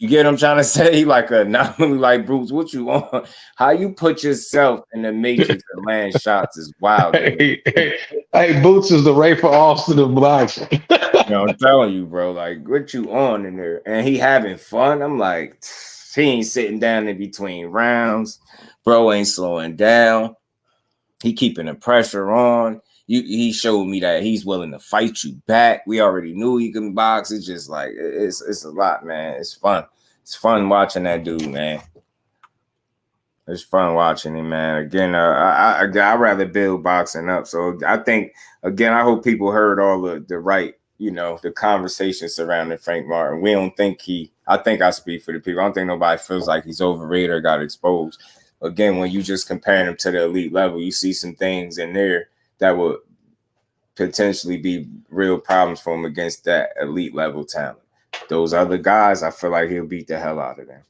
You get what I'm trying to say? Like a anomaly like Bruce, what you want? How you put yourself in the matrix and land shots is wild. Hey, Boots is the Ray for Austin of boxing. You know, I'm telling you, bro. Like, what you on in there? And he having fun. I'm like, he ain't sitting down in between rounds. Bro ain't slowing down. He keeping the pressure on. He showed me that he's willing to fight you back. We already knew he can box. It's just like it's a lot, man. It's fun. It's fun watching that dude, man. It's fun watching him, man. Again, I'd rather build boxing up. So I think, again, I hope people heard all the right, you know, the conversation surrounding Frank Martin. We don't think I think I speak for the people. I don't think nobody feels like he's overrated or got exposed. Again, when you just compare him to the elite level, you see some things in there that would potentially be real problems for him against that elite level talent. Those other guys, I feel like he'll beat the hell out of them.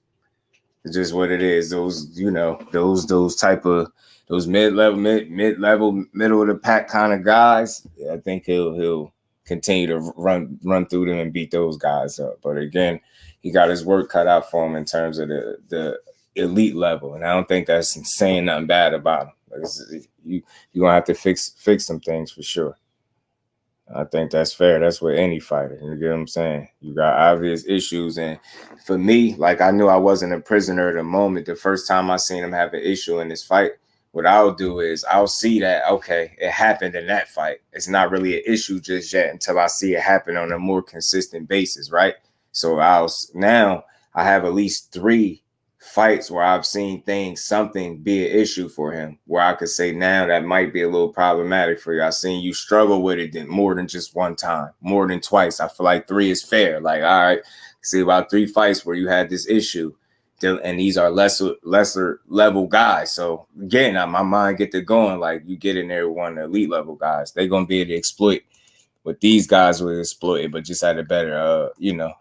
It's just what it is. Those, you know, those type of those mid-level, middle of the pack kind of guys. Yeah, I think he'll continue to run through them and beat those guys up. But again, he got his work cut out for him in terms of the elite level, and I don't think that's saying nothing bad about him. You're gonna have to fix some things for sure. I think that's fair. That's with any fighter. You get what I'm saying? You got obvious issues. And for me, like, I knew I wasn't a prisoner at the moment. The first time I seen him have an issue in this fight, what I'll do is I'll see that, okay, it happened in that fight. It's not really an issue just yet until I see it happen on a more consistent basis, right? So now I have at least 3 fights where I've seen something be an issue for him, where I could say now that might be a little problematic for you. I've seen you struggle with it more than just one time, more than twice. I feel like 3 is fair. Like, all right, see about 3 fights where you had this issue, and these are lesser level guys. So again, my mind get to going, like, you get in there with one of the elite level guys, they're gonna be able to exploit what these guys will exploit, but just at a better,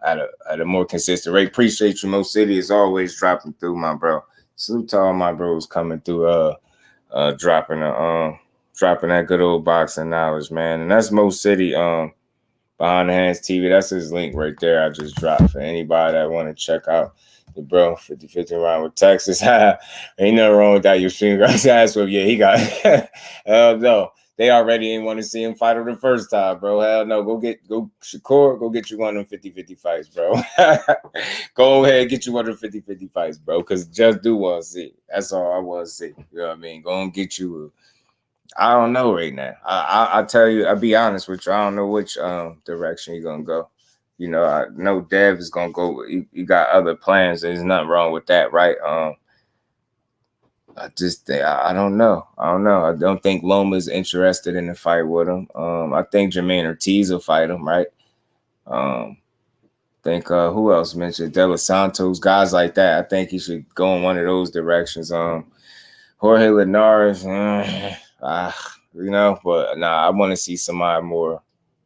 at a more consistent rate. Appreciate you, Mo City, is always dropping through, my bro. Salute to all my bros coming through, dropping that good old boxing knowledge, man. And that's Mo City, Behind the Hands TV. That's his link right there. I just dropped for anybody that want to check out the bro 50-50 around with Texas. Ain't nothing wrong with that. Your stream guys ass with, yeah, he got no. They already didn't want to see him fight him the first time, bro. Hell no. Go Shakur, go get you one of them 50-50 fights, bro. Go ahead and get you one of them 50-50 fights, bro. Because just do want to see. That's all I want to see. You know what I mean? Go and get you I don't know right now. I tell you, I'll be honest with you. I don't know which direction you're gonna go. You know, I know Dev is gonna go. You got other plans. There's nothing wrong with that, right? I just think I don't know. I don't think Loma's interested in the fight with him. I think Jermaine Ortiz will fight him, right? Think who else mentioned De Los Santos, guys like that. I think he should go in one of those directions. Jorge Linares, but I want to see somebody more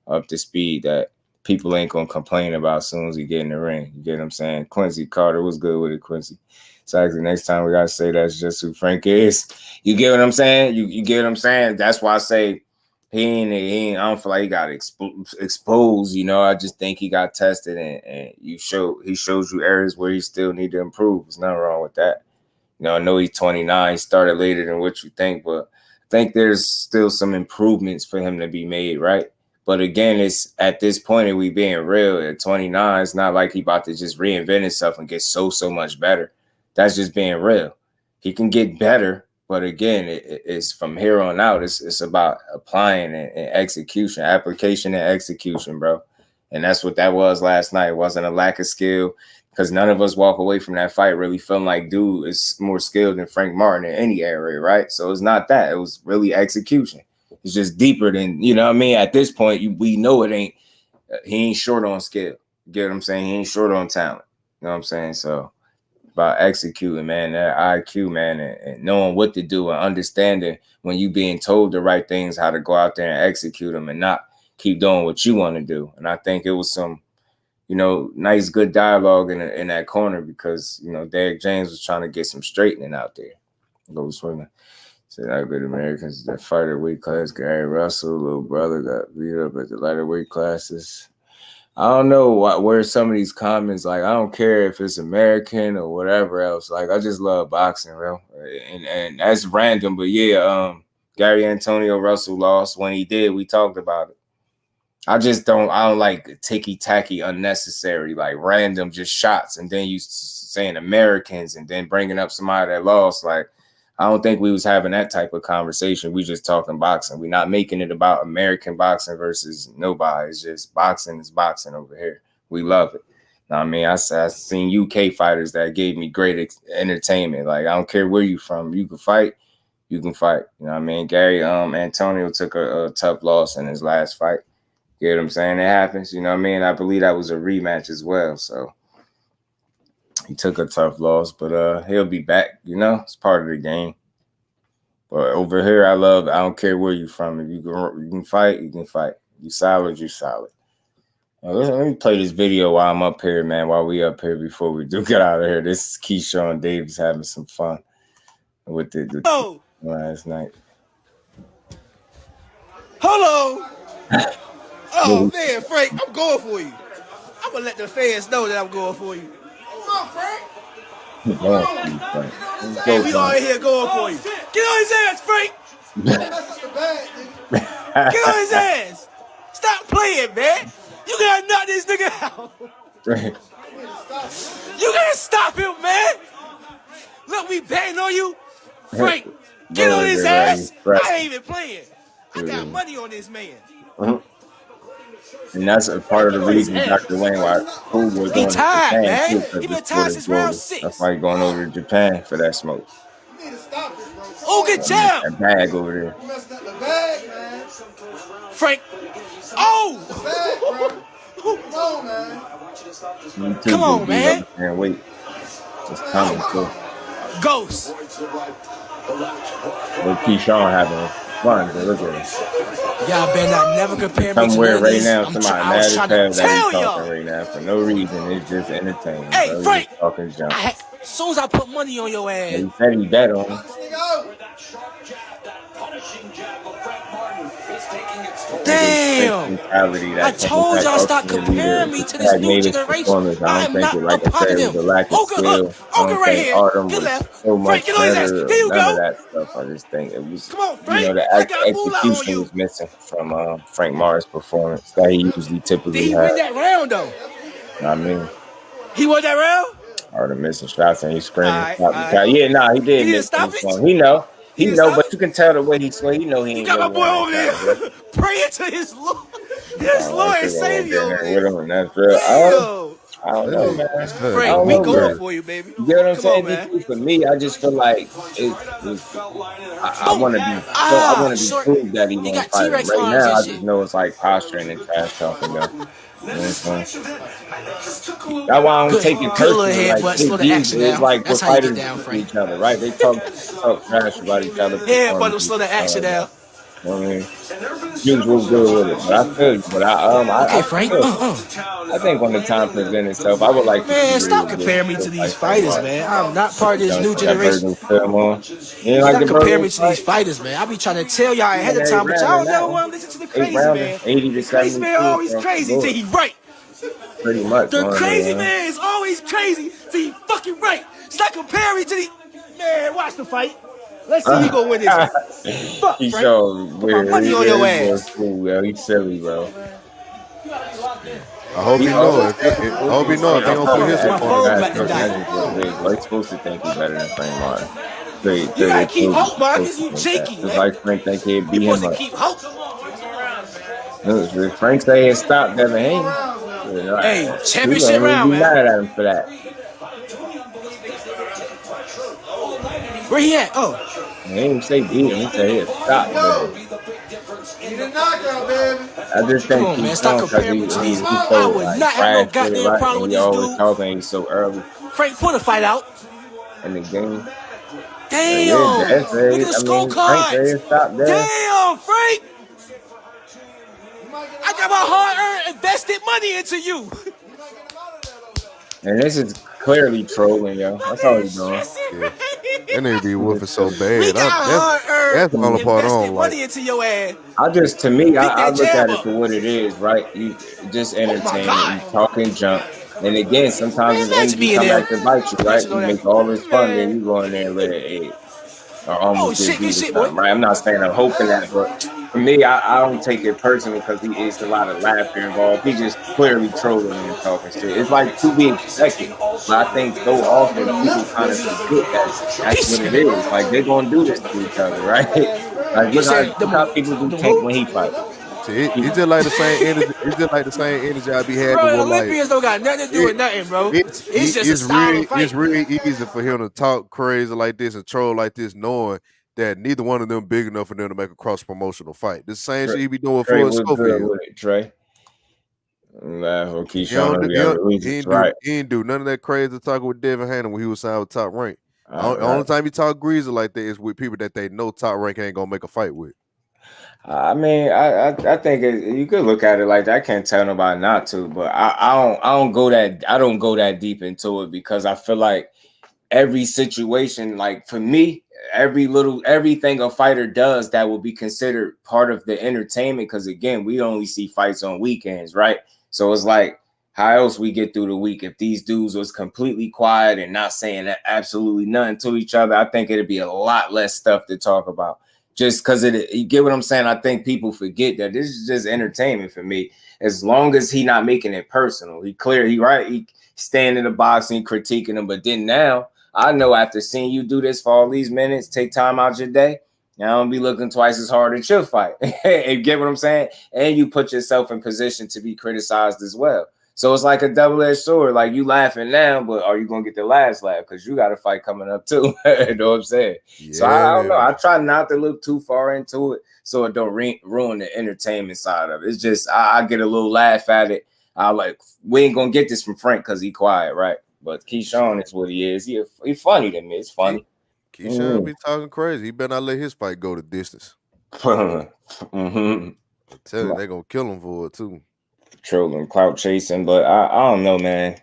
up to speed that people ain't gonna complain about as soon as he get in the ring. You get what I'm saying? Quincy Carter was good with it, Quincy. So actually, next time we gotta say that's just who Frank is. You get what I'm saying? You get what I'm saying? That's why I say he ain't. I don't feel like he got exposed. You know, I just think he got tested, and he shows you areas where he still need to improve. There's nothing wrong with that. You know, I know he's 29. He started later than what you think, but I think there's still some improvements for him to be made, right? But again, it's at this point, and we being real, at 29, it's not like he about to just reinvent himself and get so much better. That's just being real. He can get better, but again, it's from here on out. It's about applying and execution, application and execution, bro. And that's what that was last night. It wasn't a lack of skill, because none of us walk away from that fight really feeling like dude is more skilled than Frank Martin in any area, right? So it's not that. It was really execution. It's just deeper than, you know what I mean? At this point, we know it ain't, he ain't short on skill. You get what I'm saying? He ain't short on talent. You know what I'm saying? So about executing, man, that IQ, man, and knowing what to do and understanding when you being told the right things, how to go out there and execute them and not keep doing what you want to do. And I think it was some, nice, good dialogue in that corner, because, Derek James was trying to get some straightening out there. Go swimming. Said I good Americans that fight at weight class. Gary Russell, little brother, got beat up at the lighter weight classes. I don't know where some of these comments, like, I don't care if it's American or whatever else. Like, I just love boxing, bro. And that's random, but yeah, Gary Antonio Russell lost. When he did, we talked about it. I don't like ticky-tacky, unnecessary, like random just shots, and then you saying Americans and then bringing up somebody that lost. Like, I don't think we was having that type of conversation. We just talking boxing. We're not making it about American boxing versus nobody. It's just boxing is boxing over here. We love it. I mean, I seen UK fighters that gave me great entertainment. Like, I don't care where you from. You can fight. You can fight. You know what I mean? Gary Antonio took a tough loss in his last fight. You know what I'm saying? It happens. You know what I mean? I believe that was a rematch as well. So he took a tough loss, but he'll be back. It's part of the game. But over here, I don't care where you from. If you can fight, you can fight. You solid, you solid. Let me play this video while I'm up here, man. While we up here before we do get out of here. This is KEYSHAWN Davis having some fun with the last night. Hold on. Oh man, Frank, I'm going for you. I'm gonna let the fans know that I'm going for you. Come on, Frank. Hey, we all in here going for you. Get on his ass, Frank. Get on his ass. Stop playing, man. You gotta knock this nigga out. You gotta stop him, man. Look, we betting on you. Frank, get on his ass. I ain't even playing. I got money on this man. And that's a part of the reason Dr. Wayne why Who was going to Japan man. Too, he been tired since round 6. That's why he's going over to Japan for that smoke. Oh, good job. That bag over there. You messed up the bag, man. Frank. Oh. Come on, man. Come on, man. Can't wait. It's coming too. Ghost. With KEYSHAWN having fun. Look at it. Y'all better not never compare me to somewhere right this. now. Somebody mad as hell that he's talking y'all. right now for no reason. It's just entertaining. Hey, bro. Frank. Talking junk. As soon as I put money on your ass. He said he bet on him. Damn! I told y'all stop comparing me to this new generation. I am not a part of them. Ogre right here. Get left. Frank, get on his ass. Here you go. None of that stuff. I just think it was, come on, Frank. The execution was missing from Frank Marr's performance that he usually typically has. Did he win that round though? I mean, he won that round. Or the missing shots and he screaming. Yeah, nah, he did miss stop it. He know. He know, but you can tell the way he swing. You know he ain't. You got my boy over there praying to his Lord, and Savior over there. That's real. I don't know, man. Frank, we going for you, baby. You get what I'm saying? For me, I just feel like I want to be. I want to be proved that he won't fight. Right now, I just know it's like posturing and trash talking though. That's why I don't take it personally. It's like we're fighters with each other, right? They talk trash about each other. Yeah, but slow the action down. I mean, you was good with it, but I feel you. But okay, Frank. I think when the time presents itself, I would like. Man, stop comparing me to these fighters, man. I'm not part of this new generation. Stop comparing me to these fighters, man. I be trying to tell y'all ahead of time, but y'all never want to listen to the crazy man. 80 to 70. Crazy man always crazy till he right. Pretty much. The crazy man is always crazy till he fucking right. Stop comparing me to the man. Watch the fight. Let's see who gonna win this. Fuck, He's Frank. so weird. Put my money on your ass. Cool, yo. He's silly, bro. I hope he knows. I hope he knows. He don't put his phone He's supposed to think he's better than Frank Martin. You gotta keep hope, Marcus. You cheeky. It's like Frank think he'd beat him up. Keep hope. If Frank say he stopped Devin Haney. Hey, championship round, man. Mad at him for that. Where he at? Oh. He didn't say beat him. He said he stopped. He did knockout, baby. I just think come on, man. Stop comparing me to these. I would not have no goddamn problem with this dude. Talking, he's so early. Frank, put a fight out. In the game. Damn. Look at the scorecard. Damn, Frank. I got my hard-earned invested money into you. And this is clearly trolling, yo. That's all he's doing. That nigga be woofing so bad. That's all the part on. Money into your ass. I look at it for what it is, right? You just entertain, you talking junk. And again, sometimes it's energy come back to bite you, right? You make all this fun, then you go in there and let it egg. Or almost shit, right? I'm not saying I'm hoping that, but for me, I don't take it personally because it's a lot of laughter involved. He's just clearly trolling and talking shit. It's like to be expected. But I think so often people kind of forget that that's what it is. Like they're gonna do this to each other, right? Like look how people do Tank when he fights. It's just like the same energy. It's just like the same energy I be having. Bro, the Olympians don't got nothing to do with nothing, bro. It's just a style of fight. It's really easy for him to talk crazy like this and troll like this, knowing that neither one of them big enough for them to make a cross promotional fight. The same shit he be doing for us. Trey. He ain't do none of that crazy talking with Devin Haney when he was signed with Top Rank. The only time he talk greasy like that is with people that they know Top Rank ain't gonna make a fight with. I mean, I think you could look at it like that. I can't tell nobody not to, but I don't go that deep into it because I feel like every situation, like for me, everything a fighter does that will be considered part of the entertainment. Because again, we only see fights on weekends, right? So it's like, how else we get through the week? If these dudes was completely quiet and not saying absolutely nothing to each other, I think it'd be a lot less stuff to talk about. Just because you get what I'm saying? I think people forget that this is just entertainment for me. As long as he not making it personal, he stand in the boxing, critiquing him. But then now I know after seeing you do this for all these minutes, take time out your day, I don't be looking twice as hard at your fight. And get what I'm saying? And you put yourself in position to be criticized as well. So it's like a double-edged sword. Like you laughing now, but are you gonna get the last laugh? Because you got a fight coming up too. You know what I'm saying? Yeah. So I don't know. I try not to look too far into it so it don't ruin the entertainment side of it. It's just I get a little laugh at it. I like, we ain't gonna get this from Frank because he quiet, right? But KEYSHAWN is what he is. He funny to me. It's funny. KEYSHAWN be talking crazy. He better not let his fight go the distance. Mm-hmm. I tell you, they gonna kill him for it too. Trolling, clout chasing, but I don't know, man.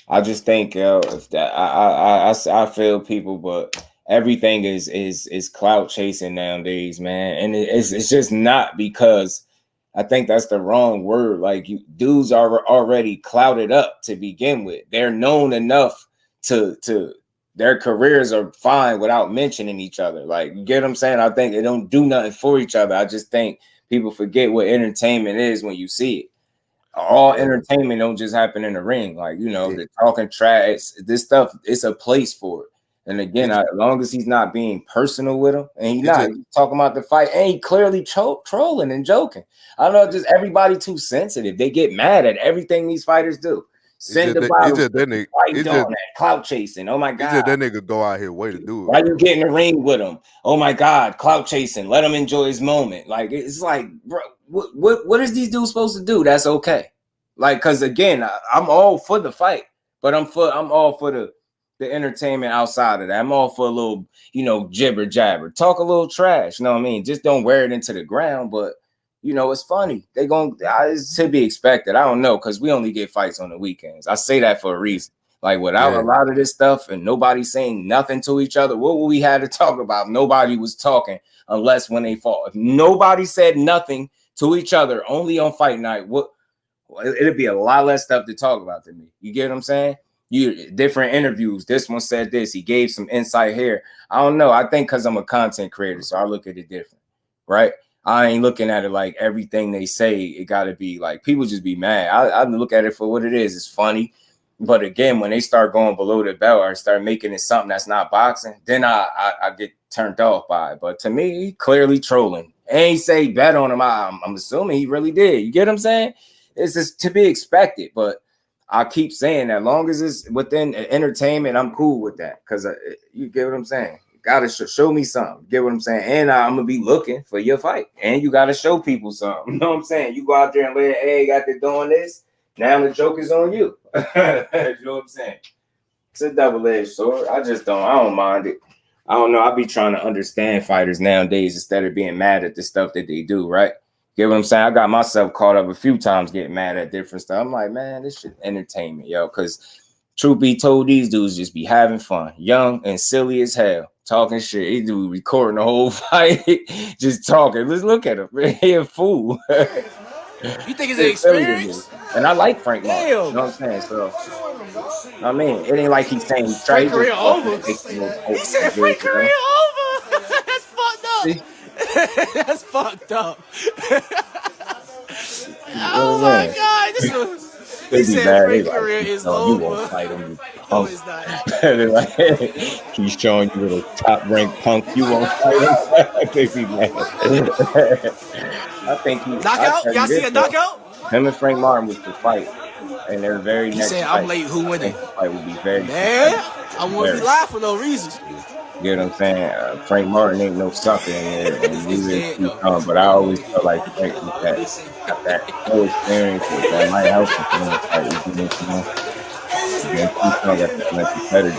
I just think if that I feel people, but everything is clout chasing nowadays, man, and it's just not, because I think that's the wrong word. Like, dudes are already clouted up to begin with. They're known enough to their careers are fine without mentioning each other. Like, you get what I'm saying? I think they don't do nothing for each other. I just think people forget what entertainment is when you see it. All entertainment don't just happen in the ring. Like, the talking trash, this stuff, it's a place for it. And again, as long as he's not being personal with him, and he's talking about the fight, and he clearly trolling and joking. I don't know, just everybody too sensitive. They get mad at everything these fighters do. Send the bottle, clout chasing. Oh my God. That nigga go out here way to do it. Why you get in the ring with him? Oh my God, clout chasing. Let him enjoy his moment. Like, it's like, bro, what is these dudes supposed to do? That's okay. Like, because again, I'm all for the fight, but I'm all for the entertainment outside of that. I'm all for a little, jibber jabber. Talk a little trash. You know what I mean? Just don't wear it into the ground, but it's funny. It's to be expected. I don't know, because we only get fights on the weekends. I say that for a reason. Like, without a lot of this stuff and nobody saying nothing to each other, what would we have to talk about? Nobody was talking unless when they fought. If nobody said nothing to each other, only on fight night, it'd be a lot less stuff to talk about to me. You get what I'm saying? Different interviews. This one said this. He gave some insight here. I don't know. I think because I'm a content creator, so I look at it different, right? I ain't looking at it like everything they say, it got to be like, people just be mad. I look at it for what it is. It's funny. But again, when they start going below the belt or start making it something that's not boxing, then I get turned off by it. But to me, he clearly trolling. And he say bet on him. I'm assuming he really did. You get what I'm saying? It's just to be expected. But I keep saying that long as it's within entertainment, I'm cool with that. Because you get what I'm saying? Gotta show me something. Get what I'm saying? And I'm gonna be looking for your fight. And you gotta show people something. You know what I'm saying? You go out there and lay an egg after doing this. Now the joke is on you. You know what I'm saying? It's a double-edged sword. I don't mind it. I don't know. I be trying to understand fighters nowadays instead of being mad at the stuff that they do, right? Get what I'm saying? I got myself caught up a few times getting mad at different stuff. I'm like, man, this shit entertainment, yo. Because truth be told, these dudes just be having fun. Young and silly as hell. Talking shit. He do recording the whole fight. Just talking. Let's look at him. He a fool. You think it's an experience? And I like Frank Martin. You know what I'm saying? So, I mean, it ain't like he's saying Frank career over. He said Frank career over. That's fucked up. See? That's fucked up. Oh my God. He said Frank's career is over. You won't fight him. No, it's not. He's showing you little top ranked punk. You won't fight him. They be mad. I think he knockout. Y'all see a knockout? Him and Frank Martin was the fight, and they're very. He said, "I'm late. Who winning?" The fight would be very. Man, I want to be live for no reason. You know what I'm saying? Frank Martin ain't no sucker in there, and but I always felt like Frank got that whole experience that might help him in the fight. You know, got competitive.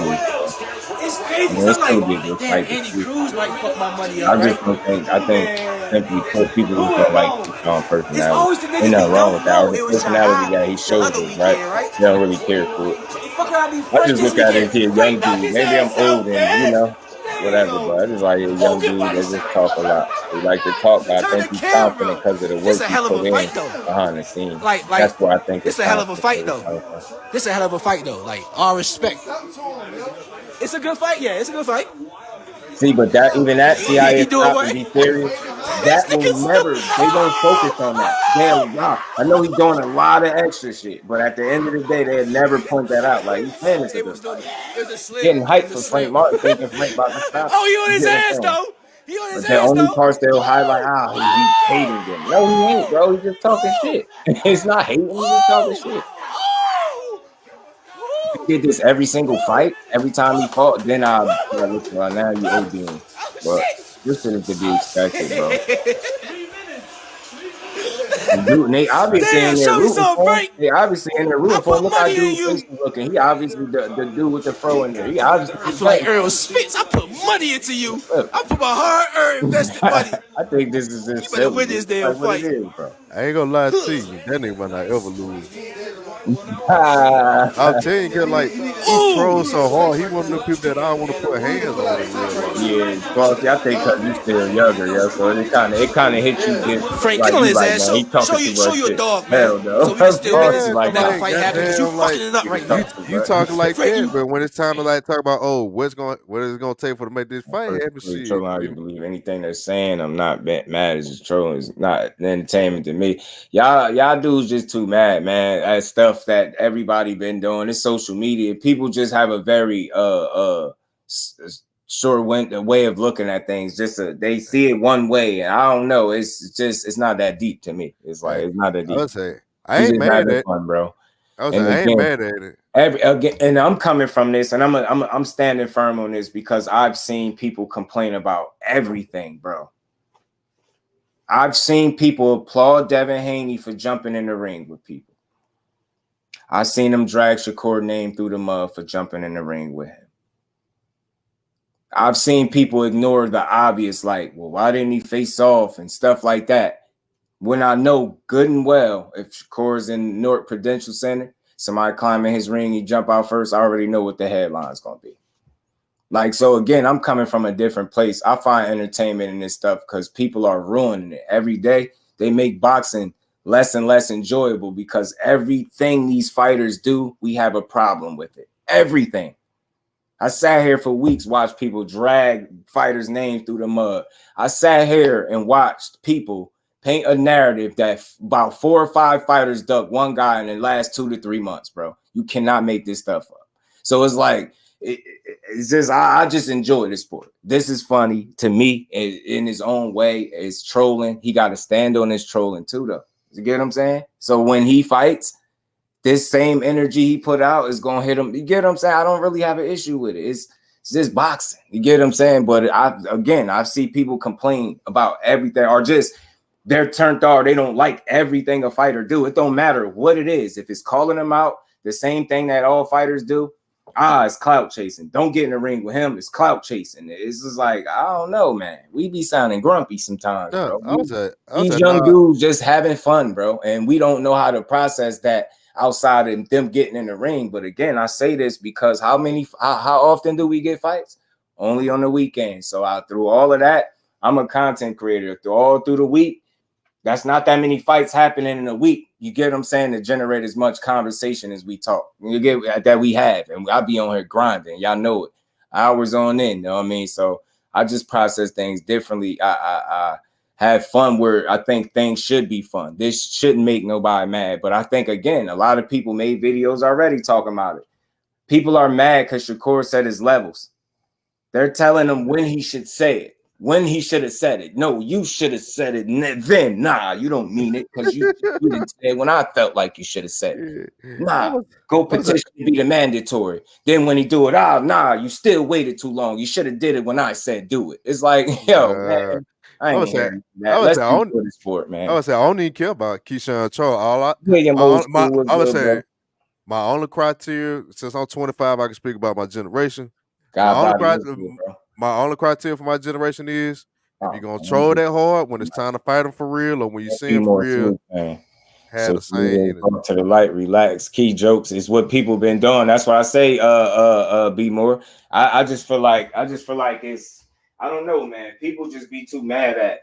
It's crazy. It's like, damn, Andy Cruz might fuck my money up. I just don't think. I think simply put, people just don't like KEYSHAWN personality. It's always the Ain't niggas nothing we wrong with don't that. Or know. the It was personality Shahad that he the shows other us, right? weekend, right? They don't really care for it. Fuck around these I Frank just this look at it weekend. and see a young Frank knock dude. his Maybe I'm ass out, old and, you man. know, whatever, but I just like a young dude that just talk a lot. They like to talk, but I Turn think the he's camera. confident because of the This work a he hell of put a fight, in though. behind the scenes. Like, That's where I think this his a hell of a confidence fight, really though. comes from. This a hell of a fight, though. Like, all respect. It's a good fight, yeah. It's a good fight. See, but that even that, see how He it doing stop what? and be serious. That will never. They won't focus on that. I know he's doing a lot of extra shit, but at the end of the day, they'll never point that out. Like he's saying it's a good fight. It was a slip. Getting hyped for Frank Martin, thinking Frank about to stop. Oh, he on You his get what I'm ass, saying? though. He on his But the ass, only though. parts they'll highlight, he's hating him. No, he ain't, bro. He's just talking shit. It's not hating. He's just talking shit. If he did this every single fight, every time he fought, then I'll look like, now you ODing. But this shit is to be expected, bro. Dude, they obviously in there rooting for him. They obviously in there rooting for him. Look how dude face is looking. He obviously the dude with the fro in there. He obviously I feel like Earl Spitz. I put money into you. I put my hard-earned invested money. I think this is just You better win this damn what fight. it is, bro. I ain't gonna lie to you. That nigga might not ever lose. I'll tell you, cause like he trolls so hard. He one of the people that I don't want to put hands on in real life. Yeah, Bossy, I think because you still younger, yo. So it kind of hits you different. Frank, like, get on you his like, ass. Man, he talking too much Show your shit. dog, man. Hell no. So we can still make this like that fight happen. Because you fucking it up right now. You talking like that, but when it's time to like talk about what is it gonna take for to make this fight happen? Shit, trolling how you believe anything they're saying. I'm not mad. It's just trolling. It's not entertainment to me. Y'all dudes just too mad, man. At stuff that everybody been doing. It's social media. People just have a very short way of looking at things. They see it one way, and I don't know. It's not that deep to me. It's like it's not that deep. I would say I ain't mad at it, fun, bro. I ain't mad at it. And I'm coming from this, and I'm standing firm on this because I've seen people complain about everything, bro. I've seen people applaud Devin Haney for jumping in the ring with people. I've seen him drag Shakur name through the mud for jumping in the ring with him. I've seen people ignore the obvious, like, well, why didn't he face off and stuff like that? When I know good and well, if Shakur's in Newark Prudential Center, somebody climbing his ring, he jump out first, I already know what the headline's going to be. Like, so again, I'm coming from a different place. I find entertainment in this stuff because people are ruining it. Every day, they make boxing less and less enjoyable because everything these fighters do, we have a problem with it. Everything. I sat here for weeks, watched people drag fighters' names through the mud. I sat here and watched people paint a narrative that about 4 or 5 fighters ducked one guy in the last 2 to 3 months, bro. You cannot make this stuff up. So it's like, it's just, I just enjoy the sport. This is funny to me in his own way. It's trolling. He got to stand on his trolling too, though. You get what I'm saying? So when he fights, this same energy he put out is going to hit him. You get what I'm saying? I don't really have an issue with it. It's just boxing. You get what I'm saying? But I've seen people complain about everything or just they're turned off. They don't like everything a fighter do. It don't matter what it is. If it's calling them out, the same thing that all fighters do, it's clout chasing. Don't get in the ring with him. It's clout chasing. It's just like, I don't know, man. We be sounding grumpy sometimes, bro. These young dudes just having fun, bro. And we don't know how to process that outside of them getting in the ring. But again, I say this because how often do we get fights? Only on the weekend. So through all of that, I'm a content creator. Through the week, that's not that many fights happening in a week. You get what I'm saying? To generate as much conversation as we talk. You get that we have. And I'll be on here grinding. Y'all know it. Hours on end, you know what I mean? So I just process things differently. I have fun where I think things should be fun. This shouldn't make nobody mad. But I think, again, a lot of people made videos already talking about it. People are mad because Shakur said his levels. They're telling him when he should say it, when he should have said it. No, you should have said it then. Nah, you don't mean it because you didn't say it when I felt like you should have said it. Nah, go petition to be the mandatory. Then when he do it, nah, you still waited too long. You should have did it when I said do it. It's like, yo, man. I would say I would say I don't even care about KEYSHAWN Troll. I would say my only criteria, since I'm 25, I can speak about my generation. My only criteria for my generation is If you're gonna troll that hard when it's time to fight him for real, or when you see him for real, so the same go to the light, relax, key jokes is what people been doing. That's why I say be more. I just feel like it's, I don't know, man. People just be too mad at,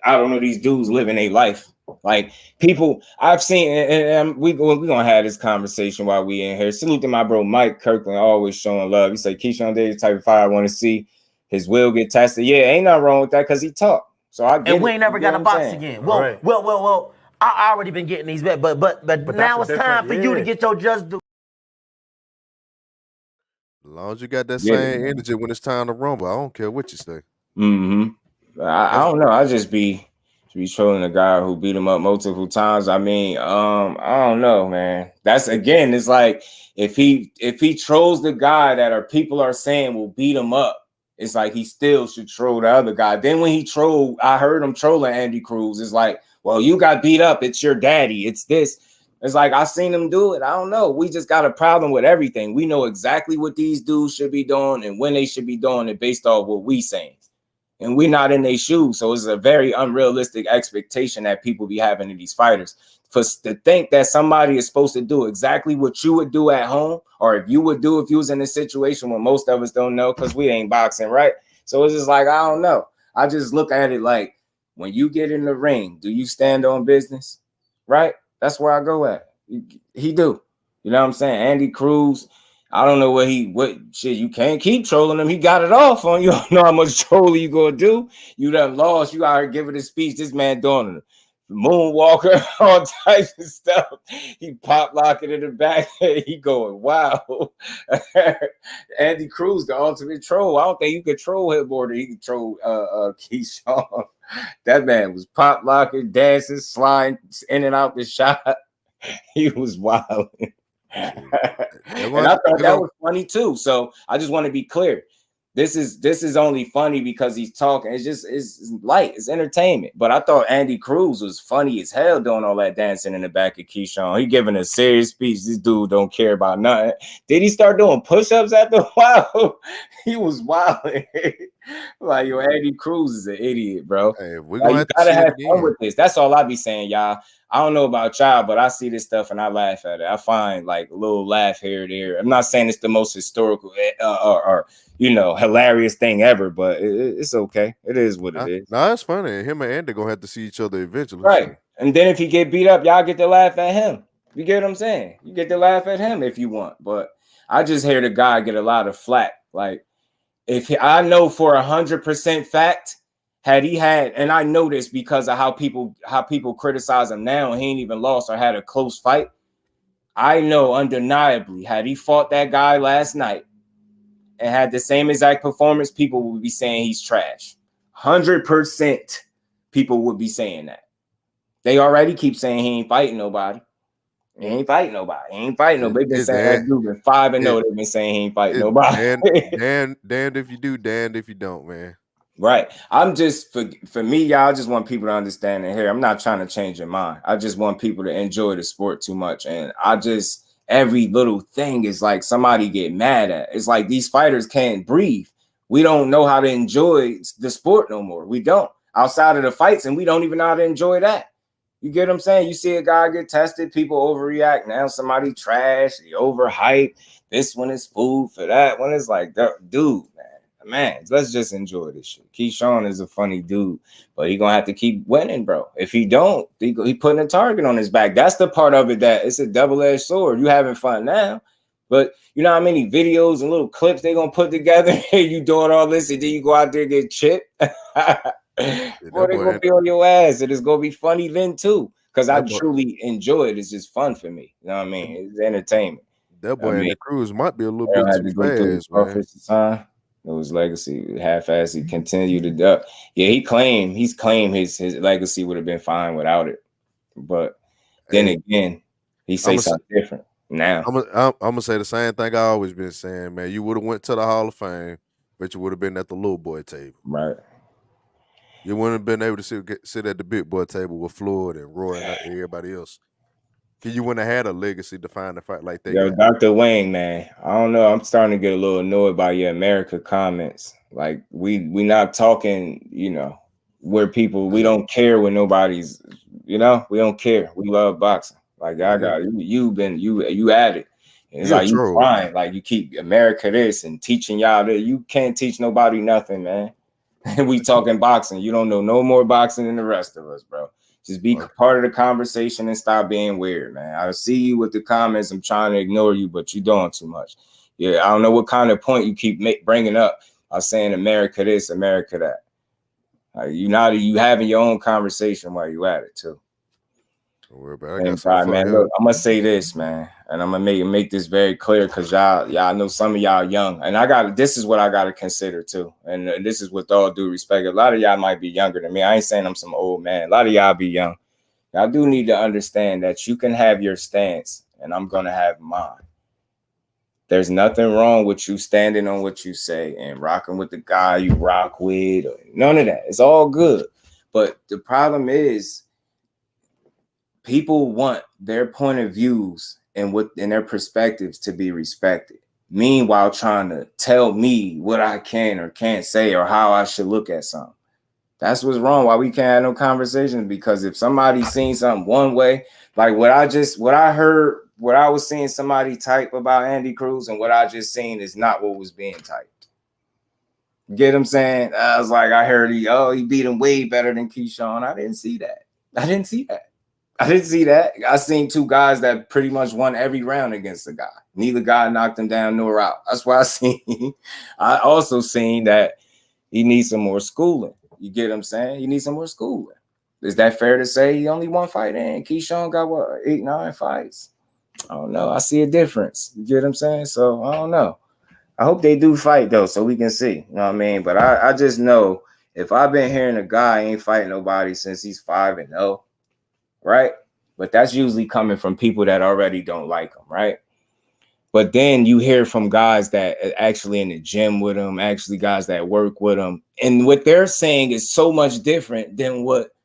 I don't know, these dudes living a life. Like people I've seen, and we're gonna have this conversation while we in here. Salute to my bro Mike Kirkland, always showing love. He said KEYSHAWN Day type of fire. I want to see his will get tested. Yeah, ain't nothing wrong with that because he talked. So I get and we it. ain't never got a box again. Well. I already been getting these bet, but now it's time for you to get your just do. As long as you got that same energy when it's time to rumble, I don't care what you say. I don't know. I just be trolling a guy who beat him up multiple times. I mean, I don't know, man. That's again, it's like if he trolls the guy that our people are saying will beat him up, it's like he still should troll the other guy. Then when he trolled, I heard him trolling Andy Cruz. It's like, well, you got beat up. It's your daddy. It's this. It's like I seen him do it. I don't know. We just got a problem with everything. We know exactly what these dudes should be doing and when they should be doing it based off what we saying. And we're not in their shoes. So it's a very unrealistic expectation that people be having in these fighters. For to think that somebody is supposed to do exactly what you would do at home, or if you would do if you was in a situation where most of us don't know because we ain't boxing, right? So it's just like, I don't know. I just look at it like, when you get in the ring, do you stand on business? Right? That's where I go at. He do. You know what I'm saying? Andy Cruz, I don't know what shit, you can't keep trolling him. He got it off on you. I don't know how much trolling you gonna do. You done lost. You out here giving a speech. This man doing it. Moonwalker, all types of stuff. He pop locking in the back. He going, wow. Andy Cruz, the ultimate troll. I don't think you could troll him more than he could troll KEYSHAWN. That man was pop locking, dancing, sliding in and out the shot. He was wild. And I thought that was funny too. So I just want to be clear. This is only funny because he's talking. It's light. It's entertainment. But I thought Andy Cruz was funny as hell doing all that dancing in the back of KEYSHAWN. He giving a serious speech. This dude don't care about nothing. Did he start doing push-ups after a while? He was wild. Like, yo, Andy Cruz is an idiot, bro. Hey, we're gonna you gotta have fun with this. That's all I be saying, y'all. I don't know about y'all, but I see this stuff and I laugh at it. I find like a little laugh here or there. I'm not saying it's the most historical or hilarious thing ever, but it's okay. It is what it is. No, it's funny. Him and Andy gonna have to see each other eventually. Right. And then if he get beat up, y'all get to laugh at him. You get what I'm saying? You get to laugh at him if you want. But I just hear the guy get a lot of flack. Like, I know for 100% fact, had he had, and I know this because of how people criticize him now, and he ain't even lost or had a close fight. I know undeniably, had he fought that guy last night and had the same exact performance, people would be saying he's trash. 100% people would be saying that. They already keep saying he ain't fighting nobody. He ain't fighting nobody. He ain't fighting nobody. They've been saying that dude been 5-0. They've been saying he ain't fighting nobody. Damned if you do, damned if you don't, man. Right. I'm just, for me, y'all, I just want people to understand it here. I'm not trying to change your mind. I just want people to enjoy the sport too much. And every little thing is like somebody get mad at. It's like these fighters can't breathe. We don't know how to enjoy the sport no more. We don't. Outside of the fights, and we don't even know how to enjoy that. You get what I'm saying? You see a guy get tested, people overreact. Now somebody trash, they overhype. This one is food for that one. Is like, dude, man, let's just enjoy this shit. KEYSHAWN is a funny dude, but he gonna have to keep winning, bro. If he don't, he putting a target on his back. That's the part of it that it's a double-edged sword. You having fun now, but you know how many videos and little clips they gonna put together? You doing all this, and then you go out there and get chipped. Boy, they gonna be on your ass, and it's gonna be funny then too. Because I truly enjoy it. It's just fun for me. You know what I mean? It's entertainment. That boy in the Cruz might be a little bit too fast, man. It was legacy half-assed. He continued to duck. Yeah, he's claimed his legacy would have been fine without it. But then again, he says something different now. I'm gonna say the same thing I always been saying, man. You would have went to the Hall of Fame, but you would have been at the little boy table. Right. You wouldn't have been able to sit at the big boy table with Floyd and Roy and everybody else. you wouldn't have had a legacy to find a fight like that. Yo, Dr. Wayne, man, I don't know. I'm starting to get a little annoyed by your America comments. Like we not talking, where people, we don't care when nobody's, we don't care. We love boxing. Like I got you at it. It's like you crying, like you keep America this and teaching y'all that you can't teach nobody nothing, man. We talking boxing. You don't know no more boxing than the rest of us, bro. Just be part of the conversation and stop being weird, man. I see you with the comments. I'm trying to ignore you, but you're doing too much. Yeah, I don't know what kind of point you keep bringing up. I was saying America this, America that. You having your own conversation while you at it too. Man, look, I'm gonna say this, man, and I'm gonna make this very clear because y'all know some of y'all young, and this is what I gotta consider too, and this is with all due respect. A lot of y'all might be younger than me. I ain't saying I'm some old man. A lot of y'all be young. Y'all do need to understand that you can have your stance, and I'm gonna have mine. There's nothing wrong with you standing on what you say and rocking with the guy you rock with. Or none of that. It's all good, but the problem is, people want their point of views and their perspectives to be respected. Meanwhile, trying to tell me what I can or can't say or how I should look at something. That's what's wrong. Why we can't have no conversations? Because if somebody's seen something one way, like what I heard, what I was seeing somebody type about Andy Cruz and what I just seen is not what was being typed. Get him saying? I was like, I heard he beat him way better than KEYSHAWN. I didn't see that. I seen two guys that pretty much won every round against the guy. Neither guy knocked him down nor out. That's why I also seen that he needs some more schooling. You get what I'm saying? He needs some more schooling. Is that fair to say he only one fight in? KEYSHAWN got what, 8, 9 fights? I don't know. I see a difference. You get what I'm saying? So I don't know. I hope they do fight though, so we can see. You know what I mean? But I just know if I've been hearing a guy ain't fighting nobody since he's 5-0. Right? But that's usually coming from people that already don't like him, right? But then you hear from guys that are actually in the gym with him, actually guys that work with him. And what they're saying is so much different than what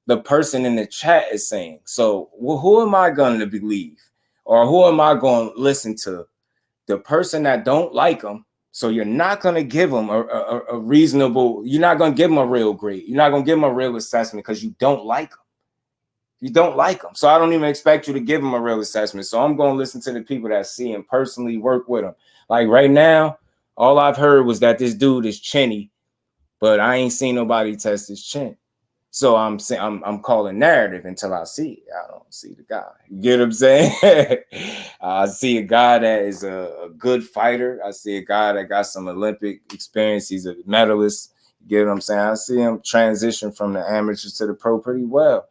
the person in the chat is saying. So who am I going to believe? Or who am I going to listen to? The person that don't like him. So you're not going to give him a reasonable, you're not going to give him a real grade. You're not going to give him a real assessment because you don't like him. You don't like him. So I don't even expect you to give him a real assessment. So I'm going to listen to the people that see him personally, work with him. Like right now, all I've heard was that this dude is chinny, but I ain't seen nobody test his chin. So I'm calling narrative until I see it. I don't see the guy. You get what I'm saying? I see a guy that is a good fighter. I see a guy that got some Olympic experience. He's a medalist. You get what I'm saying? I see him transition from the amateurs to the pro pretty well.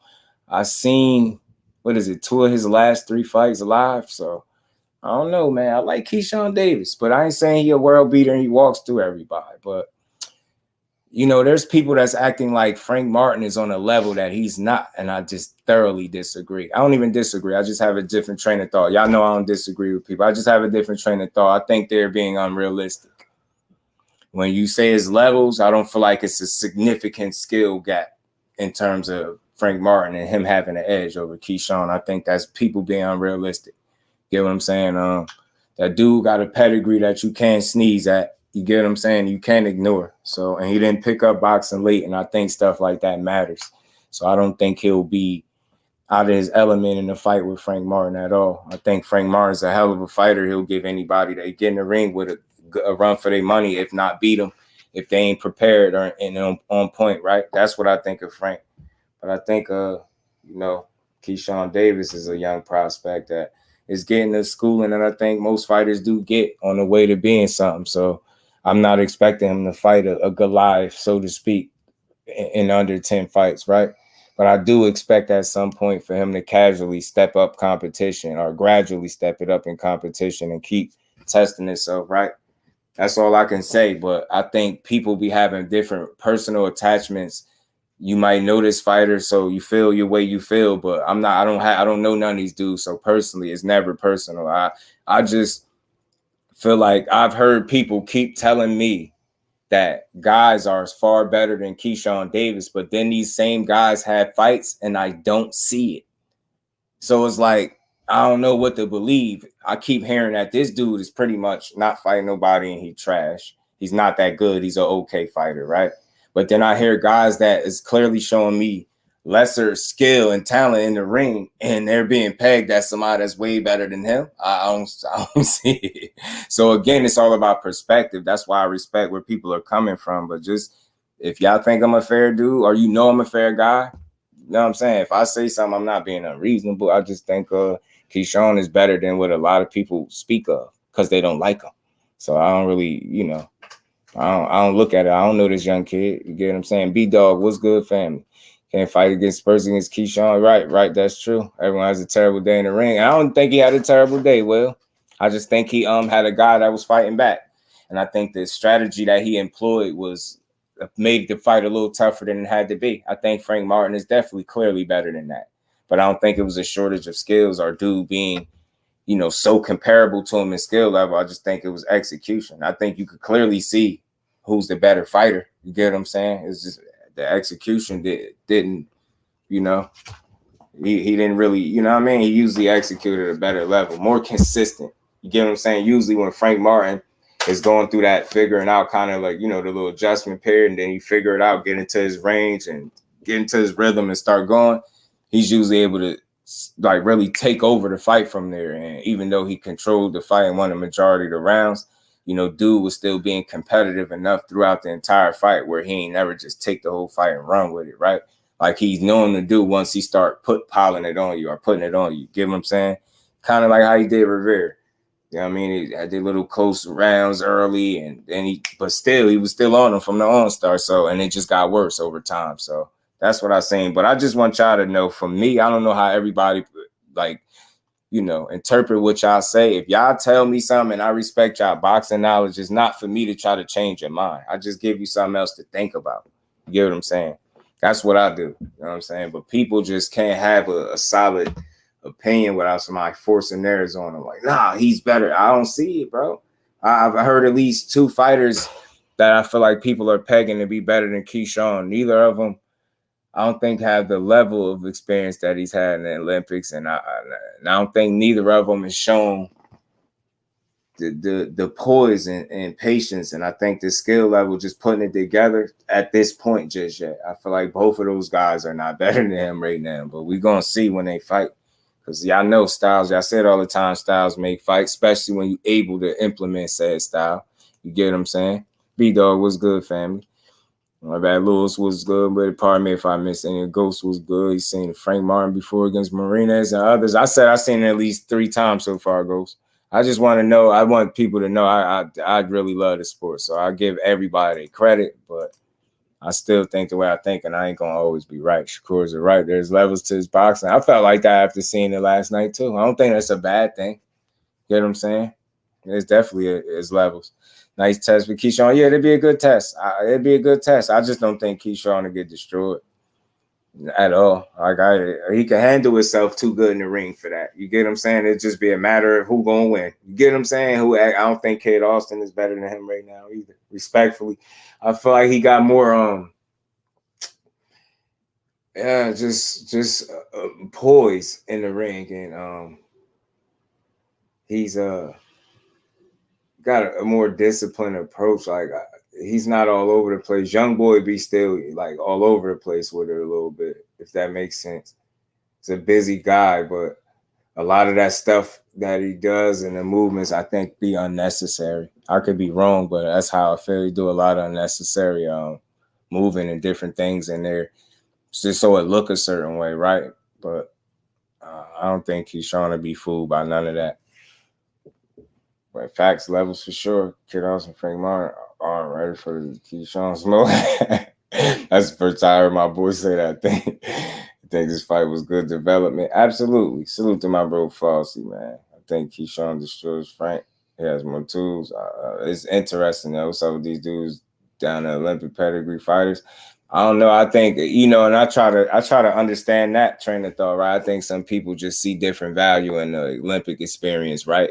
I seen, 2 of his last 3 fights live. So I don't know, man. I like KEYSHAWN Davis, but I ain't saying he a world beater and he walks through everybody. But there's people that's acting like Frank Martin is on a level that he's not, and I just thoroughly disagree. I don't even disagree. I just have a different train of thought. Y'all know I don't disagree with people. I just have a different train of thought. I think they're being unrealistic. When you say his levels, I don't feel like it's a significant skill gap in terms of Frank Martin and him having an edge over KEYSHAWN. I think that's people being unrealistic. Get what I'm saying? That dude got a pedigree that you can't sneeze at. You get what I'm saying? You can't ignore. So, and he didn't pick up boxing late, and I think stuff like that matters. So I don't think he'll be out of his element in the fight with Frank Martin at all. I think Frank Martin's a hell of a fighter. He'll give anybody that get in the ring with a run for their money, if not beat them, if they ain't prepared or on point, right? That's what I think of Frank. But I think, KEYSHAWN Davis is a young prospect that is getting the schooling that I think most fighters do get on the way to being something. So I'm not expecting him to fight a Goliath, so to speak, in under 10 fights, right? But I do expect at some point for him to casually step up competition or gradually step it up in competition and keep testing himself, right? That's all I can say. But I think people be having different personal attachments. You might know this fighter, so you feel your way you feel, but I don't know none of these dudes. So personally, it's never personal. I just feel like I've heard people keep telling me that guys are far better than KEYSHAWN Davis, but then these same guys have fights and I don't see it. So it's like, I don't know what to believe. I keep hearing that this dude is pretty much not fighting nobody and he trash. He's not that good. He's an okay fighter, right? But then I hear guys that is clearly showing me lesser skill and talent in the ring, and they're being pegged as somebody that's way better than him. I don't see it. So again, it's all about perspective. That's why I respect where people are coming from. But just if y'all think I'm a fair dude or you know I'm a fair guy, you know what I'm saying? If I say something, I'm not being unreasonable. I just think KEYSHAWN is better than what a lot of people speak of because they don't like him. So I don't really, I don't look at it. I don't know this young kid. You get what I'm saying? B-Dog, what's good, family? Can't fight against person against KEYSHAWN. Right, that's true. Everyone has a terrible day in the ring. I don't think he had a terrible day, Will. I just think he had a guy that was fighting back. And I think the strategy that he employed made the fight a little tougher than it had to be. I think Frank Martin is definitely clearly better than that. But I don't think it was a shortage of skills or dude being, so comparable to him in skill level. I just think it was execution. I think you could clearly see who's the better fighter. You get what I'm saying? It's just the execution didn't, he didn't really, He usually executed at a better level, more consistent. You get what I'm saying? Usually when Frank Martin is going through that figuring out kind of like, the little adjustment period, and then you figure it out, get into his range and get into his rhythm and start going, he's usually able to like really take over the fight from there. And even though he controlled the fight and won the majority of the rounds, dude was still being competitive enough throughout the entire fight where he ain't never just take the whole fight and run with it, right? Like he's known to do once he start piling it on you or putting it on you. Get what I'm saying? Kind of like how he did Rivera. You know what I mean? He had the little close rounds early, and then he was still on him from the on-start. So, and it just got worse over time. So that's what I'm saying. But I just want y'all to know, from me, I don't know how everybody interpret what y'all say. If y'all tell me something and I respect y'all boxing knowledge, it's not for me to try to change your mind. I just give you something else to think about. You get what I'm saying? That's what I do. You know what I'm saying? But people just can't have a solid opinion without somebody forcing theirs on them. Like, nah, he's better. I don't see it, bro. I've heard at least 2 fighters that I feel like people are pegging to be better than KEYSHAWN. Neither of them, I don't think, have the level of experience that he's had in the Olympics, and I don't think neither of them has shown the poise and patience. And I think the skill level, just putting it together at this point just yet. I feel like both of those guys are not better than him right now, but we're gonna see when they fight. Because y'all know styles, y'all say it all the time, styles make fights, especially when you're able to implement said style. You get what I'm saying? B-Dog, what's good, family? My bad, Lewis was good, but pardon me if I missed any. Ghost was good. He's seen Frank Martin before against Martinez and others. I said I've seen it at least 3 times so far, Ghost. I just want to know, I want people to know I really love the sport. So I give everybody credit, but I still think the way I think, and I ain't going to always be right. Shakur's right. There's levels to his boxing. I felt like that after seeing it last night, too. I don't think that's a bad thing. You know what I'm saying? There's definitely his levels. Nice test for KEYSHAWN. Yeah, it'd be a good test. It'd be a good test. I just don't think KEYSHAWN will get destroyed at all. Like he can handle himself too good in the ring for that. You get what I'm saying? It'd just be a matter of who gonna win. You get what I'm saying? I don't think Cade Austin is better than him right now either. Respectfully, I feel like he got more just poise in the ring, and he's got a more disciplined approach. Like he's not all over the place. Young boy be still like all over the place with it a little bit, if that makes sense. He's a busy guy, but a lot of that stuff that he does and the movements, I think, be unnecessary. I could be wrong, but that's how I feel. He do a lot of unnecessary moving and different things in there, just so it look a certain way, right? But I don't think he's trying to be fooled by none of that. But facts, levels for sure. Kid Austin, Frank Martin aren't ready for the KEYSHAWN smoke. That's the first time I heard my boy say that thing. I think this fight was good development. Absolutely. Salute to my bro Falsey, man. I think KEYSHAWN destroys Frank. He has more tools. It's interesting though. Some of these dudes down the Olympic pedigree fighters. I don't know. I think, and I try to understand that train of thought, right? I think some people just see different value in the Olympic experience, right?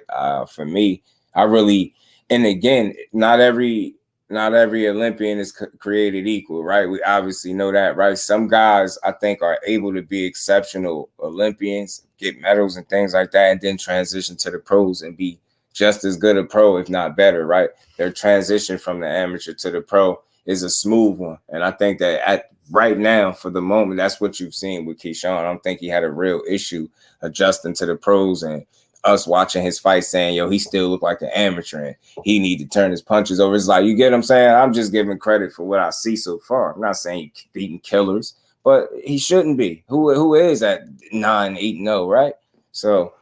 For me, I really, and again, not every not every Olympian is created equal, right? We obviously know that, right? Some guys, I think, are able to be exceptional Olympians, get medals and things like that, and then transition to the pros and be just as good a pro, if not better, right? Their transition from the amateur to the pro is a smooth one. And I think that right now, for the moment, that's what you've seen with KEYSHAWN. I don't think he had a real issue adjusting to the pros, and us watching his fight saying, yo, he still look like an amateur and he need to turn his punches over. It's like, you get what I'm saying? I'm just giving credit for what I see so far. I'm not saying he's beating killers, but he shouldn't be. Who is at 9-8-0, right? So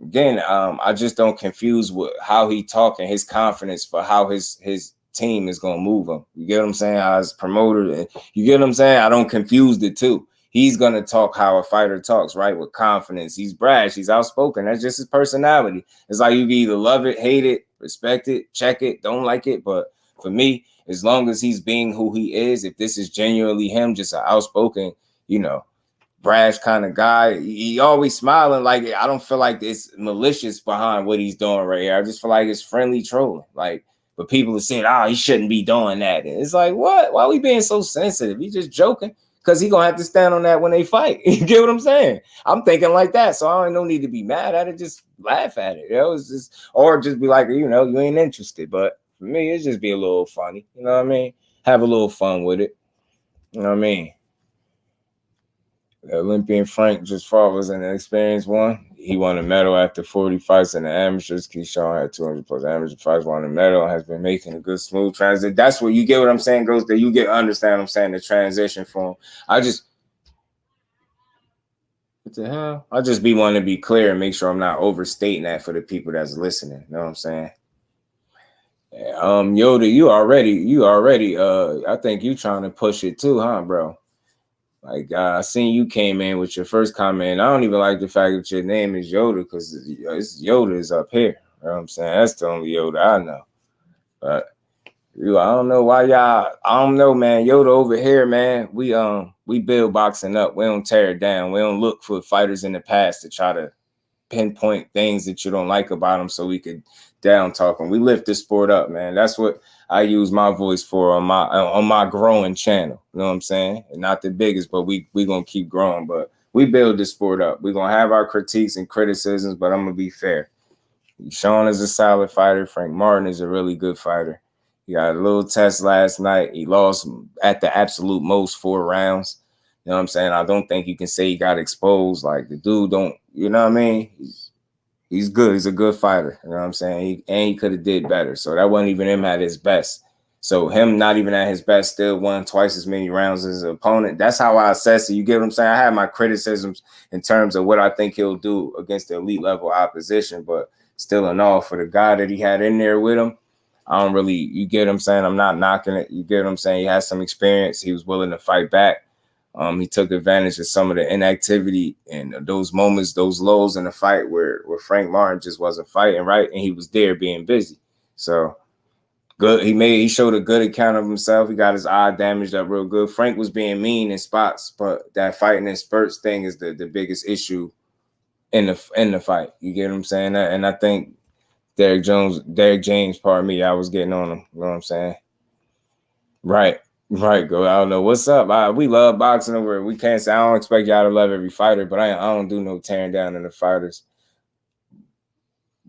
again, I just don't confuse with how he talking, his confidence for how his team is gonna move him. You get what I'm saying? How his promoter, you get what I'm saying? I don't confuse it too. He's going to talk how a fighter talks, right? With confidence. He's brash. He's outspoken. That's just his personality. It's like you can either love it, hate it, respect it, check it, don't like it. But for me, as long as he's being who he is, if this is genuinely him, just an outspoken, brash kind of guy, he always smiling. Like, I don't feel like it's malicious behind what he's doing right here. I just feel like it's friendly trolling. Like, but people are saying, he shouldn't be doing that. And it's like, what? Why are we being so sensitive? He's just joking. Because he's going to have to stand on that when they fight. You get what I'm saying? I'm thinking like that. So I don't need to be mad at it. Just laugh at it. It's just, or just be like, you ain't interested. But for me, it's just be a little funny. You know what I mean? Have a little fun with it. You know what I mean? Olympian Frank just fought, was an experienced one. He won a medal after 40 fights in the amateurs. KEYSHAWN had 200 plus amateur fights, won a medal, has been making a good smooth transition. That's what you get what I'm saying, goes there. You understand what I'm saying, the transition from him. What the hell? I just be wanting to be clear and make sure I'm not overstating that for the people that's listening. You know what I'm saying? Yoda, you already, I think you trying to push it too, huh, bro? Like, I seen you came in with your first comment. I don't even like the fact that your name is Yoda because Yoda is up here. You know what I'm saying? That's the only Yoda I know. But I don't know why y'all, I don't know, man. Yoda over here, man. We build boxing up. We don't tear it down. We don't look for fighters in the past to try to pinpoint things that you don't like about them so we could down talk them. We lift this sport up, man. That's what I use my voice for on my growing channel. You know what I'm saying? And not the biggest, but we gonna keep growing. But we build this sport up. We're gonna have our critiques and criticisms, but I'm gonna be fair. KEYSHAWN is a solid fighter. Frank Martin is a really good fighter. He got a little test last night. He lost at the absolute most 4 rounds. You know what I'm saying? I don't think you can say he got exposed. Like, the dude don't, you know what I mean? He's good. He's a good fighter. You know what I'm saying? He could have did better. So that wasn't even him at his best. So him not even at his best still won twice as many rounds as his opponent. That's how I assess it. You get what I'm saying? I have my criticisms in terms of what I think he'll do against the elite level opposition, but still in all, for the guy that he had in there with him, I don't really, you get what I'm saying? I'm not knocking it. You get what I'm saying? He has some experience. He was willing to fight back. He took advantage of some of the inactivity and those moments, those lows in the fight where Frank Martin just wasn't fighting right, and he was there being busy. So good. He showed a good account of himself. He got his eye damaged up real good. Frank was being mean in spots, but that fighting in spurts thing is the biggest issue in the fight. You get what I'm saying? And I think Derek James, pardon me, I was getting on him. You know what I'm saying? Right, go. I don't know what's up. We love boxing over. We can't say I don't expect y'all to love every fighter, but I don't do no tearing down in the fighters.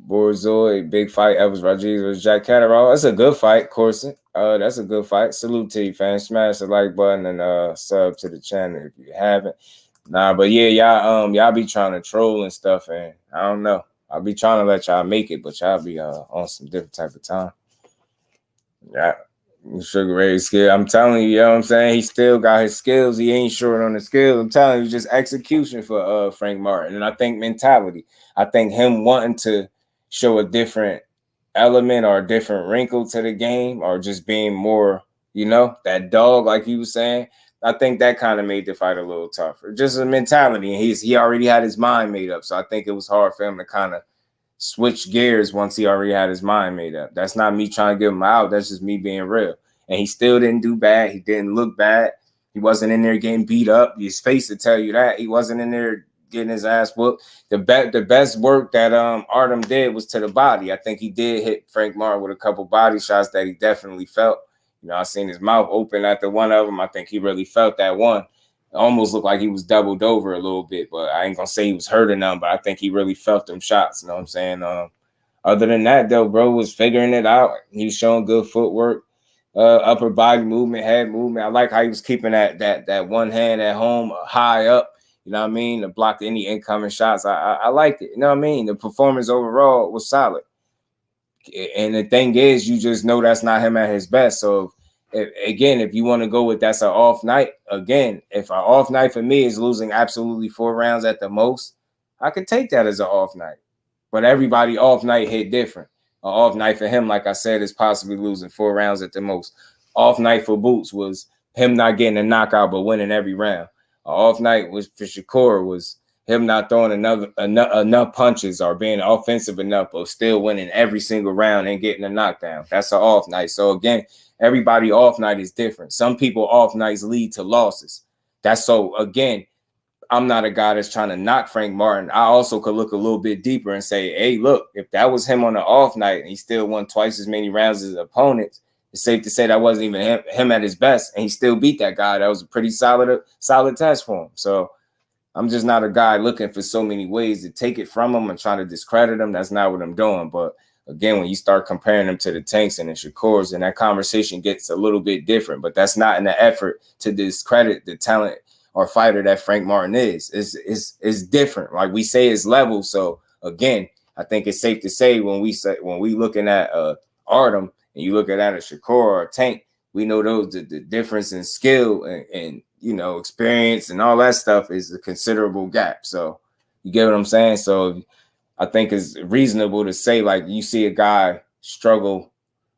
Borzoi, big fight. Elvis Rodriguez versus Jack Catterall. That's a good fight, Corson. That's a good fight. Salute to you, fans. Smash the like button and sub to the channel if you haven't. Nah, but yeah, y'all be trying to troll and stuff, and I don't know. I'll be trying to let y'all make it, but y'all be on some different type of time. Yeah. Sugar Ray skill. I'm telling you know what I'm saying? He still got his skills. He ain't short on the skills. I'm telling you, just execution for Frank Martin. And I think mentality. I think him wanting to show a different element or a different wrinkle to the game, or just being more, that dog, like you was saying. I think that kind of made the fight a little tougher. Just a mentality. And he already had his mind made up. So I think it was hard for him to kind of switch gears once he already had his mind made up. That's not me trying to give him out. That's just me being real. And he still didn't do bad. He didn't look bad. He wasn't in there getting beat up. His face to tell you that. He wasn't in there getting his ass whooped. The best work that Artem did was to the body. I think he did hit Frank Martin with a couple body shots that he definitely felt. You know, I seen his mouth open after one of them. I think he really felt that one. It almost looked like he was doubled over a little bit, but I ain't gonna say he was hurting them, but I think he really felt them shots. You know what I'm saying? Other than that, though, bro was figuring it out. He was showing good footwork, upper body movement, head movement. I like how he was keeping that one hand at home high up. You know what I mean? To block any incoming shots. I liked it. You know what I mean? The performance overall was solid. And the thing is, you just know that's not him at his best. So, if you want to go with that's an off night, again, if an off night for me is losing absolutely 4 rounds at the most, I could take that as an off night. But everybody off night hit different. An off night for him, like I said, is possibly losing 4 rounds at the most. Off night for Boots was him not getting a knockout but winning every round. Off night was for Shakur was him not throwing enough punches or being offensive enough but still winning every single round and getting a knockdown. That's an off night. So again, everybody off night is different. Some people off nights lead to losses. That's so again, I'm not a guy that's trying to knock Frank Martin. I also could look a little bit deeper and say, hey, look, if that was him on the off night and he still won twice as many rounds as his opponents, it's safe to say that wasn't even him at his best, and he still beat that guy. That was a pretty solid test for him. So I'm just not a guy looking for so many ways to take it from him and trying to discredit him. That's not what I'm doing. But again, when you start comparing them to the Tanks and the Shakurs, and that conversation gets a little bit different. But that's not in the effort to discredit the talent or fighter that Frank Martin is. It's different. Like we say, it's level. So again, I think it's safe to say when we looking at Artem and you look at that a Shakur or a Tank, we know the difference in skill and you know experience and all that stuff is a considerable gap. So you get what I'm saying? So I think it's reasonable to say like you see a guy struggle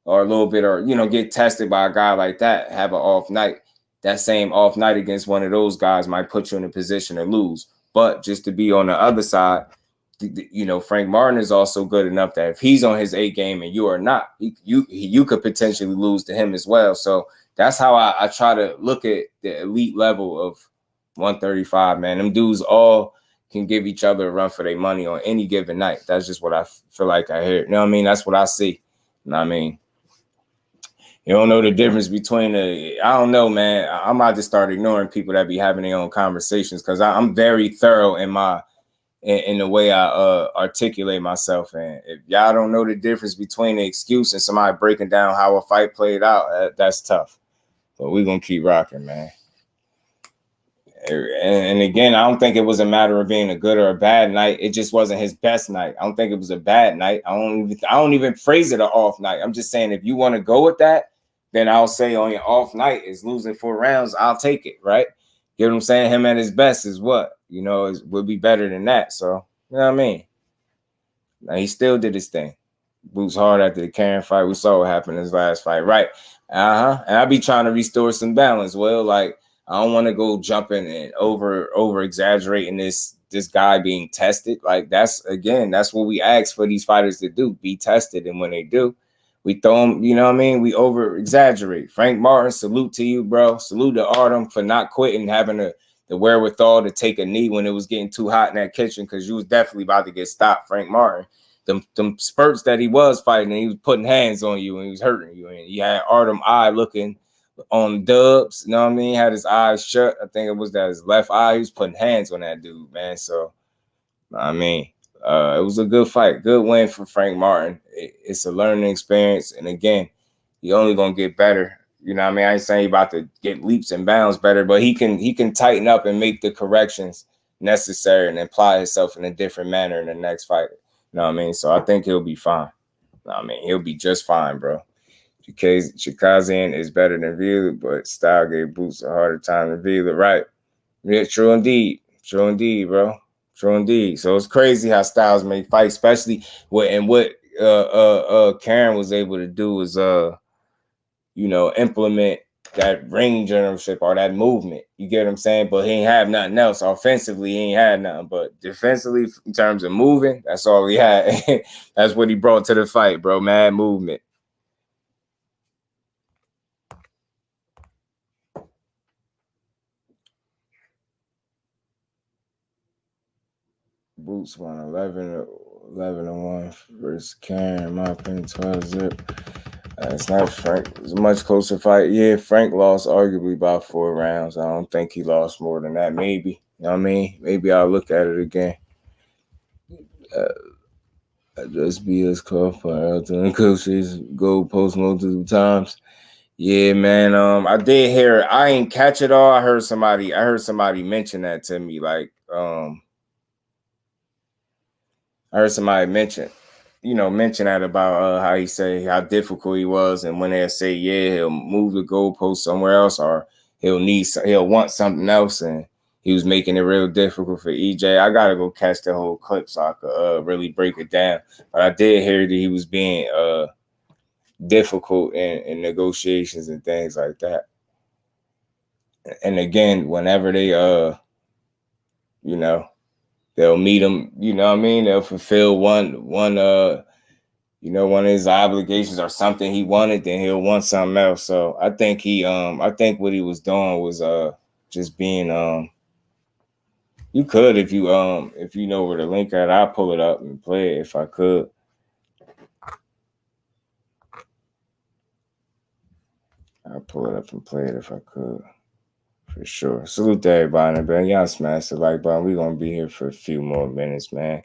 or a little bit or you know get tested by a guy like that, have an off night. That same off night against one of those guys might put you in a position to lose. But just to be on the other side, you know, Frank Martin is also good enough that if he's on his A game and you are not, you could potentially lose to him as well. So that's how I try to look at the elite level of 135, man. Them dudes all can give each other a run for their money on any given night. That's just what I feel like I hear. You know what I mean? That's what I see. You know what I mean? You don't know the difference between I don't know, man. I might just start ignoring people that be having their own conversations because I'm very thorough in the way I articulate myself. And if y'all don't know the difference between the excuse and somebody breaking down how a fight played out, that's tough. But we're going to keep rocking, man. And again, I don't think it was a matter of being a good or a bad night. It just wasn't his best night. I don't think it was a bad night. I don't even phrase it an off night. I'm just saying if you want to go with that, then I'll say on your off night is losing 4 rounds. I'll take it, right? You know what I'm saying? Him at his best is what? You know, would be better than that. So, you know what I mean? Now, he still did his thing. Boots hard after the Karen fight. We saw what happened in his last fight. Right. And I be trying to restore some balance. Well, like, I don't want to go jumping and over exaggerating this guy being tested. Like, that's what we ask for these fighters to do, be tested. And when they do, we throw them, you know what I mean? We over exaggerate. Frank Martin, salute to you, bro. Salute to Artem for not quitting, having the wherewithal to take a knee when it was getting too hot in that kitchen because you was definitely about to get stopped, Frank Martin. Them spurts that he was fighting and he was putting hands on you and he was hurting you. And you had Artem eye looking on Dubs, you know what I mean? Had his eyes shut. I think it was that his left eye. He was putting hands on that dude, man. So, I mean, it was a good fight. Good win for Frank Martin. It's a learning experience. And again, he only going to get better. You know what I mean? I ain't saying he about to get leaps and bounds better, but he can tighten up and make the corrections necessary and apply himself in a different manner in the next fight. You know what I mean? So I think he'll be fine. You know what I mean? He'll be just fine, bro. Chikazian is better than Vila, but style gave Boots a harder time than Vila. Right. Yeah, true indeed. True indeed, bro. True indeed. So it's crazy how Styles may fight, especially what Karen was able to do is implement that ring generalship or that movement. You get what I'm saying? But he ain't have nothing else. Offensively, he ain't had nothing. But defensively, in terms of moving, that's all he had. That's what he brought to the fight, bro. Mad movement. Boots won 11-1 versus Karen. In my opinion, 12-zip. It's not Frank. It's a much closer fight. Yeah, Frank lost arguably by 4 rounds. I don't think he lost more than that. Maybe. You know what I mean? Maybe I'll look at it again. Just be as close for doing coaches go post multiple times. Yeah, man. I did hear. I ain't catch it all. I heard somebody mention that to me. Like, I heard somebody mention that about how he say how difficult he was, and when they say he'll move the goalpost somewhere else, or he'll want something else, and he was making it real difficult for EJ. I gotta go catch the whole clip so I could really break it down. But I did hear that he was being difficult in negotiations and things like that. And again, whenever they they'll meet him, you know what I mean? They'll fulfill one of his obligations or something he wanted, then he'll want something else. So I think what he was doing was just being you could if you know where the link at, I'll pull it up and play it if I could. I'll pull it up and play it if I could. For sure. Salute to everybody, man. Y'all smash the like button. We're gonna be here for a few more minutes, man.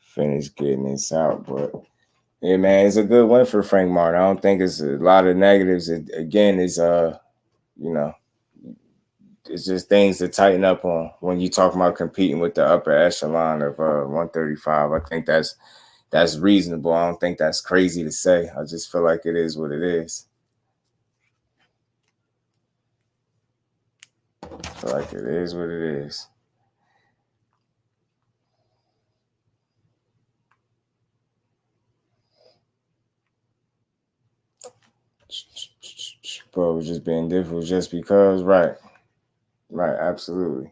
Finish getting this out, but yeah, man, it's a good win for Frank Martin. I don't think it's a lot of negatives. Again, it's it's just things to tighten up on when you talk about competing with the upper echelon of 135. I think that's reasonable. I don't think that's crazy to say. I just feel like it is what it is. I feel like it is what it is. Bro, was just being difficult just because, right, absolutely.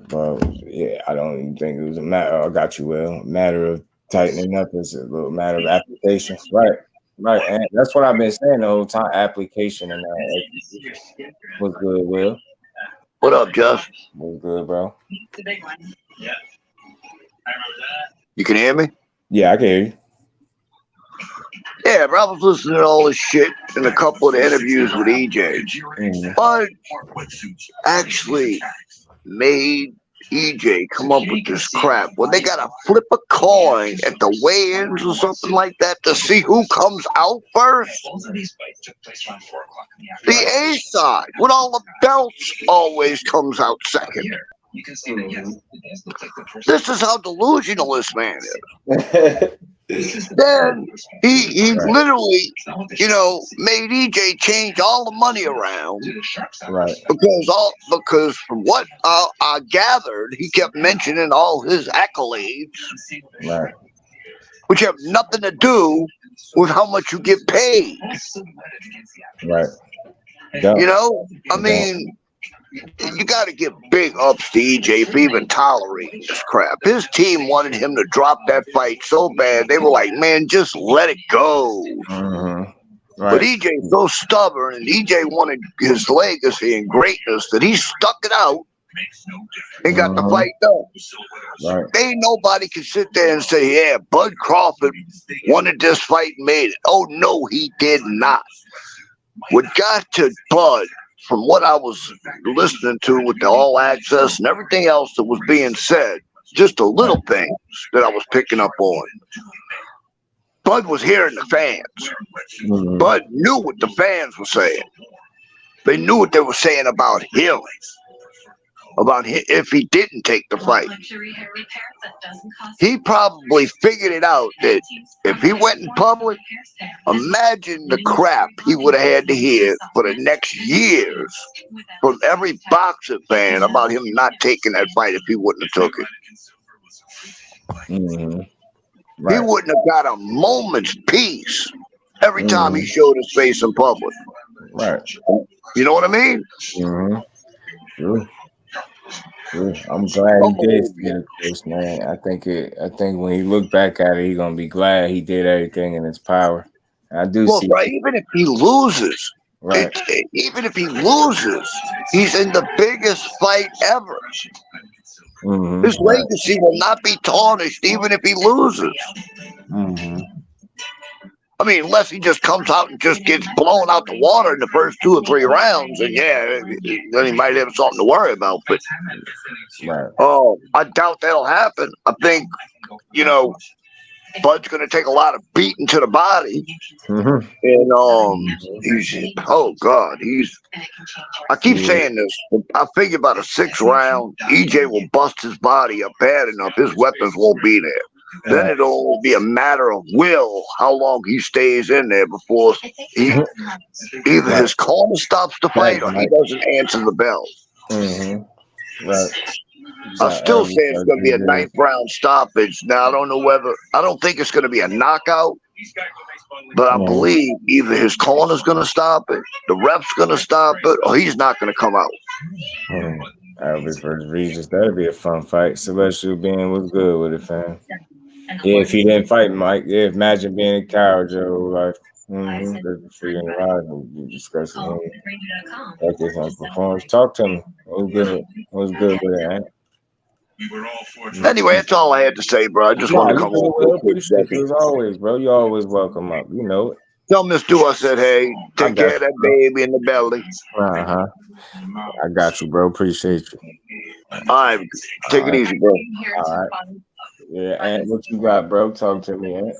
But yeah, I don't even think it was a matter. I got you, Will. Matter of tightening up is a little matter of application, right? And that's what I've been saying the whole time. Application and what's good, Will? What up, Jeff? What's good, bro? You can hear me? Yeah, I can hear you. Yeah, bro, I was listening to all this shit in a couple of the interviews with EJ. But actually made EJ come up with this crap. Well, they gotta flip a coin at the weigh-ins or something like that to see who comes out first. The A side, with all the belts, always comes out second. This is how delusional this man is. Then he literally, made EJ change all the money around, right? Because from what I gathered, he kept mentioning all his accolades, right? Which have nothing to do with how much you get paid, right? I mean, you got to give big ups to EJ for even tolerating this crap. His team wanted him to drop that fight so bad. They were like, man, just let it go. Right. But EJ's so stubborn, and EJ wanted his legacy and greatness that he stuck it out and got the fight done. Right. Ain't nobody can sit there and say, yeah, Bud Crawford wanted this fight and made it. Oh, no, he did not. What got to Bud, from what I was listening to with the All Access and everything else that was being said, just a little thing that I was picking up on. Bud was hearing the fans. Bud knew what the fans were saying. They knew what they were saying about him. About him, if he didn't take the fight. He probably figured it out that if he went in public, imagine the crap he would have had to hear for the next years from every boxing fan about him not taking that fight if he wouldn't have took it. Right. He wouldn't have got a moment's peace every time he showed his face in public. Right. You know what I mean? True. I'm glad he did get a course, man. I think when he look back at it, he's gonna be glad he did everything in his power. I do Well, see. right, even if he loses, Right. Even if he loses, he's in the biggest fight ever. Mm-hmm. His legacy will not be tarnished, even if he loses. Mm-hmm. I mean, unless he just comes out and just gets blown out the water in the first 2 or 3 rounds, and yeah, then he might have something to worry about. But I doubt that'll happen. I think, you know, Bud's going to take a lot of beating to the body. Mm-hmm. And he's, oh God, I keep saying this. I figure about a 6th round, EJ will bust his body up bad enough. His weapons won't be there. Then it'll be a matter of will, how long he stays in there before either his corner stops the fight or he doesn't answer the bell. Mm-hmm. Right. I still say it's going to be a 9th round stoppage. Now, I don't think it's going to be a knockout, but I believe either his corner's going to stop it, the ref's going to stop it, or he's not going to come out. Elvis versus Regis. That'd be a fun fight. Celestial being was good with it, fam. Yeah, if he didn't fight Mike, yeah, imagine being a coward, Joe. Like, freaking ride and discussing him. Like this on performance. Talk to me. What's good? What's good with it, man? Anyway, that's all I had to say, bro. I just want to come on. Appreciate you as always, bro. You always welcome up. You know it. Tell Miss Du I said, hey, take care of that baby in the belly. I got you, bro. Appreciate you. All right. Take it easy, bro. All right. Yeah, Ant, what you got, bro? Talk to me, Ant.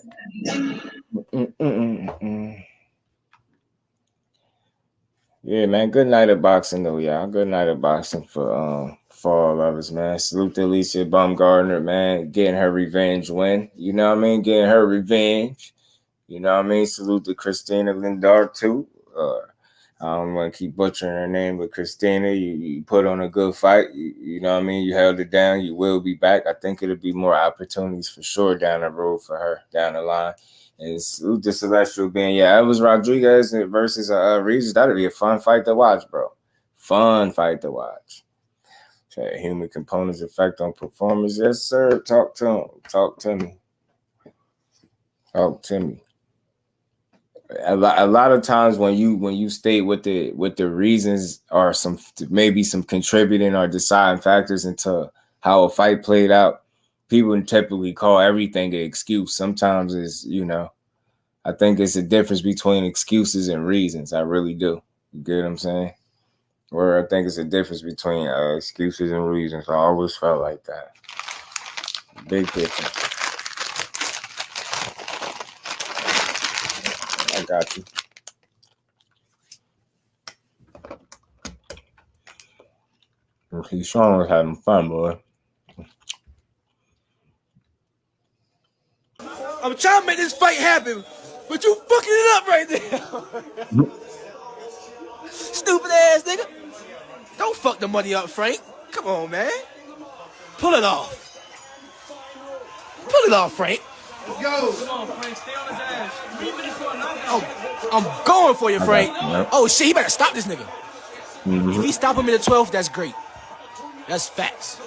Yeah, man. Good night of boxing, though, y'all. Good night of boxing for all of us, man. Salute to ALYCIA Baumgardner, man. Getting her revenge win. You know what I mean? Getting her revenge. You know what I mean? Salute to Christina Lindar, too. I don't want to keep butchering her name, but Christina, you put on a good fight. You know what I mean? You held it down. You will be back. I think it'll be more opportunities for sure down the road for her, down the line. And salute to Celestial being, Elvis Rodriguez versus Regis. That'll be a fun fight to watch, bro. Fun fight to watch. Human components effect on performance. Yes, sir. Talk to him. Talk to me. Talk to me. A lot of times when you state what the reasons are, maybe some contributing or deciding factors into how a fight played out, people typically call everything an excuse. Sometimes it's, I think it's a difference between excuses and reasons. I really do. You get what I'm saying? Where I think it's a difference between excuses and reasons. I always felt like that. Big picture. I got you. KEYSHAWN was having fun, boy. I'm trying to make this fight happen, but you fucking it up right there. Stupid ass nigga. Don't fuck the money up, Frank. Come on, man. Pull it off. Pull it off, Frank. Let's go. Come on, Frank. Stay on his ass. Oh, I'm going for you, Frank. Oh, shit. He better stop this nigga. If he stop him in the 12th, that's great. That's facts.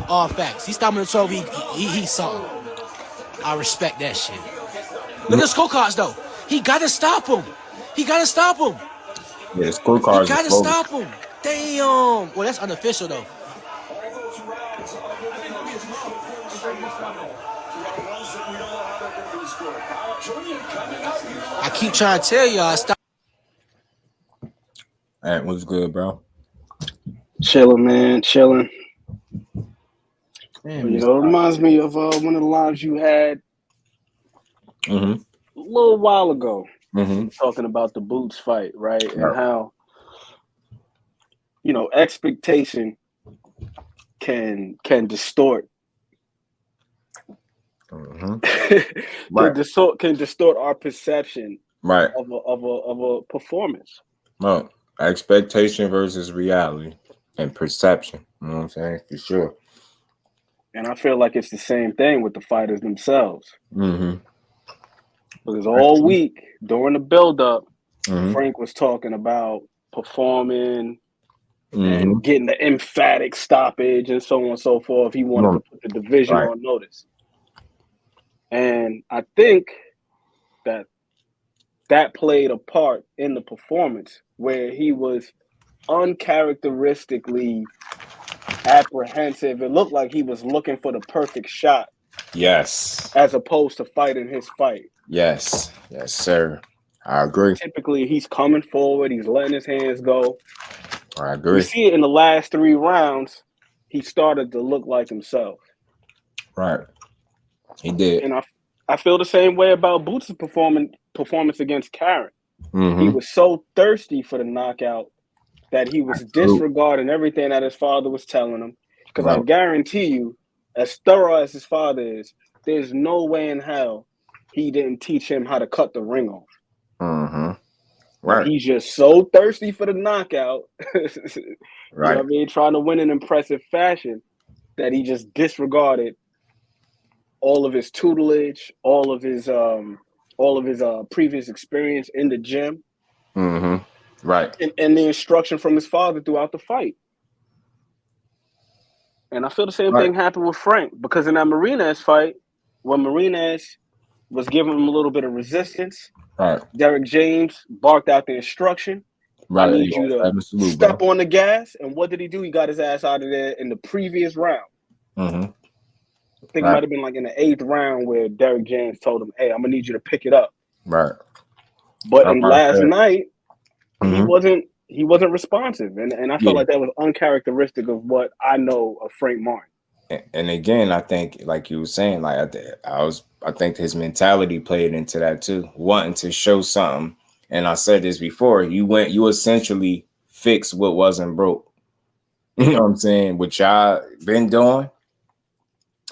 All facts. He stopped him in the 12th. He saw him. I respect that shit. Look at the scorecards, though. He got to stop him. He got to stop him. Yeah, the scorecards. He got to stop him. Damn. Well, that's unofficial, though. I keep trying to tell y'all, stop. Alright, what's good, bro? Chilling, man. Chilling. It reminds me of one of the lines you had a little while ago, talking about the Boots fight, right? And how, expectation can distort. Can distort our perception of a performance. Well, expectation versus reality and perception. You know what I'm saying? For sure. And I feel like it's the same thing with the fighters themselves. Because all week during the build-up, Frank was talking about performing and getting the emphatic stoppage and so on and so forth. He wanted to put the division on notice. And I think that played a part in the performance where he was uncharacteristically apprehensive. It looked like he was looking for the perfect shot. Yes. As opposed to fighting his fight. Yes. Yes, sir. I agree. Typically, he's coming forward. He's letting his hands go. I agree. You see it in the last 3 rounds. He started to look like himself. Right. He did. And I feel the same way about Boots' performance against Karen. Mm-hmm. He was so thirsty for the knockout that he was disregarding everything that his father was telling him. Because I guarantee you, as thorough as his father is, there's no way in hell he didn't teach him how to cut the ring off. Mm-hmm. Right. He's just so thirsty for the knockout, you know what I mean, trying to win in impressive fashion, that he just disregarded all of his tutelage, all of his previous experience in the gym. Mm-hmm. Right. And the instruction from his father throughout the fight. And I feel the same thing happened with Frank, because in that Marinez fight, when Marinez was giving him a little bit of resistance, Derek James barked out the instruction. I need you to step on the gas. And what did he do? He got his ass out of there in the previous round. Mm-hmm. I think it might have been like in the 8th round where Derek James told him, hey, I'm going to need you to pick it up. Right. But in last night, he wasn't responsive. And I felt like that was uncharacteristic of what I know of Frank Martin. And again, I think, like you were saying, like I think his mentality played into that too, wanting to show something. And I said this before, you essentially fixed what wasn't broke. You know what I'm saying? What y'all been doing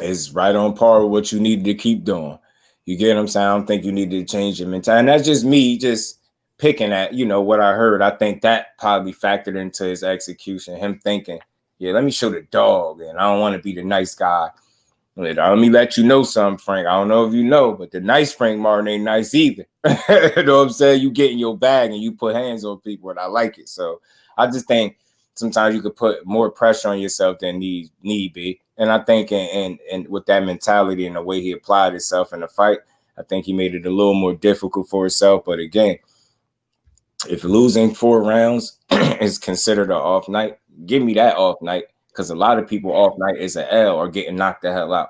is right on par with what you needed to keep doing. You get what I'm saying? I don't think you need to change your mentality. And that's just me just picking at, what I heard. I think that probably factored into his execution, him thinking, yeah, let me show the dog, and I don't want to be the nice guy. Let me let you know something, Frank. I don't know if you know, but the nice Frank Martin ain't nice either. You know what I'm saying? You get in your bag and you put hands on people, and I like it. So I just think sometimes you could put more pressure on yourself than need be. And I think and with that mentality and the way he applied himself in the fight, I think he made it a little more difficult for himself. But again, if losing 4 rounds is considered an off night, give me that off night, because a lot of people off night is an L or getting knocked the hell out.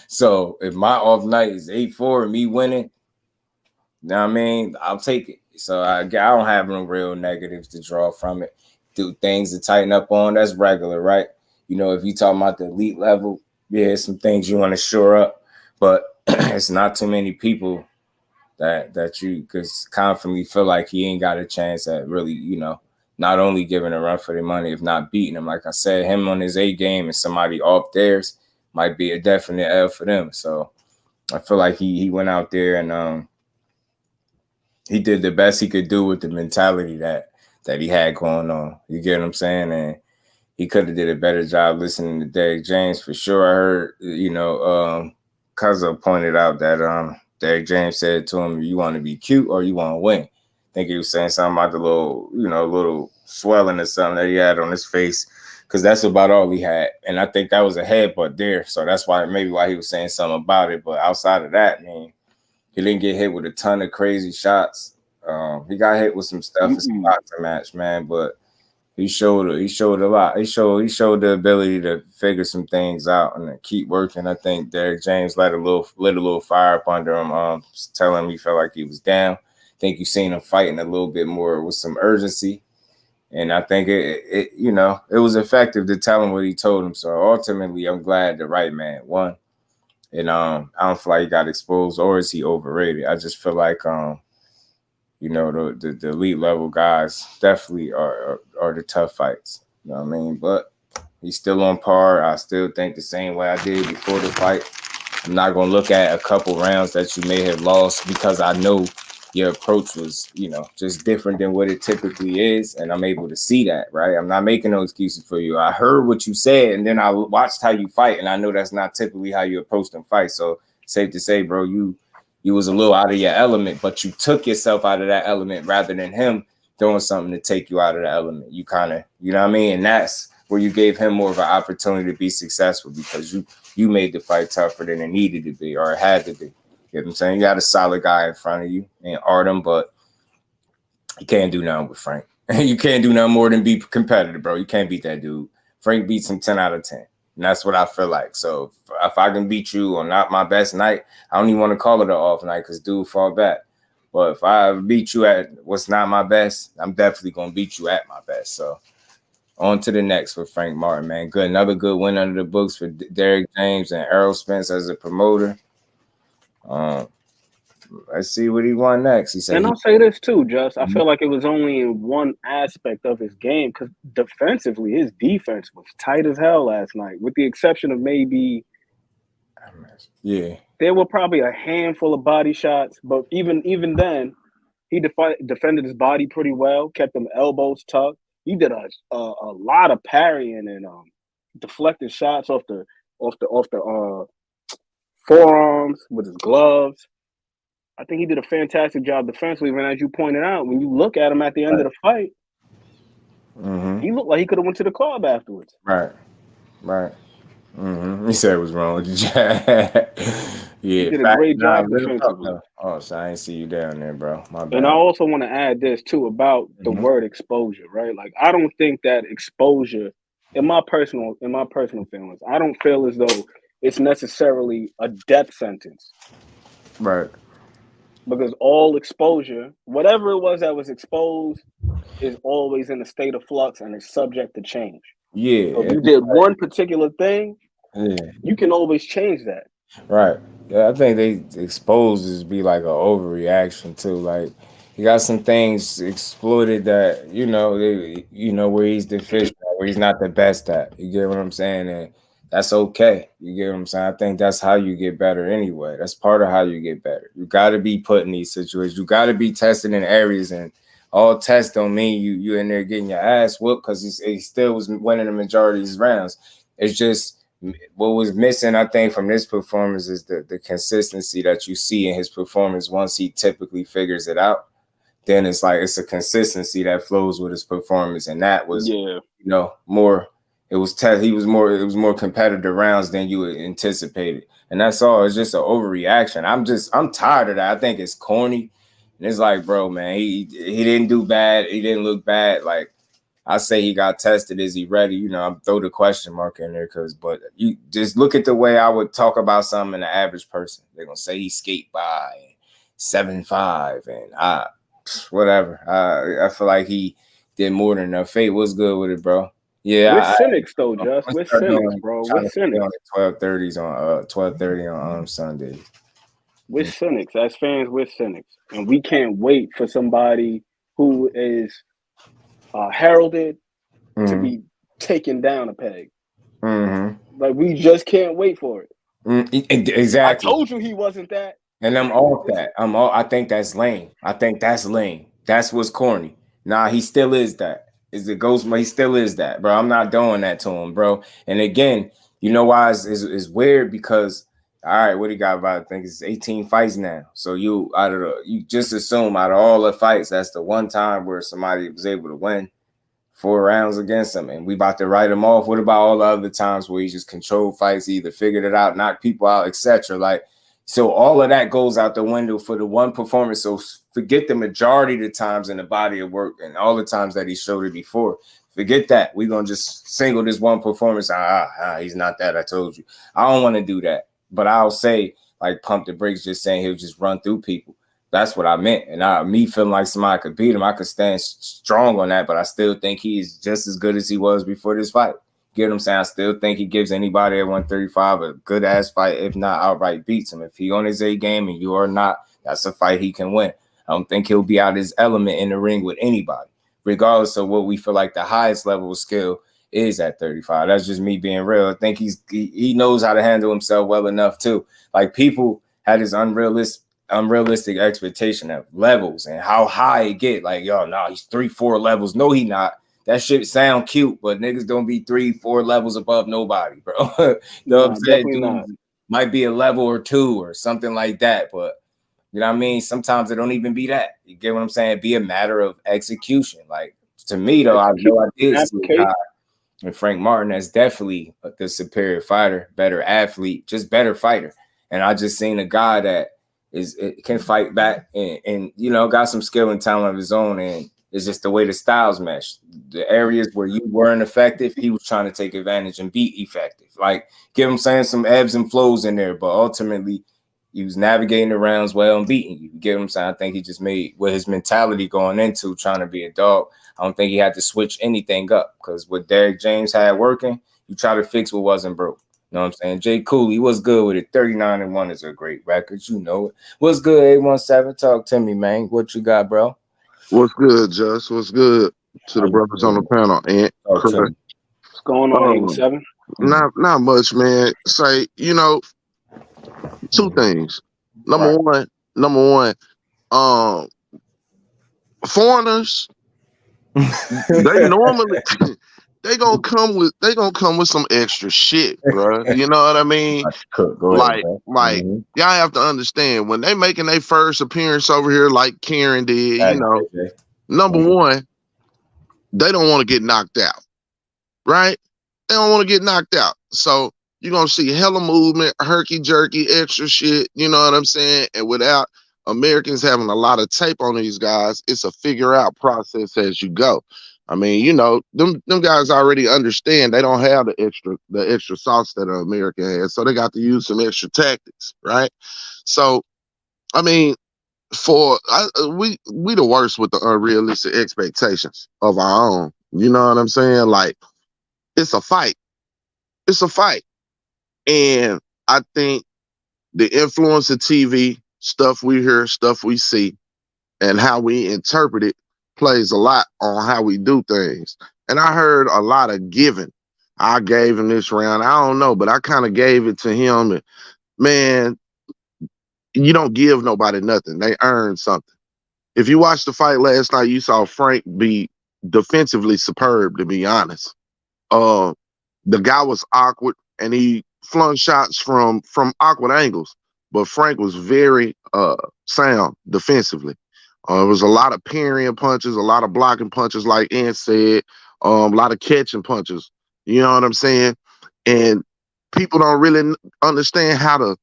So if my off night is 8-4 and me winning, you know what I mean, I'll take it. So I don't have no real negatives to draw from it. Do things to tighten up on, that's regular, right? If you talking about the elite level, yeah, some things you want to shore up, but it's not too many people that you could confidently feel like he ain't got a chance at really, not only giving a run for their money, if not beating him. Like I said, him on his A game and somebody off theirs might be a definite L for them. So I feel like he went out there and he did the best he could do with the mentality that he had going on. You get what I'm saying? And he could have did a better job listening to Derek James for sure. I heard, Cuzzo pointed out that Derek James said to him, you want to be cute or you want to win? I think he was saying something about the little swelling or something that he had on his face, because that's about all he had. And I think that was a headbutt there. So that's why he was saying something about it. But outside of that, man, he didn't get hit with a ton of crazy shots. He got hit with some stuff in some boxing match, man, but he showed a lot. He showed the ability to figure some things out and to keep working. I think Derek James lit a little fire up under him, telling him he felt like he was down. I think you seen him fighting a little bit more with some urgency. And I think it was effective to tell him what he told him. So ultimately, I'm glad the right man won. And I don't feel like he got exposed or is he overrated. I just feel like the elite level guys definitely are the tough fights. You know what I mean? But he's still on par. I still think the same way I did before the fight. I'm not going to look at a couple rounds that you may have lost because I know your approach was, just different than what it typically is. And I'm able to see that, right? I'm not making no excuses for you. I heard what you said, and then I watched how you fight, and I know that's not typically how you approach them fights. So safe to say, bro, you was a little out of your element, but you took yourself out of that element rather than him doing something to take you out of the element. You kind of, you know what I mean? And that's where you gave him more of an opportunity to be successful, because you made the fight tougher than it needed to be or it had to be. You know what I'm saying? You got a solid guy in front of you and Artem, but you can't do nothing with Frank. You can't do nothing more than be competitive, bro. You can't beat that dude. Frank beats him 10 out of 10. And that's what I feel like. So if I can beat you on not my best night, I don't even want to call it an off night because dude fall back. But if I beat you at what's not my best, I'm definitely going to beat you at my best. So on to the next for Frank Martin, man. Good. Another good win under the books for Derek James and Errol Spence as a promoter. Let's see what he won next. He said, and I'll say this too, Just. I feel like it was only in one aspect of his game because defensively, his defense was tight as hell last night, with the exception of maybe, there were probably a handful of body shots, but even then, he defended his body pretty well, kept them elbows tucked. He did a lot of parrying and deflected shots off the forearms with his gloves. I think he did a fantastic job defensively. And as you pointed out, when you look at him at the end of the fight, he looked like he could have went to the club afterwards. Right. He said it was wrong with the jab. He did a great job defensively. Oh, so I didn't see you down there, bro. My bad. And I also want to add this too about the word exposure, right? Like I don't think that exposure, in my personal feelings, I don't feel as though it's necessarily a death sentence. Right. Because all exposure, whatever it was that was exposed, is always in a state of flux and is subject to change. Yeah. So if you did one particular thing, you can always change that. Right. Yeah, I think they exposes be like an overreaction too. Like he got some things exploited that where he's deficient, where he's not the best at. You get what I'm saying? And that's okay. You get what I'm saying? I think that's how you get better anyway. That's part of how you get better. You got to be put in these situations. You got to be tested in areas, and all tests don't mean you in there getting your ass whooped because he still was winning the majority of his rounds. It's just what was missing, I think, from this performance is the consistency that you see in his performance once he typically figures it out. Then it's like it's a consistency that flows with his performance, and that was more. It was more competitive rounds than you anticipated, and that's all. It's just an overreaction. I'm tired of that. I think it's corny, and it's like, bro, man, he didn't do bad. He didn't look bad. Like I say, he got tested. Is he ready? I'm throw the question mark in there but you just look at the way I would talk about something in the average person. They're gonna say he skate by 7'5" and whatever. I feel like he did more than enough. Fate was good with it, bro. Yeah, we're cynics though, Just. We're cynics, bro. We're cynics. 12:30 on Sundays. We're cynics. As fans, we're cynics, and we can't wait for somebody who is heralded to be taken down a peg. Like we just can't wait for it. Exactly. I told you he wasn't that, and I'm off that. I think that's lame. That's what's corny. Nah, he still is that. Is the ghost? He still is that, bro. I'm not doing that to him, bro. And again, you know why it's weird? Because all right, what he got about? I think it's 18 fights now. So you just assume out of all the fights, that's the one time where somebody was able to win 4 rounds against him, and we about to write him off. What about all the other times where he just controlled fights, either figured it out, knocked people out, etc.? Like, so all of that goes out the window for the one performance. So forget the majority of the times in the body of work and all the times that he showed it before. Forget that. We're going to just single this one performance. He's not that. I told you. I don't want to do that. But I'll say, like, pump the brakes, just saying he'll just run through people. That's what I meant. And me feeling like somebody could beat him, I could stand strong on that. But I still think he's just as good as he was before this fight. Get what I'm saying? I still think he gives anybody at 135 a good ass fight, if not outright beats him. If he on his A game and you are not, that's a fight he can win. I don't think he'll be out his element in the ring with anybody, regardless of what we feel like the highest level of skill is at 35. That's just me being real. I think he knows how to handle himself well enough too. Like, people had this unrealistic expectation of levels and how high it get. Like, he's 3-4 levels. No, he not. That shit sound cute, but niggas don't be 3-4 levels above nobody, bro. You know what I'm saying? Dude, might be a level or 2 or something like that, but you know what I mean? Sometimes it don't even be that. You get what I'm saying? Be a matter of execution. Like, to me, though, I know I did see a guy, and Frank Martin is definitely the superior fighter, better athlete, just better fighter. And I just seen a guy that can fight back and you know, got some skill and talent of his own, and it's just the way the styles mesh. The areas where you weren't effective, he was trying to take advantage and be effective. Like, give him saying some ebbs and flows in there, but ultimately he was navigating the rounds well and beating you. Give him saying, I think he just made with his mentality going into trying to be a dog. I don't think he had to switch anything up, because what Derek James had working, you try to fix what wasn't broke. You know what I'm saying? Jay Cooley was good with it. 39-1 is a great record. You know it. What's good, 817? Talk to me, man. What you got, bro? What's good, Just? What's good to the brothers on the panel? Ant, what's going on, 87? Not much, man. Say, you know, two things. Number one, foreigners, they normally they gonna come with some extra shit, bro. You know what I mean? Like, y'all have to understand, when they making their first appearance over here, like Karen did, you know, number one, they don't want to get knocked out, right? They don't want to get knocked out. So you're gonna see hella movement, herky-jerky, extra shit, you know what I'm saying? And without Americans having a lot of tape on these guys, it's a figure out process as you go. I mean, you know, them guys already understand they don't have the extra sauce that an American has, so they got to use some extra tactics, right? So, I mean, we the worst with the unrealistic expectations of our own. You know what I'm saying? Like, it's a fight. It's a fight. And I think the influence of TV, stuff we hear, stuff we see, and how we interpret it plays a lot on how we do things. And I heard a lot of giving. I gave him this round. I don't know, but I kind of gave it to him. And man, you don't give nobody nothing. They earn something. If you watched the fight last night, you saw Frank be defensively superb, to be honest. The guy was awkward, and he flung shots from awkward angles. But Frank was very sound defensively. There was a lot of parrying punches, a lot of blocking punches, like Ant said, a lot of catching punches. You know what I'm saying? And people don't really understand how to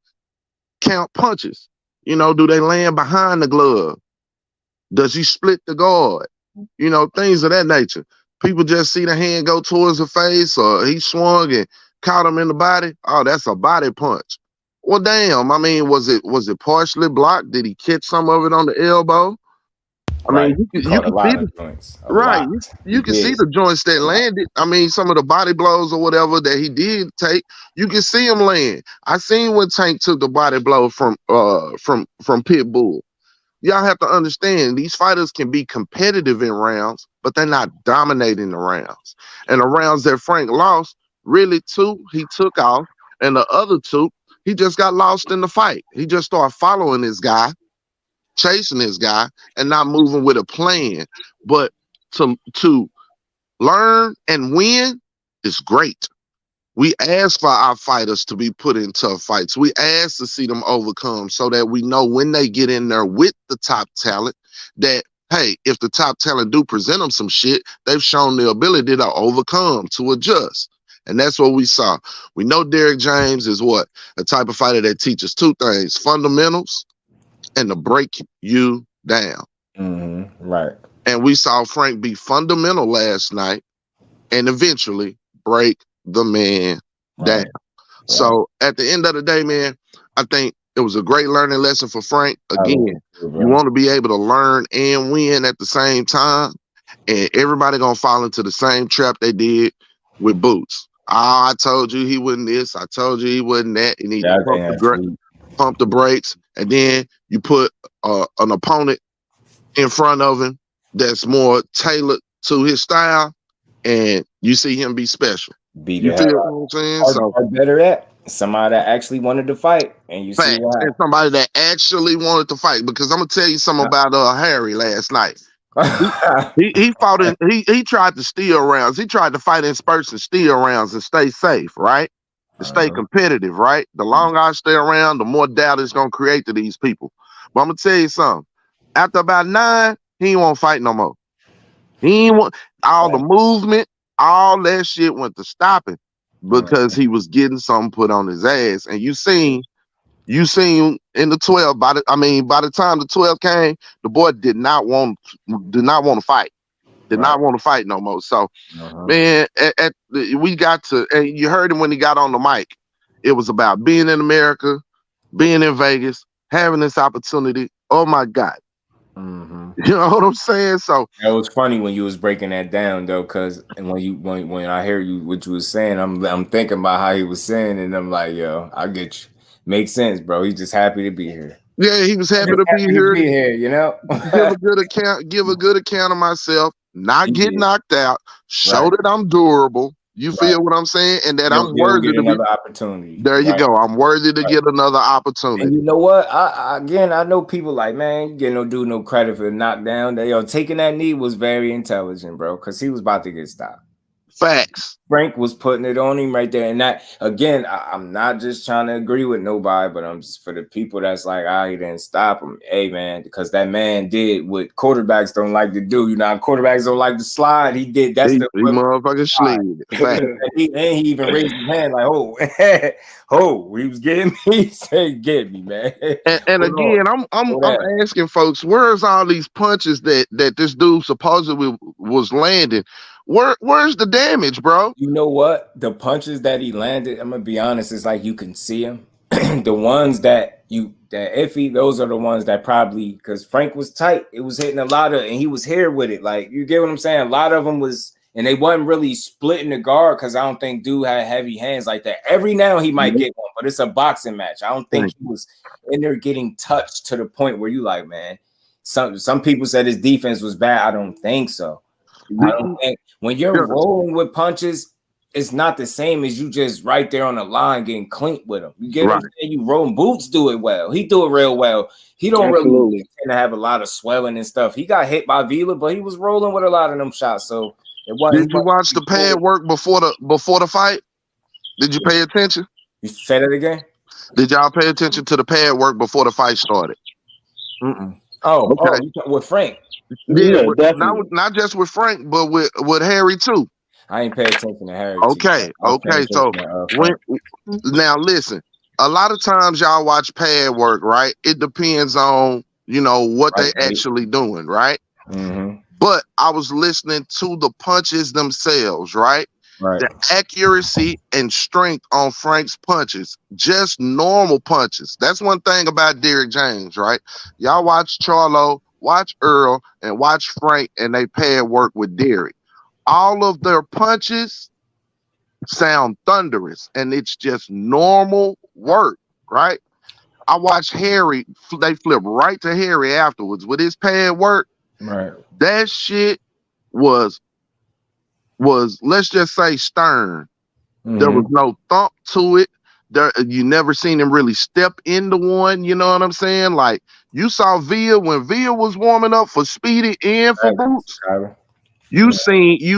count punches. You know, do they land behind the glove? Does he split the guard? You know, things of that nature. People just see the hand go towards the face, or he swung and caught him in the body. Oh, that's a body punch. Well, damn. I mean, was it partially blocked? Did he catch some of it on the elbow? I mean, you can see the joints. You can see the joints that landed. I mean, some of the body blows or whatever that he did take, you can see him land. I seen when Tank took the body blow from Pitbull. Y'all have to understand, these fighters can be competitive in rounds, but they're not dominating the rounds. And the rounds that Frank lost, really two, he took off, and the other two, he just got lost in the fight. He just started following this guy, chasing this guy, and not moving with a plan. But to learn and win is great. We ask for our fighters to be put in tough fights. We ask to see them overcome, so that we know when they get in there with the top talent that, hey, if the top talent do present them some shit, they've shown the ability to overcome, to adjust. And that's what we saw. We know Derek James is what? A type of fighter that teaches two things: fundamentals and to break you down. Right. And we saw Frank be fundamental last night and eventually break the man down. So at the end of the day, man, I think it was a great learning lesson for Frank. Again, you want to be able to learn and win at the same time, and everybody gonna fall into the same trap they did with Boots. I told you he wasn't this. I told you he wasn't that. You need to pump the brakes, and then you put an opponent in front of him that's more tailored to his style, and you see him be special. You feel what I'm saying? So better at somebody that actually wanted to fight, and you see and somebody that actually wanted to fight. Because I'm gonna tell you something about Harry last night. he fought in. He tried to steal rounds. He tried to fight in spurts and steal rounds and stay safe, right? To stay competitive, right? The longer I stay around, the more doubt it's gonna create to these people. But I'm gonna tell you something. After about 9, he ain't want to fight no more. He ain't want all the movement. All that shit went to stopping because he was getting something put on his ass. And you seen You seen in the 12. By the time the 12 came, the boy did not want to fight. Did not want to fight no more. So, man, we got to, and you heard him when he got on the mic. It was about being in America, being in Vegas, having this opportunity. Oh my God. You know what I'm saying? So it was funny when you was breaking that down though, because when I hear you what you was saying, I'm thinking about how he was saying, and I'm like, yo, I get you. Makes sense, bro. He's just happy to be here. Yeah, he was happy to be here. You know, give a good account of myself, not get knocked out, show that I'm durable. You feel what I'm saying? And that I'm worthy to another opportunity. There you go. I'm worthy to get another opportunity. And you know what? I know people like, man, you get no credit for the knockdown. Taking that knee was very intelligent, bro, because he was about to get stopped. Facts. Frank was putting it on him right there. And that, again, I'm not just trying to agree with nobody, but I'm just for the people that's like, he didn't stop him. Hey, man, because that man did what quarterbacks don't like to do. You know, quarterbacks don't like to slide. He did. That's the motherfucking slid. And he even raised his hand like, he was getting me. He said, get me, man. And again, I'm asking folks, where's all these punches that this dude supposedly was landing? Where's the damage, bro? You know what? The punches that he landed, I'm gonna be honest, it's like you can see them. The ones that iffy, those are the ones that probably, because Frank was tight. It was hitting a lot of, and he was here with it. Like, you get what I'm saying? A lot of them was, and they wasn't really splitting the guard because I don't think dude had heavy hands like that. Every now he might get one, but it's a boxing match. I don't think he was in there getting touched to the point where you like, man. Some people said his defense was bad. I don't think so. I don't think when you're rolling with punches, it's not the same as you just right there on the line getting clean with him. You get what I'm saying? You rolling. Boots do it well. He do it real well. He don't really tend to have a lot of swelling and stuff. He got hit by Vila, but he was rolling with a lot of them shots. So it wasn't. Did you watch the pad work before the fight? Did you pay attention? You say that again? Did y'all pay attention to the pad work before the fight started? Oh, okay. With Frank. Yeah, not just with Frank, but with Harry too. I ain't pay attention to Harry. Okay. So now listen, a lot of times y'all watch pad work, right? It depends on what they actually doing, right? But I was listening to the punches themselves, right? The accuracy and strength on Frank's punches, just normal punches. That's one thing about Derrick James, right? Y'all watch Charlo, watch Earl, and watch Frank, and they pad work with Derrick. All of their punches sound thunderous, and it's just normal work, right? I watched Harry, they flip right to Harry afterwards with his pad work. Right. That shit was let's just say stern. There was no thump to it. You never seen him really step into one. You know what I'm saying? Like you saw Villa when Villa was warming up for Speedy and for Boots. You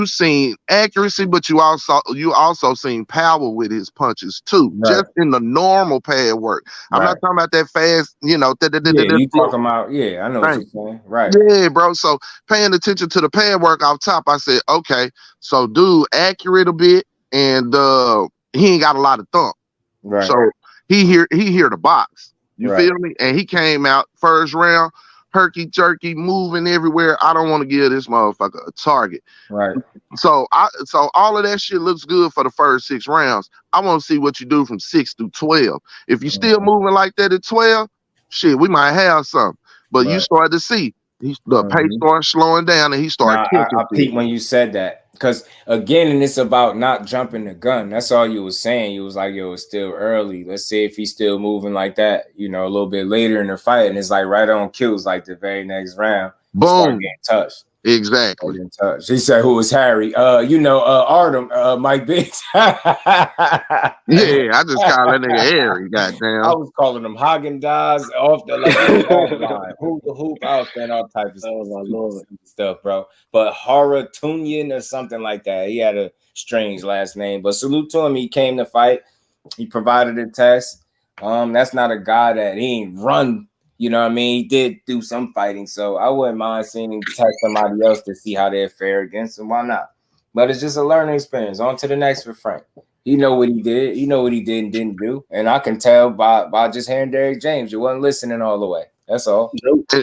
seen accuracy, but you also seen power with his punches too, just in the normal pad work. I'm not talking about that fast, you talking about, I know what you're saying, right? Yeah, bro. So paying attention to the pad work off top, I said, okay, so dude, accurate a bit, and he ain't got a lot of thump, right? So he here to box. You feel me? And he came out first round. Herky jerky, moving everywhere. I don't want to give this motherfucker a target. Right. So all of that shit looks good for the first 6 rounds. I want to see what you do from 6 through 12. If you still moving like that at 12, shit, we might have something. But you start to see the pace started slowing down, and he started kicking. I peeped when you said that. Because again, and it's about not jumping the gun. That's all you was saying. You was like, yo, it's still early. Let's see if he's still moving like that, a little bit later in the fight. And it's like right on kills, like the very next round. Boom. Getting touched. Exactly. He said, who was Harry? Artem, Mike Biggs. Yeah, I just call that nigga Harry, goddamn. I was calling him Haagen-Dazs off the line. Hoop the hoop, I was saying all types of stuff, bro. But Haratunian or something like that. He had a strange last name. But salute to him. He came to fight. He provided a test. That's not a guy that he ain't run. You know what I mean? He did do some fighting, so I wouldn't mind seeing him test somebody else to see how they fare against him. Why not? But it's just a learning experience. On to the next for Frank. He know what he did. He know what he did and didn't do. And I can tell by just hearing Derrick James, you wasn't listening all the way. That's all.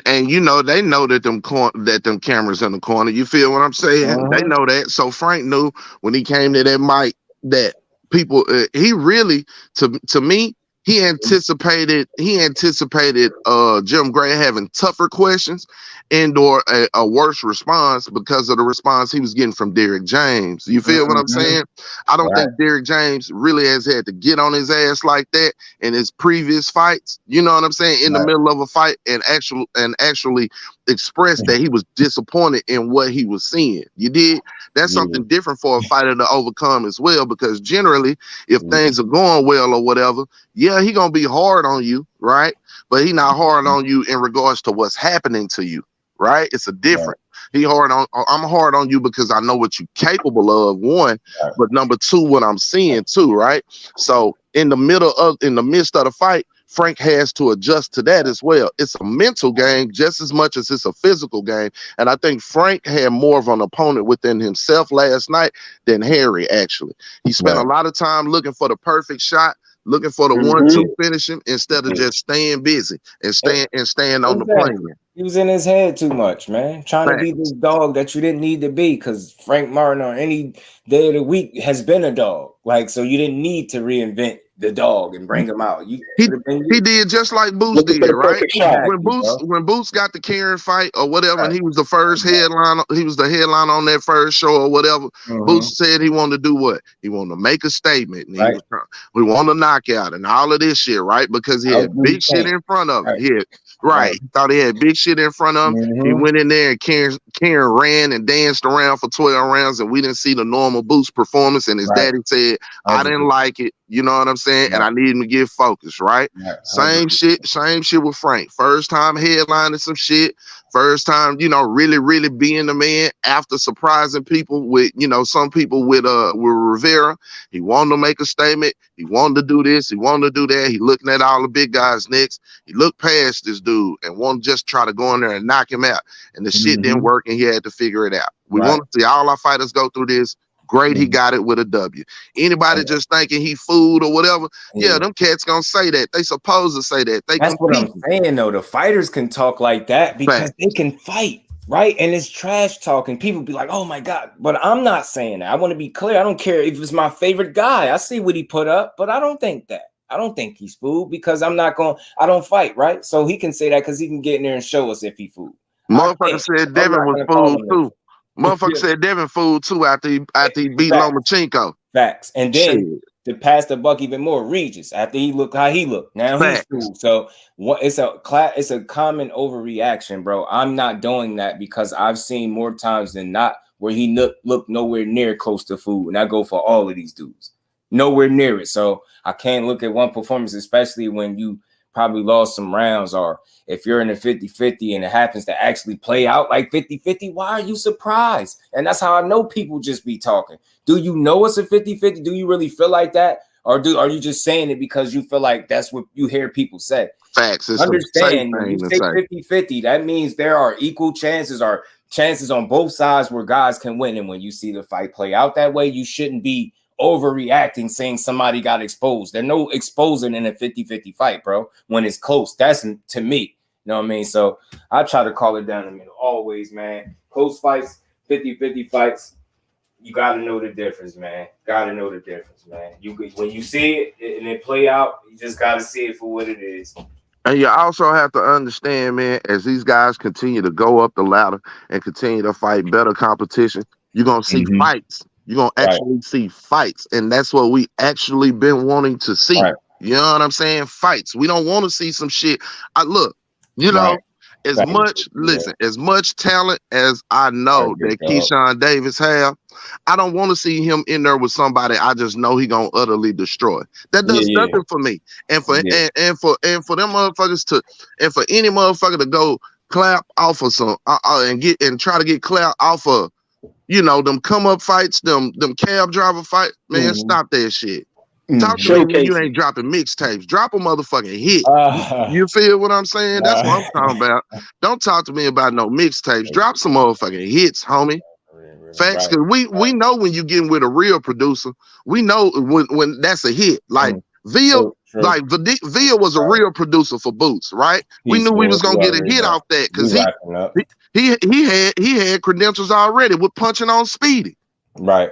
And you know, they know that them cameras in the corner. You feel what I'm saying? They know that. So Frank knew when he came to that mic that people. He really, to me, he anticipated Jim Gray having tougher questions and/or a worse response because of the response he was getting from Derrick James. You feel what I'm saying? I don't think Derrick James really has had to get on his ass like that in his previous fights. You know what I'm saying? In the middle of a fight and actually express that he was disappointed in what he was seeing. You did? That's something different for a fighter to overcome as well, because generally, if things are going well or whatever, yeah, he gonna be hard on you, right? But he not hard on you in regards to what's happening to you, right? It's a different. I'm hard on you because I know what you're capable of, one, but number two, what I'm seeing too, right? So in the midst of the fight, Frank has to adjust to that as well. It's a mental game just as much as it's a physical game. And I think Frank had more of an opponent within himself last night than Harry, actually. He spent a lot of time looking for the perfect shot, looking for the 1-2 finishing instead of just staying busy and staying on the plane. He was in his head too much, man. Trying to be this dog that you didn't need to be, because Frank Martin on any day of the week has been a dog. Like, so you didn't need to reinvent the dog and bring him out. He did just like Boots did, right? When Boots got the Karen fight or whatever, and he was the first headline, he was the headline on that first show or whatever. Boots said he wanted to do what? He wanted to make a statement. And we want a knockout and all of this shit, right? Because he had big shit in front of him. He thought he had big shit in front of him. He went in there and Karen ran and danced around for 12 rounds, and we didn't see the normal Boots performance. And his daddy said, I didn't like it. You know what I'm saying? And I need him to get focused, right? Same shit with Frank. First time headlining some shit. First time, really, really being the man after surprising people with, some people with Rivera. He wanted to make a statement. He wanted to do this. He wanted to do that. He looking at all the big guys next. He looked past this dude and wanted to just try to go in there and knock him out. And the shit didn't work, and he had to figure it out. We want to see all our fighters go through this. Great, he got it with a W. Anybody just thinking he fooled or whatever, them cats gonna say that. They supposed to say that. That's what I'm saying, though. The fighters can talk like that because they can fight, right? And it's trash talking. People be like, oh my God. But I'm not saying that. I want to be clear. I don't care if it's my favorite guy. I see what he put up, but I don't think that. I don't think he's fooled because I don't fight, right? So he can say that because he can get in there and show us if he fooled. Motherfucker said Devin was fooled too. Motherfucker said Devin fooled too after he beat Lomachenko. Facts. And then to pass the buck even more, Regis, after he looked how he looked. Now he's fooled. So it's a common overreaction, bro. I'm not doing that because I've seen more times than not where he looked nowhere near close to food. And I go for all of these dudes. Nowhere near it. So I can't look at one performance, especially when you probably lost some rounds, or if you're in a 50-50 and it happens to actually play out like 50-50, why are you surprised? And that's how I know people just be talking. Do you know it's a 50-50? Do you really feel like that? Or are you just saying it because you feel like that's what you hear people say? Facts. Understand, when you say 50-50, that means there are equal chances or chances on both sides where guys can win. And when you see the fight play out that way, you shouldn't be overreacting, saying somebody got exposed. There's no exposing in a 50-50 fight, bro. When it's close, that's to me. You know what I mean? So I try to call it down the middle always, man. Close fights, 50-50 fights, you got to know the difference, man. Got to know the difference, man. When you see it and it play out, you just got to see it for what it is. And you also have to understand, man, as these guys continue to go up the ladder and continue to fight better competition, you're going to see fights. You're going to actually see fights. And that's what we actually been wanting to see. You know what I'm saying? Fights. We don't want to see some shit. As much talent as I know that KEYSHAWN Davis have, I don't want to see him in there with somebody I just know he gonna utterly destroy. That does nothing for me. And for them motherfuckers and for any motherfucker to go clap off of some and try to get clap off of them come up fights, them cab driver fight, man, stop that shit. Talk to me when you ain't dropping mixtapes. Drop a motherfucking hit. You feel what I'm saying? That's what I'm talking about. Don't talk to me about no mixtapes. Drop some motherfucking hits, homie. Facts, because we know when you getting with a real producer, we know when that's a hit. Like Via, like Via was a real producer for Boots, right? We knew we was gonna get a hit off that because he had credentials already with punching on Speedy. Right.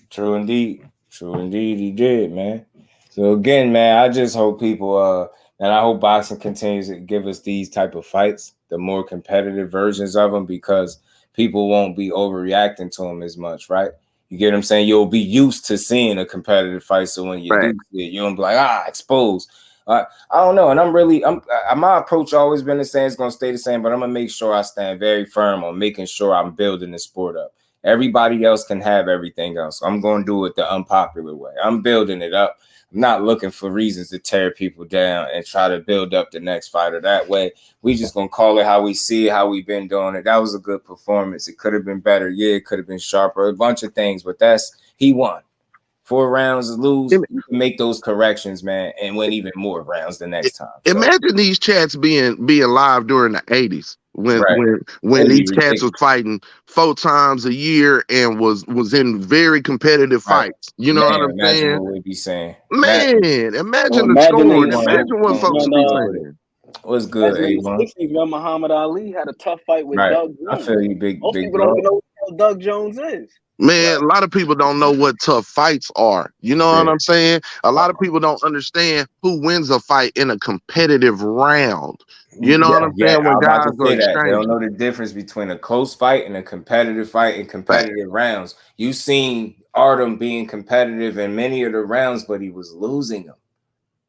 True indeed, he did, man. So again, man, I just hope people and I hope boxing continues to give us these type of fights, the more competitive versions of them, because people won't be overreacting to them as much, right? You get what I'm saying? You'll be used to seeing a competitive fight, so when you do see it, you don't be like, exposed. I don't know, and my approach always been the same. It's gonna stay the same, but I'm gonna make sure I stand very firm on making sure I'm building the sport up. Everybody else can have everything else. I'm gonna do it the unpopular way. I'm building it up. I'm not looking for reasons to tear people down and try to build up the next fighter that way. We just gonna call it how we see it, how we've been doing it. That was a good performance. It could have been better. Yeah, it could have been sharper. A bunch of things, but he won. 4 rounds lose, you can make those corrections, man, and win even more rounds the next time. Imagine these chats being live during the 80s when these cats was fighting 4 times a year and was in very competitive fights. You know what I'm saying? What we'd be saying. Man, imagine the scoring. Imagine what folks would be saying. What's good, Avon? When Muhammad Ali had a tough fight with Doug Jones. I feel you, big. Most people don't even know who Doug Jones is. Man, a lot of people don't know what tough fights are. You know what I'm saying? A lot of people don't understand who wins a fight in a competitive round. You know what I'm saying? When guys go they don't know the difference between a close fight and a competitive fight and competitive rounds. You seen Artem being competitive in many of the rounds, but he was losing them.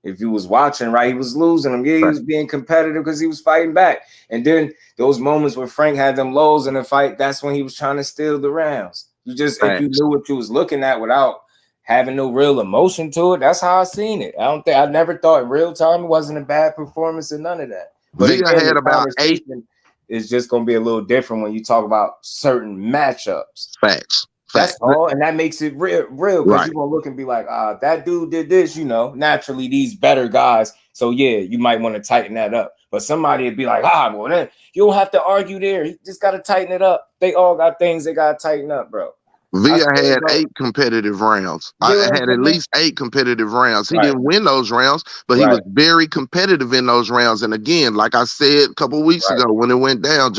If you was watching, right, he was losing them. Yeah, he was being competitive because he was fighting back. And then those moments where Frank had them lows in the fight, that's when he was trying to steal the rounds. You just, if you knew what you was looking at without having no real emotion to it, that's how I seen it. I never thought in real time it wasn't a bad performance and none of that. But again, had about 8. It's just gonna be a little different when you talk about certain matchups. Facts. That's all, and that makes it real because you're gonna look and be like, that dude did this, naturally these better guys. So yeah, you might want to tighten that up. But somebody would be like, well, then you don't have to argue there. You just gotta tighten it up. They all got things they gotta tighten up, bro. Via had 8 competitive rounds. I had at least 8 competitive rounds. He didn't win those rounds, but he was very competitive in those rounds. And again, like I said a couple weeks ago, when it went down,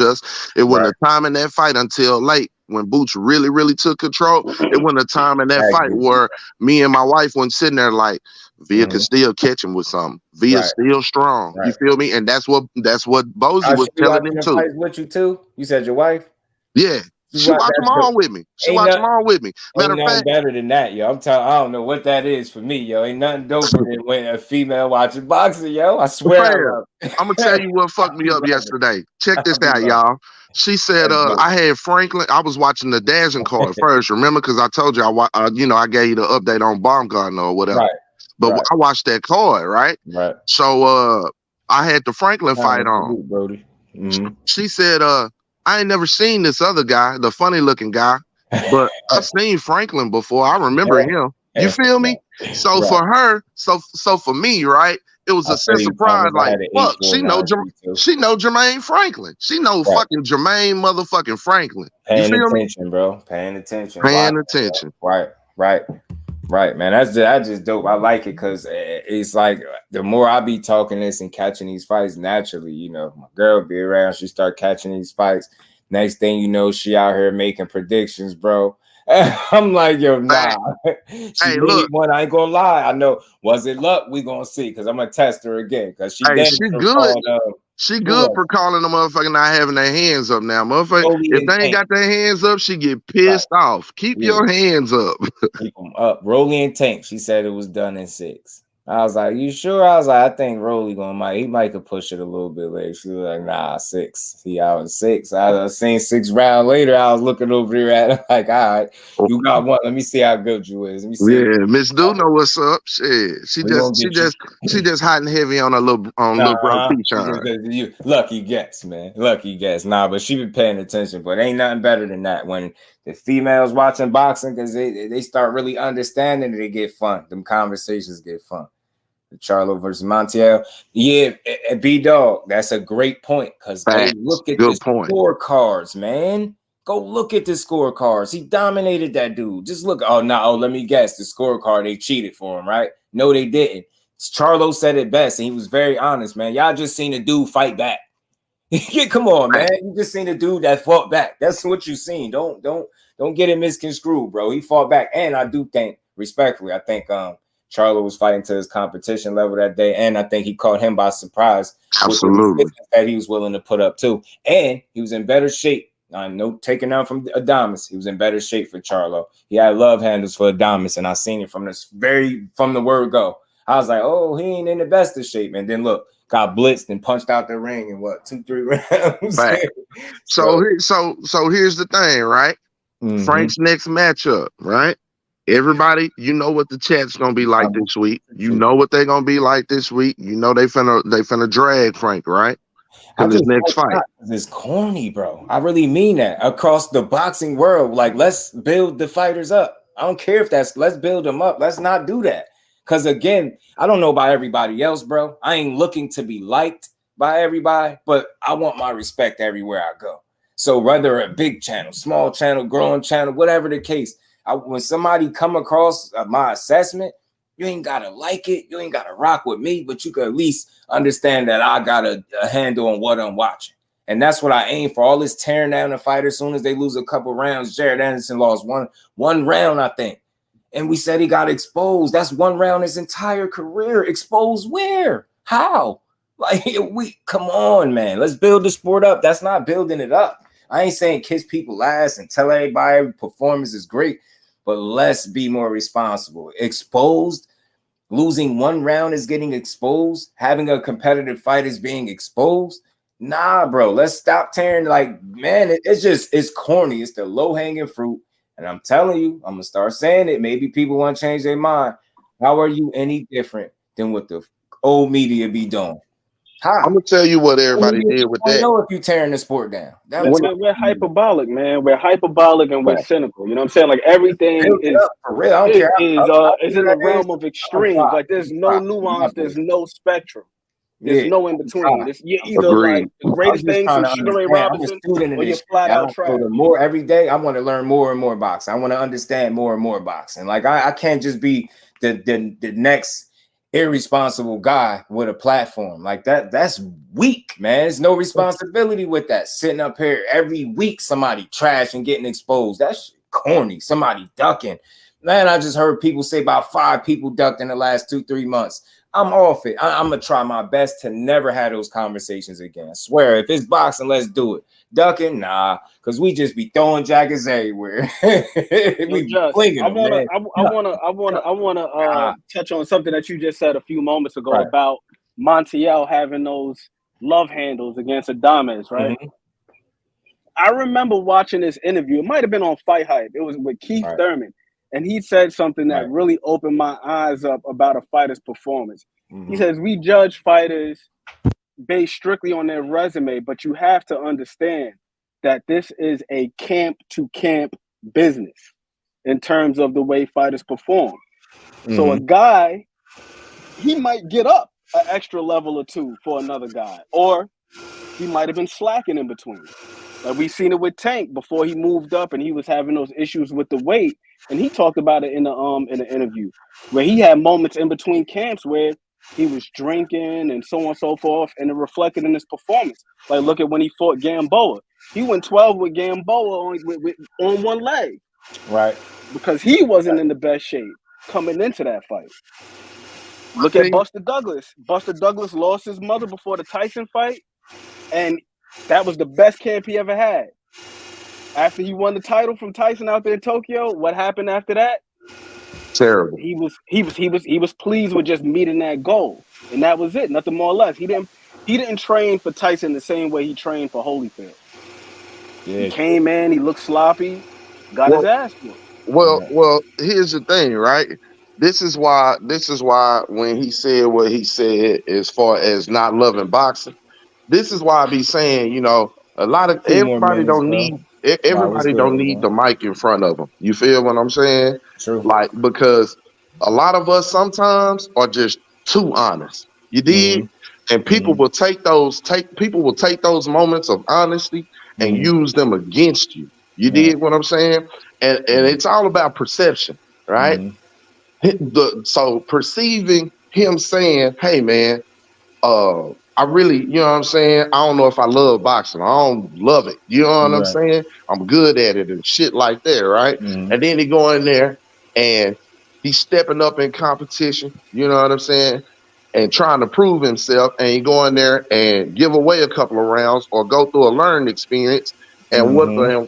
it wasn't a time in that fight until late. When Boots really, really took control, it wasn't a time in that fight where me and my wife wasn't sitting there like, Via could still catch him with something. Via's still strong. You feel me? And that's what Bozy was telling him too. With you too? You said your wife? Yeah. She watched them all with me. Matter of fact, better than that, yo. I'm telling. I don't know what that is for me, yo. Ain't nothing doper than when a female watching boxing, yo. I swear. I'm gonna tell you what fucked me up yesterday. Check this out, y'all. She said, I had Franklin. I was watching the dashing card first. Remember, because I told you, I gave you the update on Baumgardner or whatever. But I watched that card, right? So I had the Franklin fight on. Brody. She said, I ain't never seen this other guy, the funny looking guy, but I've seen Franklin before. I remember him. You feel me? So for her, so for me, right? It was a sense of pride. Like, fuck, she know Jermaine Franklin. She know fucking Jermaine motherfucking Franklin. You feel attention, me? Bro. Paying attention. Paying attention. Right, man. That's just dope. I like it because it's like the more I be talking this and catching these fights naturally, my girl be around, she start catching these fights. Next thing you know, she out here making predictions, bro. I'm like, yo, nah. She look, one. I ain't gonna lie. I know. Was it luck? We gonna see because I'm gonna test her again because she good. She good for calling the motherfucker not having their hands up now, motherfucker. If they ain't got their hands up, she get pissed off. Keep your hands up. Keep them up. Rolly and Tank. She said it was done in 6. I was like, you sure? I was like, I think Rolly he might could push it a little bit later. She was like, nah, 6. He out in 6. I seen 6 round later. I was looking over here at him like, all right, you got one. Let me see how good you is. Let me see. Yeah, Miss Do know what's up. Shit, she just hot and heavy on a little bro KEYSHAWN. Lucky guess, man. Lucky guess. Nah, but she been paying attention. But ain't nothing better than that when the females watching boxing because they start really understanding it. They get fun. Them conversations get fun. Charlo versus Montiel. Yeah, B-Dog, that's a great point because look at the scorecards, man. Go look at the scorecards. He dominated that dude. Just look. Oh, no. Oh, let me guess. The scorecard, they cheated for him, right? No, they didn't. Charlo said it best, and he was very honest, man. Y'all just seen a dude fight back. Come on, man. You just seen a dude that fought back. That's what you seen. Don't get it misconstrued, bro. He fought back, and I do think, respectfully, I think Charlo was fighting to his competition level that day, and I think he caught him by surprise. Absolutely, that he was willing to put up too, and he was in better shape. No taking out from Adames. He was in better shape for Charlo. He had love handles for Adames, and I seen it from the word go. I was like, oh, he ain't in the best of shape, and then look. Got blitzed and punched out the ring in 2-3 rounds. Right. So here's the thing, right? Mm-hmm. Frank's next matchup, right? Everybody, you know what the chat's gonna be like this week. You know what they're gonna be like this week. You know they finna drag Frank, right? In his next fight. It's corny, bro. I really mean that. Across the boxing world, like, let's build the fighters up. I don't care if let's build them up. Let's not do that. Because, again, I don't know about everybody else, bro. I ain't looking to be liked by everybody, but I want my respect everywhere I go. So whether a big channel, small channel, growing channel, whatever the case, when somebody come across my assessment, you ain't got to like it. You ain't got to rock with me, but you can at least understand that I got a handle on what I'm watching. And that's what I aim for. All this tearing down the fighter as soon as they lose a couple rounds. Jared Anderson lost one round, I think. And we said he got exposed. That's one round his entire career. Exposed where? How? Like, come on, man. Let's build the sport up. That's not building it up. I ain't saying kiss people ass and tell everybody performance is great, but let's be more responsible. Exposed, losing one round is getting exposed. Having a competitive fight is being exposed. Nah, bro. Let's stop tearing. Like, man, it's corny. It's the low-hanging fruit. And I'm telling you, I'm going to start saying it. Maybe people want to change their mind. How are you any different than what the old media be doing? How? I'm going to tell you what everybody did with that. I know if you're tearing the sport down. We're hyperbolic, man. We're hyperbolic and we're cynical. You know what I'm saying? Like, everything is for real. I don't care. Is in the realm of extremes. Like, there's no nuance. There's no spectrum. There's no in between. You're either like the greatest thing from Sugar Ray Robinson, or you're flat out trash. More every day, I want to learn more and more boxing. I want to understand more and more boxing. Like, I can't just be the next irresponsible guy with a platform like that. That's weak, man. There's no responsibility with that. Sitting up here every week, somebody trash and getting exposed. That's corny. Somebody ducking. Man, I just heard people say about 5 people ducked in the last 2-3 months. I'm off it. I'm going to try my best to never have those conversations again. I swear, if it's boxing, let's do it. Ducking, nah, because we just be throwing jackets everywhere. We flinging them, I want to touch on something that you just said a few moments ago about Montiel having those love handles against Adames, right? Mm-hmm. I remember watching this interview. It might have been on Fight Hype. It was with Keith Thurman. And he said something that really opened my eyes up about a fighter's performance. Mm-hmm. He says, we judge fighters based strictly on their resume, but you have to understand that this is a camp-to-camp business in terms of the way fighters perform. Mm-hmm. So a guy, he might get up an extra level or two for another guy, or he might have been slacking in between. Like, we seen it with Tank before he moved up and he was having those issues with the weight. And he talked about it in the interview where he had moments in between camps where he was drinking and so on and so forth, and it reflected in his performance. Like, look at when he fought Gamboa. He went 12 with Gamboa on one leg. Right. Because he wasn't in the best shape coming into that fight. Look at Buster Douglas. Buster Douglas lost his mother before the Tyson fight, and that was the best camp he ever had. After he won the title from Tyson out there in Tokyo, what happened after that? Terrible. He was pleased with just meeting that goal, and that was it. Nothing more or less. He didn't train for Tyson the same way he trained for Holyfield. Yeah. He came in, he looked sloppy, got his ass whooped. Well, here's the thing, right? This is why when he said what he said as far as not loving boxing, this is why I be saying, you know, everybody don't need the mic in front of them. You feel what I'm saying? True. Like, because a lot of us sometimes are just too honest. You dig? Mm-hmm. And people will take those moments of honesty and use them against you. You dig what I'm saying? And it's all about perception, right? So perceiving him saying, "Hey, man, I really, you know what I'm saying? I don't know if I love boxing. I don't love it. You know what I'm saying? I'm good at it and shit like that, right?" And then he go in there and he's stepping up in competition, you know what I'm saying? And trying to prove himself, and he go in there and give away a couple of rounds or go through a learning experience. And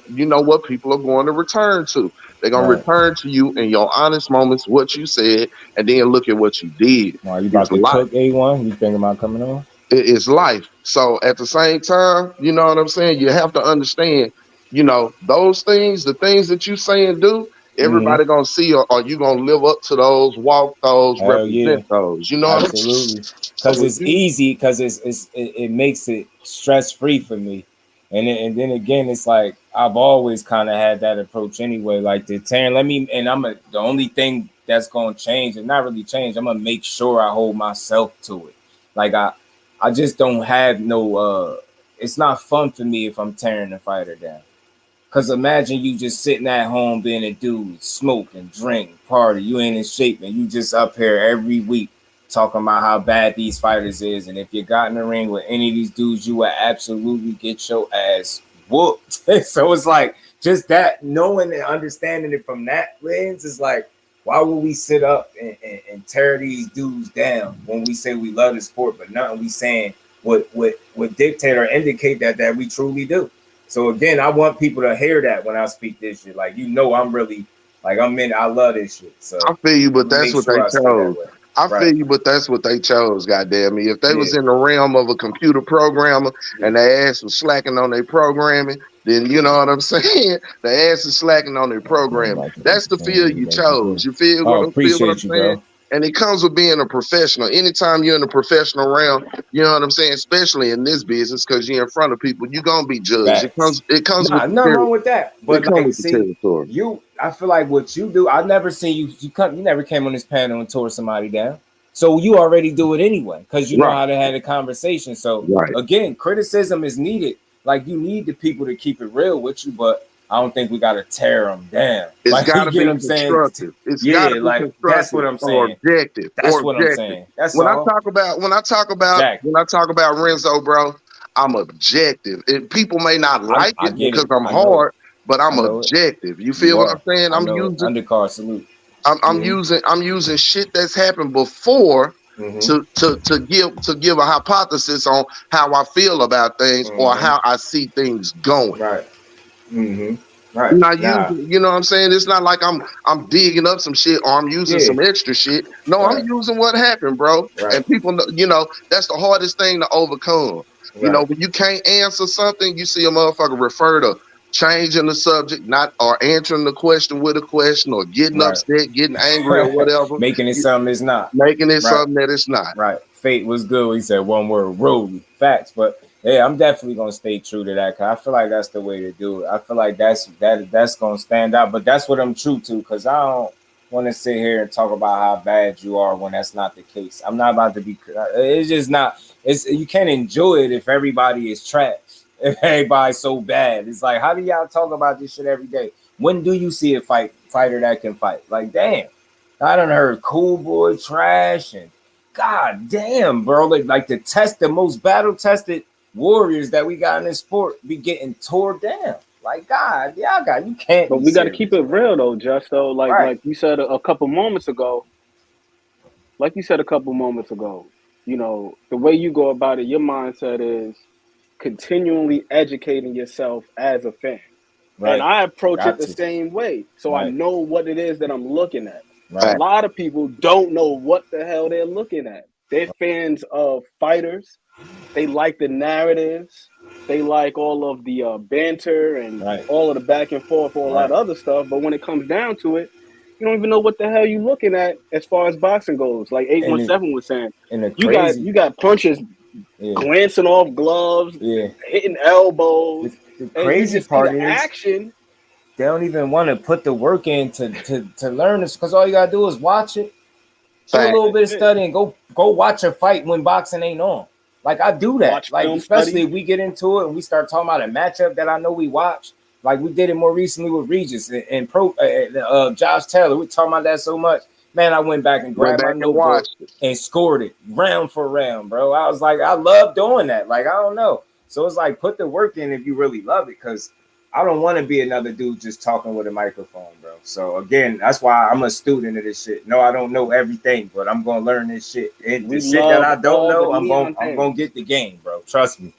you know what people are going to return to. They're going to return to you in your honest moments, what you said, and then look at what you did. You about to cook A1? You thinking about coming on? It's life. So at the same time, you know what I'm saying? You have to understand, you know, those things, the things that you say and do, everybody gonna see, or you gonna live up to those, walk those, represent those. You know, absolutely. Because it's easy. Because it makes it stress free for me. And then again, it's like I've always kind of had that approach anyway. Like the Taryn, the only thing that's gonna change, and not really change, I'm gonna make sure I hold myself to it. Like I just don't have no it's not fun for me if I'm tearing the fighter down. Cause imagine you just sitting at home being a dude, smoke and drink, party, you ain't in shape, and you just up here every week talking about how bad these fighters is. And if you got in the ring with any of these dudes, you will absolutely get your ass whooped. So it's like just that knowing and understanding it from that lens is like, why would we sit up and tear these dudes down when we say we love the sport, but nothing we saying would dictate or indicate that we truly do. So again, I want people to hear that when I speak this shit. Like, you know, I'm really like I love this shit. So I feel you, but that's what they chose. I feel you, but that's what they chose. Goddamn me! If they was in the realm of a computer programmer and their ass was slacking on their programming, then you know what I'm saying. The ass is slacking on their programming. That's the field you chose. You feel what I'm saying? Bro. And it comes with being a professional. Anytime you're in a professional realm, you know what I'm saying, especially in this business, because you're in front of people, you're gonna be judged. It comes with nothing wrong with that. But like, see, territory. I feel like what you do, I've never seen you never came on this panel and tore somebody down. So you already do it anyway, because you know how to have a conversation. So again, criticism is needed. Like, you need the people to keep it real with you, but I don't think we gotta tear them down. It's like, gotta be constructive. It's gotta be constructive. That's what I'm saying. Objective. That's what I'm saying. That's when all. When I talk about Renzo, bro, I'm objective. People may not like it because I'm hard, but I'm objective. You feel what I'm saying? I'm using undercard salute. I'm using shit that's happened before to give a hypothesis on how I feel about things or how I see things going. Right. Right. You know what I'm saying? It's not like I'm digging up some shit or I'm using some extra shit. No, I'm using what happened, bro. And people, you know, that's the hardest thing to overcome. You know, when you can't answer something, you see a motherfucker refer to changing the subject, not or answering the question with a question, or getting upset, getting angry, or whatever. Making it something it's not. Making it something that it's not. Right. Fate was good. He said one word, road. Facts. But yeah, I'm definitely gonna stay true to that, because I feel like that's the way to do it. I feel like that's gonna stand out. But that's what I'm true to, because I don't want to sit here and talk about how bad you are when that's not the case. I'm not about to be. It's just not. You can't enjoy it if everybody is trash. If everybody's so bad, it's like, how do y'all talk about this shit every day? When do you see a fighter that can fight? Like, damn, I done heard Cool Boy trash, and god damn, bro, like the most battle tested warriors that we got in this sport be getting tore down. Like, God, you can't. But we got to keep it real though, Just though. Like you said a couple moments ago. You know, the way you go about it, your mindset is continually educating yourself as a fan. And I approach it the same way. So I know what it is that I'm looking at. A lot of people don't know what the hell they're looking at. They're fans of fighters. They like the narratives. They like all of the banter and all of the back and forth, all that other stuff. But when it comes down to it, you don't even know what the hell you're looking at as far as boxing goes. Like 817 was saying, you got punches glancing off gloves, hitting elbows. The crazy part is action. They don't even want to put the work in to learn this, because all you gotta do is watch it, do a little bit of study, and go watch a fight when boxing ain't on. Like, I do that. Like, especially if we get into it and we start talking about a matchup that I know we watch, Like we did it more recently with Regis and Josh Taylor. We talking about that so much. Man, I went back and grabbed my notebook and scored it round for round, bro. I was like, I love doing that. Like, I don't know. So it's like, put the work in if you really love it, because I don't want to be another dude just talking with a microphone, bro. So again, that's why I'm a student of this shit. No, I don't know everything, but I'm gonna learn this shit. And the shit that I don't know, I'm gonna get the game, bro. Trust me.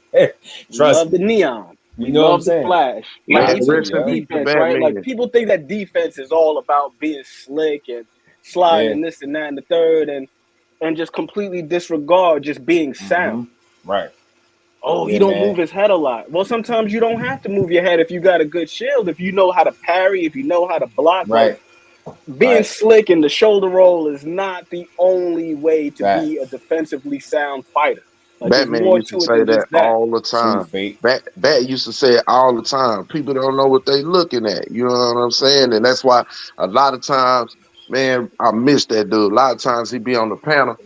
Trust me. The neon. You know what I'm the saying? Flash. Like even defense, right? Like people think that defense is all about being slick and sliding and this and that and the third, and just completely disregard just being sound. Right. Oh, he don't move his head a lot. Well, sometimes you don't have to move your head if you got a good shield, if you know how to parry, if you know how to block. Right. Like, being slick in the shoulder roll is not the only way to be a defensively sound fighter. Like, Batman used to say that all the time. Bat used to say it all the time. People don't know what they looking at. You know what I'm saying? And that's why a lot of times, man, I miss that dude. A lot of times he'd be on the panel,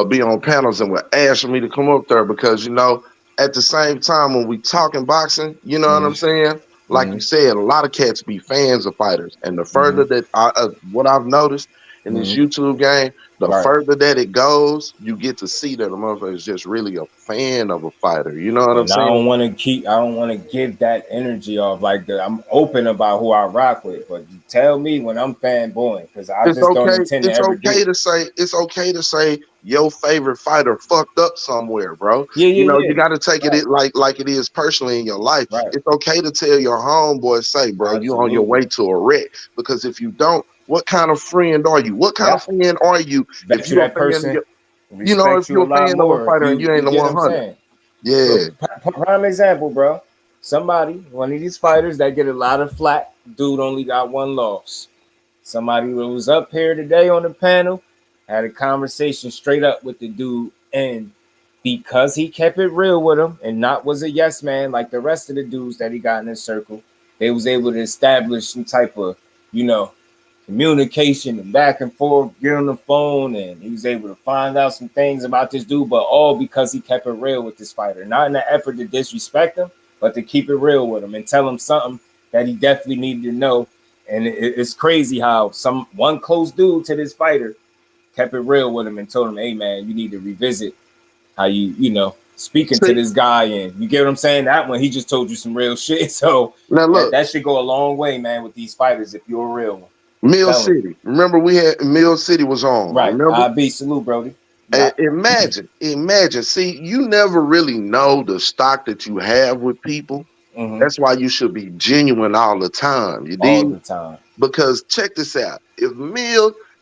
be on panels and would ask me to come up there because, you know, at the same time when we talking boxing, you know what I'm saying? Like you said, a lot of cats be fans of fighters. And the further that what I've noticed in this YouTube game, the further that it goes, you get to see that the motherfucker is just really a fan of a fighter. You know what I'm saying? I don't want to give that energy off. Like I'm open about who I rock with, but you tell me when I'm fanboying, because I just don't intend to ever do it. It's okay to say your favorite fighter fucked up somewhere, bro. You got to take it like it is personally in your life. It's okay to tell your homeboy, say, bro, you on your way to a wreck. Because if you don't, what kind of friend are you? What kind of friend are you if you're a fan? You know, if you're a fan of a fighter and you ain't the 100. Yeah. Prime example, bro. One of these fighters that get a lot of flack, dude only got one loss. Somebody who was up here today on the panel had a conversation straight up with the dude, and because he kept it real with him and not was a yes man like the rest of the dudes that he got in his circle, they was able to establish some type of, communication and back and forth, get on the phone, and he was able to find out some things about this dude, but all because he kept it real with this fighter. Not in an effort to disrespect him, but to keep it real with him and tell him something that he definitely needed to know. And it's crazy how one close dude to this fighter kept it real with him and told him, hey man, you need to revisit how you speaking to this guy, and you get what I'm saying? That one, he just told you some real shit. So now look, that should go a long way, man, with these fighters if you're a real one. Mill City. Remember we had Mill City was on. Right. Remember? Salute, Brody. Imagine. See, you never really know the stock that you have with people. That's why you should be genuine all the time. You dig? All the time. Because check this out. If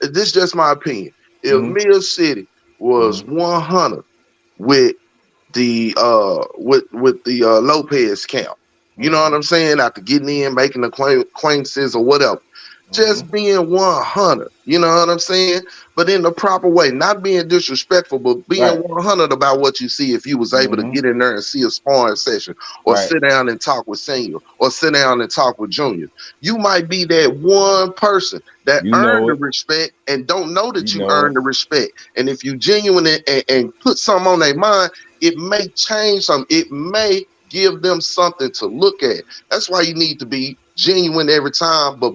this is just my opinion. If Mill City was 100 with the Lopez camp, you know what I'm saying? After getting in, making the acquaintances or whatever. Just being 100, you know what I'm saying? But in the proper way, not being disrespectful, but being 100 about what you see. If you was able to get in there and see a sparring session, or sit down and talk with Senior, or sit down and talk with Junior, you might be that one person that earned the respect and don't know that you earned the respect. And if you genuine and put something on their mind, it may change something. It may give them something to look at. That's why you need to be genuine every time, but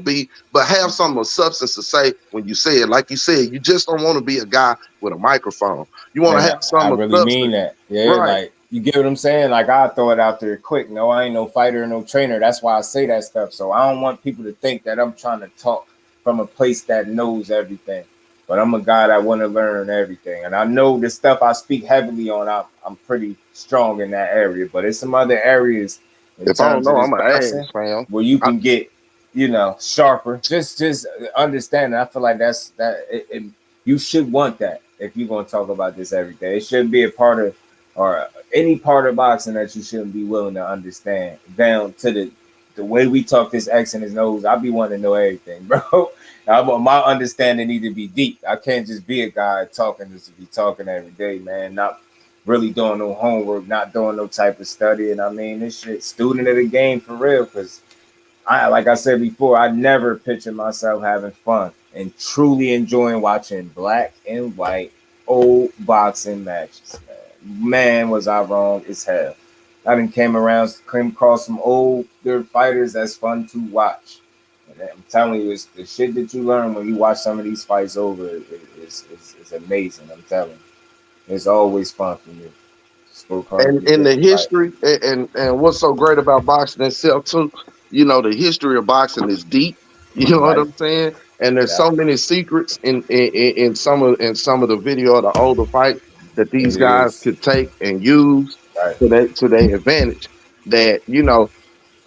have some of substance to say when you say it. Like you said, you just don't want to be a guy with a microphone. You want to have some. I really substance. Mean that. Yeah, like you get what I'm saying. Like I throw it out there quick. No, I ain't no fighter, no trainer. That's why I say that stuff. So I don't want people to think that I'm trying to talk from a place that knows everything. But I'm a guy that want to learn everything, and I know the stuff I speak heavily on. I'm pretty strong in that area, but it's some other areas. If I don't know, I'm an ass, fam. Where you can get, sharper. Just understand. I feel like you should want that if you're gonna talk about this every day. It shouldn't be a part of, or any part of boxing that you shouldn't be willing to understand. Down to the way we talk this X and his nose. I be wanting to know everything, bro. My understanding need to be deep. I can't just be a guy talking just to be talking every day, man. Not really doing no homework, not doing no type of study. And I mean, this shit, student of the game for real. Because like I said before, I never picture myself having fun and truly enjoying watching black and white old boxing matches. Man, was I wrong as hell. I done came across some older fighters that's fun to watch. And I'm telling you, it's the shit that you learn when you watch some of these fights over. It's amazing. I'm telling you, it's always fun for me. And in the history, and what's so great about boxing itself too, you know, the history of boxing is deep. You know what I'm saying? And there's so many secrets in some of the video of the older fights that these guys could take and use to their advantage. That, you know,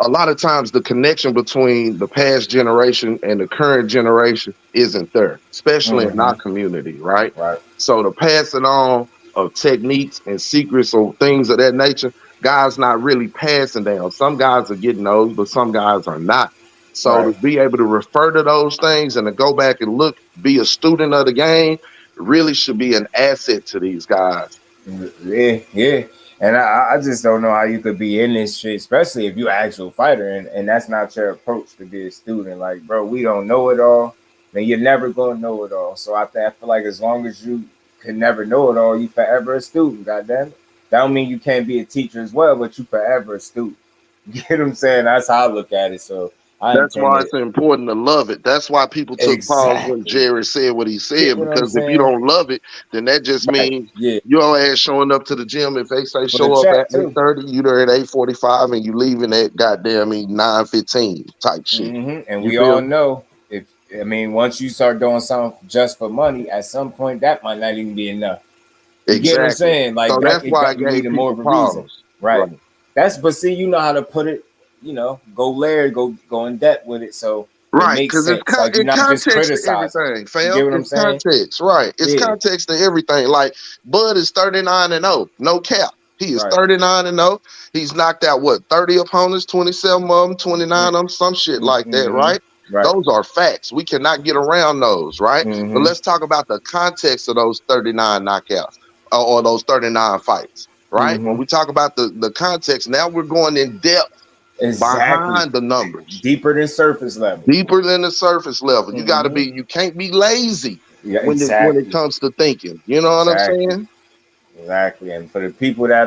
a lot of times the connection between the past generation and the current generation isn't there, especially in our community, right? So the passing on of techniques and secrets or things of that nature, guys not really passing down. Some guys are getting those, but some guys are not. So to be able to refer to those things and to go back and look, be a student of the game, really should be an asset to these guys. Yeah. And I just don't know how you could be in this shit, especially if you're an actual fighter, and that's not your approach to be a student. Like, bro, we don't know it all, and you're never gonna know it all. So I feel like as long as you can never know it all, you forever a student. Goddamn it. That don't mean you can't be a teacher as well, but you forever a student. You get what I'm saying? That's how I look at it. So that's why it's important to love it. That's why people took pause when Jerry said what he said, because if you don't love it, then that just means your ass showing up to the gym. If they say show up at 8:30, you there at 8:45, and you leaving at goddamn 9:15 type shit. And we all know, once you start doing something just for money, at some point that might not even be enough. You get what I'm saying? Like, so that's why I gave more of a reason, right? But see, you know how to put it. You know, go layered, go in depth with it. So right, because it's context to everything, fam. You get what I'm saying? Context, right? It's context to everything. Like Bud is 39-0, no cap. He is 39-0. He's knocked out 30 opponents, 27 of them, 29 of them, some shit like that, right? Those are facts. We cannot get around those, right? But let's talk about the context of those 39 knockouts or those 39 fights, right? When we talk about the context, now we're going in depth. Behind the numbers, deeper than surface level. You gotta be. You can't be lazy when it comes to thinking. You know what I'm saying? Exactly. And for the people that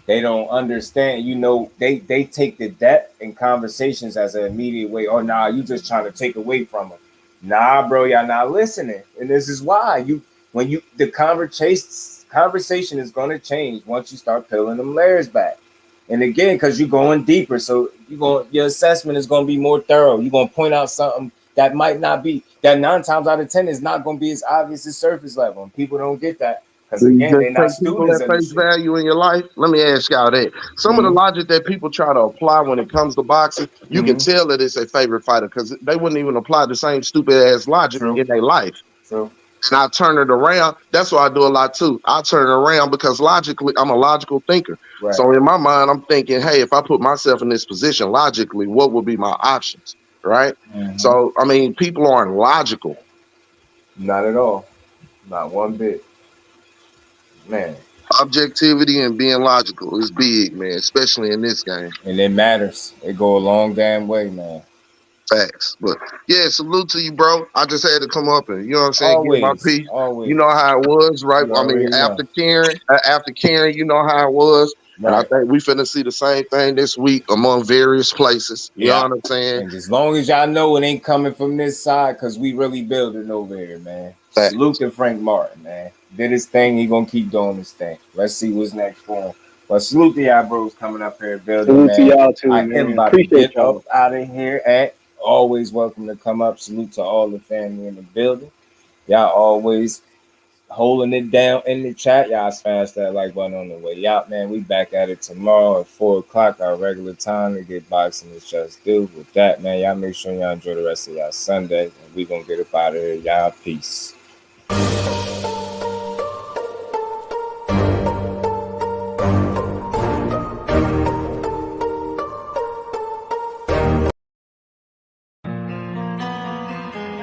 they don't understand. You know, they take the depth in conversations as an immediate way. Oh, nah, you just trying to take away from them. Nah, bro, y'all not listening. And this is why the conversation is going to change once you start peeling them layers back. And again, because you're going deeper, so your assessment is going to be more thorough. You're going to point out something that might not be, that 9 times out of 10 is not going to be as obvious as surface level. And people don't get that. Because again, they're not students. At face value in your life. Let me ask y'all that. Some of the logic that people try to apply when it comes to boxing, you can tell that it's a favorite fighter because they wouldn't even apply the same stupid ass logic in their life. And I turn it around. That's what I do a lot too. I turn it around because logically, I'm a logical thinker. So in my mind, I'm thinking, hey, if I put myself in this position logically, what would be my options? Right? So, I mean, people aren't logical. Not at all. Not one bit. Man. Objectivity and being logical is big, man, especially in this game. And it matters. It go a long damn way, man. Facts. But yeah, salute to you, bro. I just had to come up and, you know what I'm saying, get my piece. You know how it was, right? I mean, after Karen, you know how it was. And I think we finna see the same thing this week among various places. You know what I'm saying? And as long as y'all know it ain't coming from this side, because we really building over here, man. Salute to Frank Martin, man. Did his thing, he gonna keep doing his thing. Let's see what's next for him. But salute to y'all bros coming up here building, man. Salute to y'all too, man. Appreciate y'all. Up out of here at always welcome to come up. Salute to all the family in the building. Y'all always holding it down in the chat. Y'all smash that like button on the way out, man. We back at it tomorrow at 4 o'clock, our regular time to get boxing is just due. With that, man, y'all make sure y'all enjoy the rest of y'all Sunday. And we gonna get up out of here. Y'all peace.